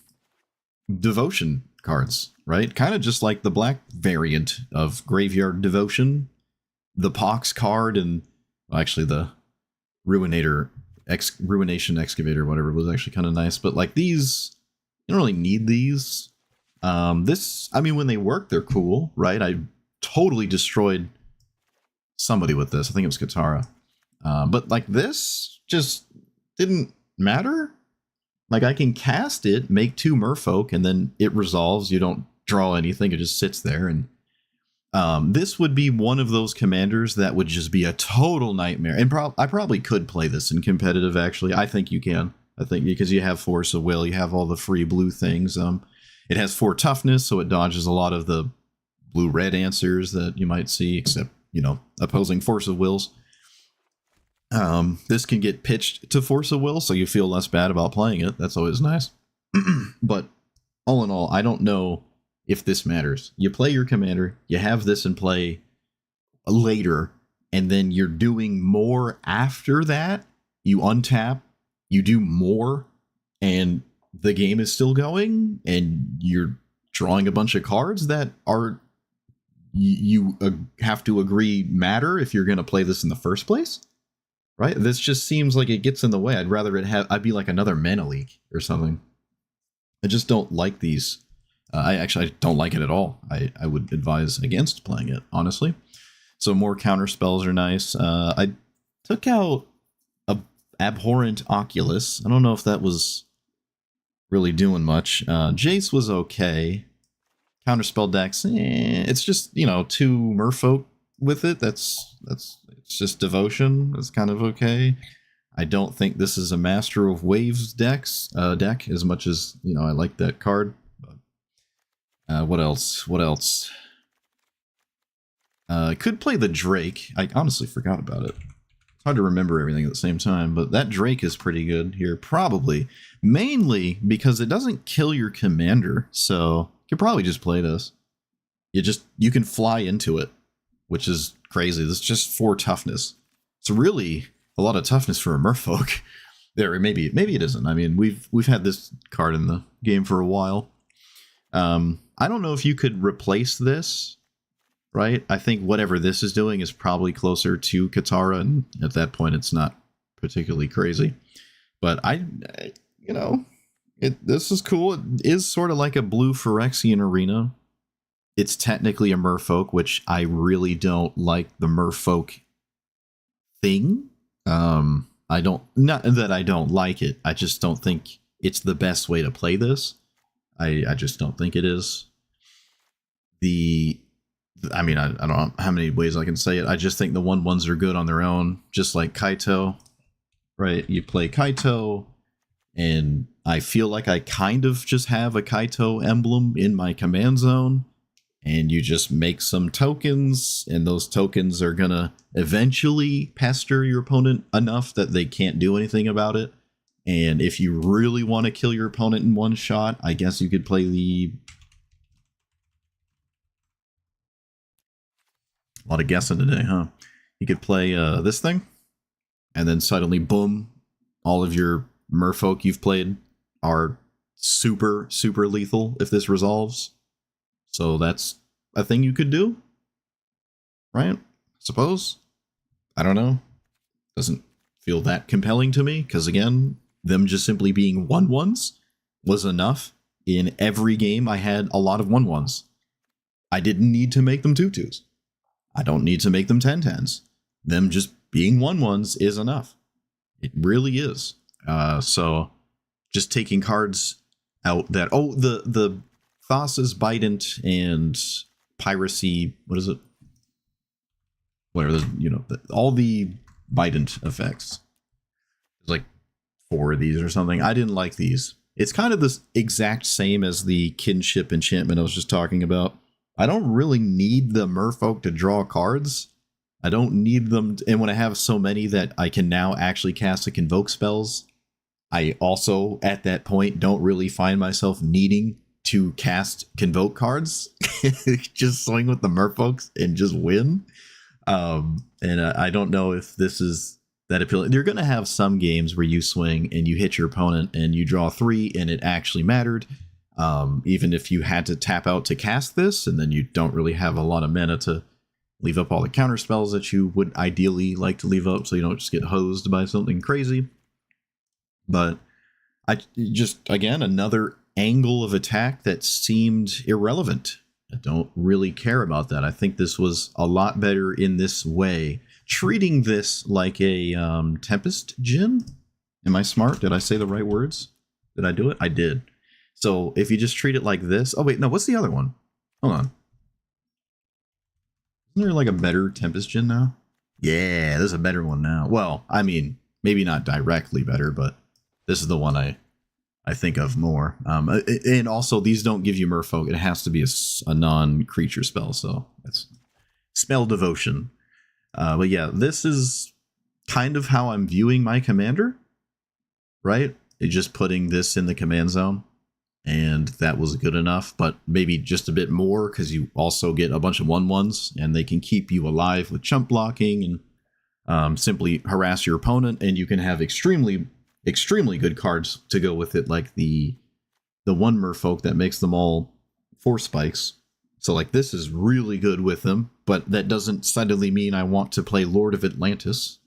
devotion cards, right? Kind of just like the black variant of Graveyard Devotion, the Pox card, and actually the Ruination Excavator, whatever, was actually kind of nice. But like these, you don't really need these. When they work, they're cool, right? I totally destroyed somebody with this. I think it was Katara. But like this just didn't matter. Like, I can cast it, make 2 merfolk, and then it resolves. You don't draw anything. It just sits there. And this would be one of those commanders that would just be a total nightmare. And I probably could play this in competitive, actually. I think you can. I think because you have Force of Will. You have all the free blue things. It has 4 toughness, so it dodges a lot of the blue-red answers that you might see, except, opposing Force of Wills. This can get pitched to Force of Will, so you feel less bad about playing it. That's always nice. But all in all, I don't know if this matters. You play your commander, you have this in play later, and then you're doing more after that. You untap, you do more, and the game is still going, and you're drawing a bunch of cards that are you have to agree matter if you're going to play this in the first place. Right? This just seems like it gets in the way. I'd rather I'd be like another Mana Leak or something. I just don't like these. I don't like it at all. I would advise against playing it, honestly. So more counter spells are nice. I took out a Abhorrent Oculus. I don't know if that was really doing much. Jace was okay. Counterspell decks, it's just, 2 merfolk with it. It's just devotion. It's kind of okay. I don't think this is a Master of Waves deck as much as, I like that card. But, what else? Could play the Drake. I honestly forgot about it. It's hard to remember everything at the same time, but that Drake is pretty good here, probably. Mainly because it doesn't kill your commander, so you could probably just play this. You can fly into it, which is crazy. This is just 4 toughness. It's really a lot of toughness for a merfolk. There, maybe it isn't. I mean, we've had this card in the game for a while. I don't know if you could replace this, right? I think whatever this is doing is probably closer to Katara, and at that point, it's not particularly crazy. But this is cool. It is sort of like a blue Phyrexian arena. It's technically a merfolk, which I really don't like the merfolk thing. Not that I don't like it. I just don't think it's the best way to play this. I just don't think it is. I don't know how many ways I can say it. I just think the 1/1s are good on their own, just like Kaito, right? You play Kaito, and I feel like I kind of just have a Kaito emblem in my command zone, and you just make some tokens, and those tokens are gonna eventually pester your opponent enough that they can't do anything about it. And if you really want to kill your opponent in one shot, I guess you could play a lot of guessing today, huh? You could play this thing, and then suddenly, boom, all of your merfolk you've played are super, super lethal if this resolves. So that's a thing you could do, right? Suppose. I don't know. Doesn't feel that compelling to me, because again, them just simply being 1/1s was enough. In every game, I had a lot of 1/1s. I didn't need to make them 2/2s. I don't need to make them 10/10s. Them just being 1/1s is enough. It really is. So just taking cards out that, the Thassa's Bident and Piracy, what is it? Whatever, all the Bident effects. There's like 4 of these or something. I didn't like these. It's kind of the exact same as the kinship enchantment I was just talking about. I don't really need the merfolk to draw cards. I don't need them, and when I have so many that I can now actually cast and convoke spells, I also, at that point, don't really find myself needing to cast convoke cards. Just swing with the merfolks and just win. And I don't know if this is that appealing. You're going to have some games where you swing and you hit your opponent and you draw 3 and it actually mattered. Even if you had to tap out to cast this, and then you don't really have a lot of mana to leave up all the counter spells that you would ideally like to leave up so you don't just get hosed by something crazy. But again, another angle of attack that seemed irrelevant. I don't really care about that. I think this was a lot better in this way. Treating this like a Tempest Djinn. Am I smart? Did I say the right words? Did I do it? I did. So if you just treat it like this... Oh, wait, no, what's the other one? Hold on. Isn't there like a better Tempest Djinn now? Yeah, there's a better one now. Well, I mean, maybe not directly better, but this is the one I think of more. And also, these don't give you merfolk. It has to be a non-creature spell, so it's spell devotion. But yeah, this is kind of how I'm viewing my commander, right? Just putting this in the command zone, and that was good enough, but maybe just a bit more, because you also get a bunch of 1/1s, and they can keep you alive with chump blocking and simply harass your opponent, and you can have extremely good cards to go with it, like the one merfolk that makes them all 4 spikes. So like this is really good with them, but that doesn't suddenly mean I want to play Lord of Atlantis.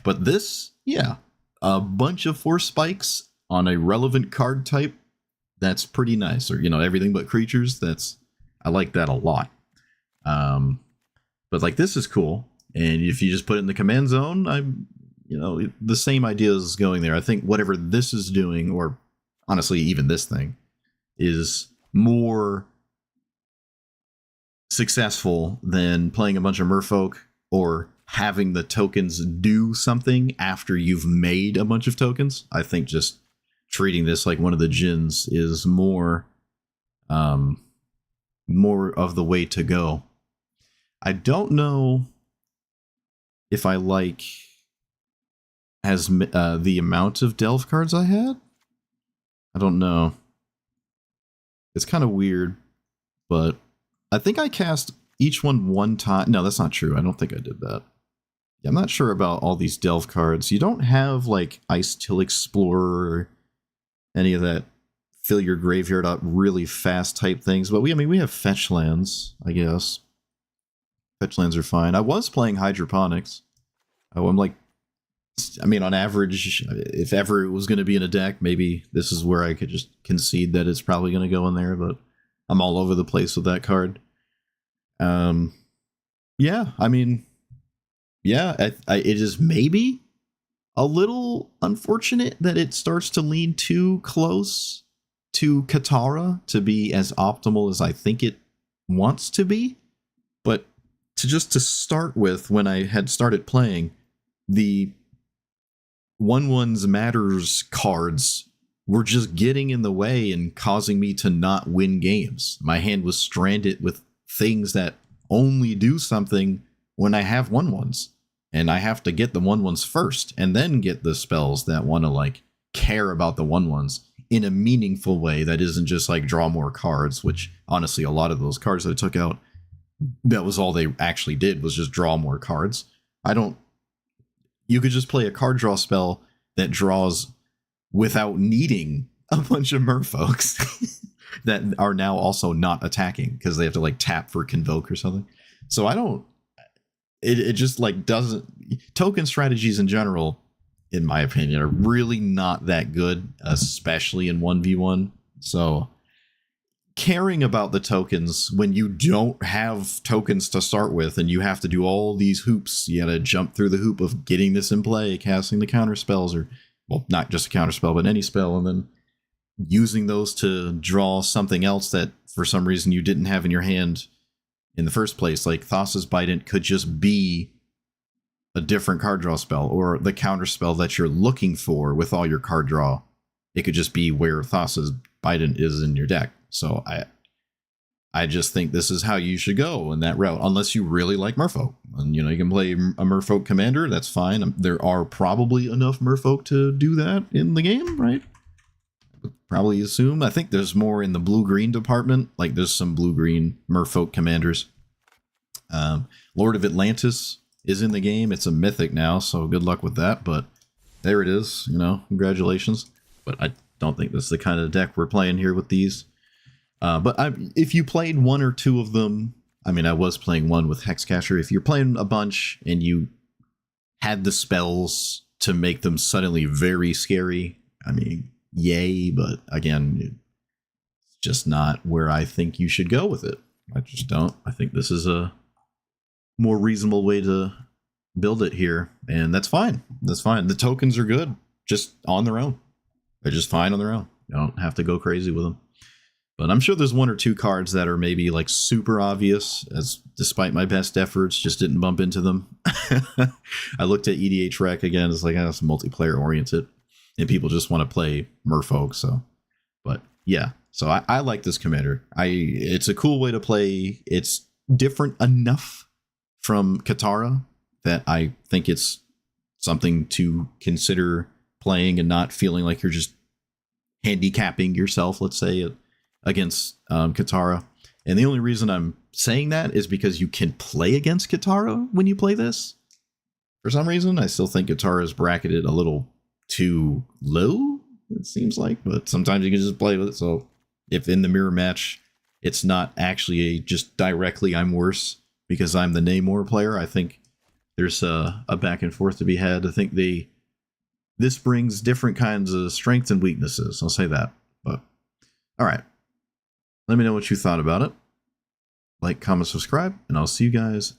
But this, yeah, a bunch of 4 spikes on a relevant card type, that's pretty nice. Or, everything but creatures, I like that a lot. But like this is cool, and if you just put it in the command zone, the same idea is going there. I think whatever this is doing, or honestly even this thing, is more successful than playing a bunch of merfolk or having the tokens do something after you've made a bunch of tokens. I think just treating this like one of the Djinns is more of the way to go. I don't know if I like as the amount of delve cards I had. I don't know. It's kind of weird, but I think I cast each one time. No, that's not true. I don't think I did that. Yeah, I'm not sure about all these delve cards. You don't have like Ice-Till Explorer or any of that fill your graveyard up really fast type things, but we have fetch lands, I guess. Fetch lands are fine. I was playing hydroponics. I'm like, I mean, on average, if ever it was going to be in a deck, maybe this is where I could just concede that it's probably going to go in there, but I'm all over the place with that card. Yeah, I mean, yeah, it is maybe a little unfortunate that it starts to lean too close to Katara to be as optimal as I think it wants to be. But to start with, when I had started playing, the 1/1's matters cards were just getting in the way and causing me to not win games. My hand was stranded with things that only do something when I have 1/1's. And I have to get the 1/1's first and then get the spells that want to like care about the 1/1's in a meaningful way that isn't just like draw more cards, which honestly, a lot of those cards that I took out, that was all they actually did was just draw more cards. You could just play a card draw spell that draws without needing a bunch of merfolks that are now also not attacking because they have to like tap for Convoke or something. So it just like doesn't. Token strategies in general, in my opinion, are really not that good, especially in 1v1. So caring about the tokens when you don't have tokens to start with and you have to do all these hoops, you gotta jump through the hoop of getting this in play, casting the counter spells, or well, not just a counter spell, but any spell, and then using those to draw something else that for some reason you didn't have in your hand in the first place. Like Thassa's Bident could just be a different card draw spell, or the counter spell that you're looking for with all your card draw. It could just be where Thassa's Bident is in your deck. So I just think this is how you should go in that route, unless you really like Merfolk. And you can play a Merfolk commander, that's fine. There are probably enough Merfolk to do that in the game, right? Probably assume. I think there's more in the blue-green department. Like there's some blue-green Merfolk commanders. Lord of Atlantis is in the game. It's a mythic now, so good luck with that. But there it is. Congratulations. But I don't think that's the kind of deck we're playing here with these. But if you played one or two of them, I mean, I was playing one with Hexcatcher. If you're playing a bunch and you had the spells to make them suddenly very scary, I mean, yay. But again, it's just not where I think you should go with it. I just don't. I think this is a more reasonable way to build it here. And that's fine. That's fine. The tokens are good just on their own. They're just fine on their own. You don't have to go crazy with them. But I'm sure there's one or two cards that are maybe like super obvious, as despite my best efforts, just didn't bump into them. I looked at EDH Rec again. It's like, it's multiplayer oriented and people just want to play Merfolk. So, but yeah, so I like this commander. It's a cool way to play. It's different enough from Katara that I think it's something to consider playing and not feeling like you're just handicapping yourself, let's say, against Katara. And the only reason I'm saying that is because you can play against Katara when you play this. For some reason, I still think Katara is bracketed a little too low, it seems like, but sometimes you can just play with it. So if in the mirror match, it's not actually just directly I'm worse because I'm the Namor player, I think there's a back and forth to be had. I think this brings different kinds of strengths and weaknesses. I'll say that. But all right. Let me know what you thought about it. Like, comment, subscribe, and I'll see you guys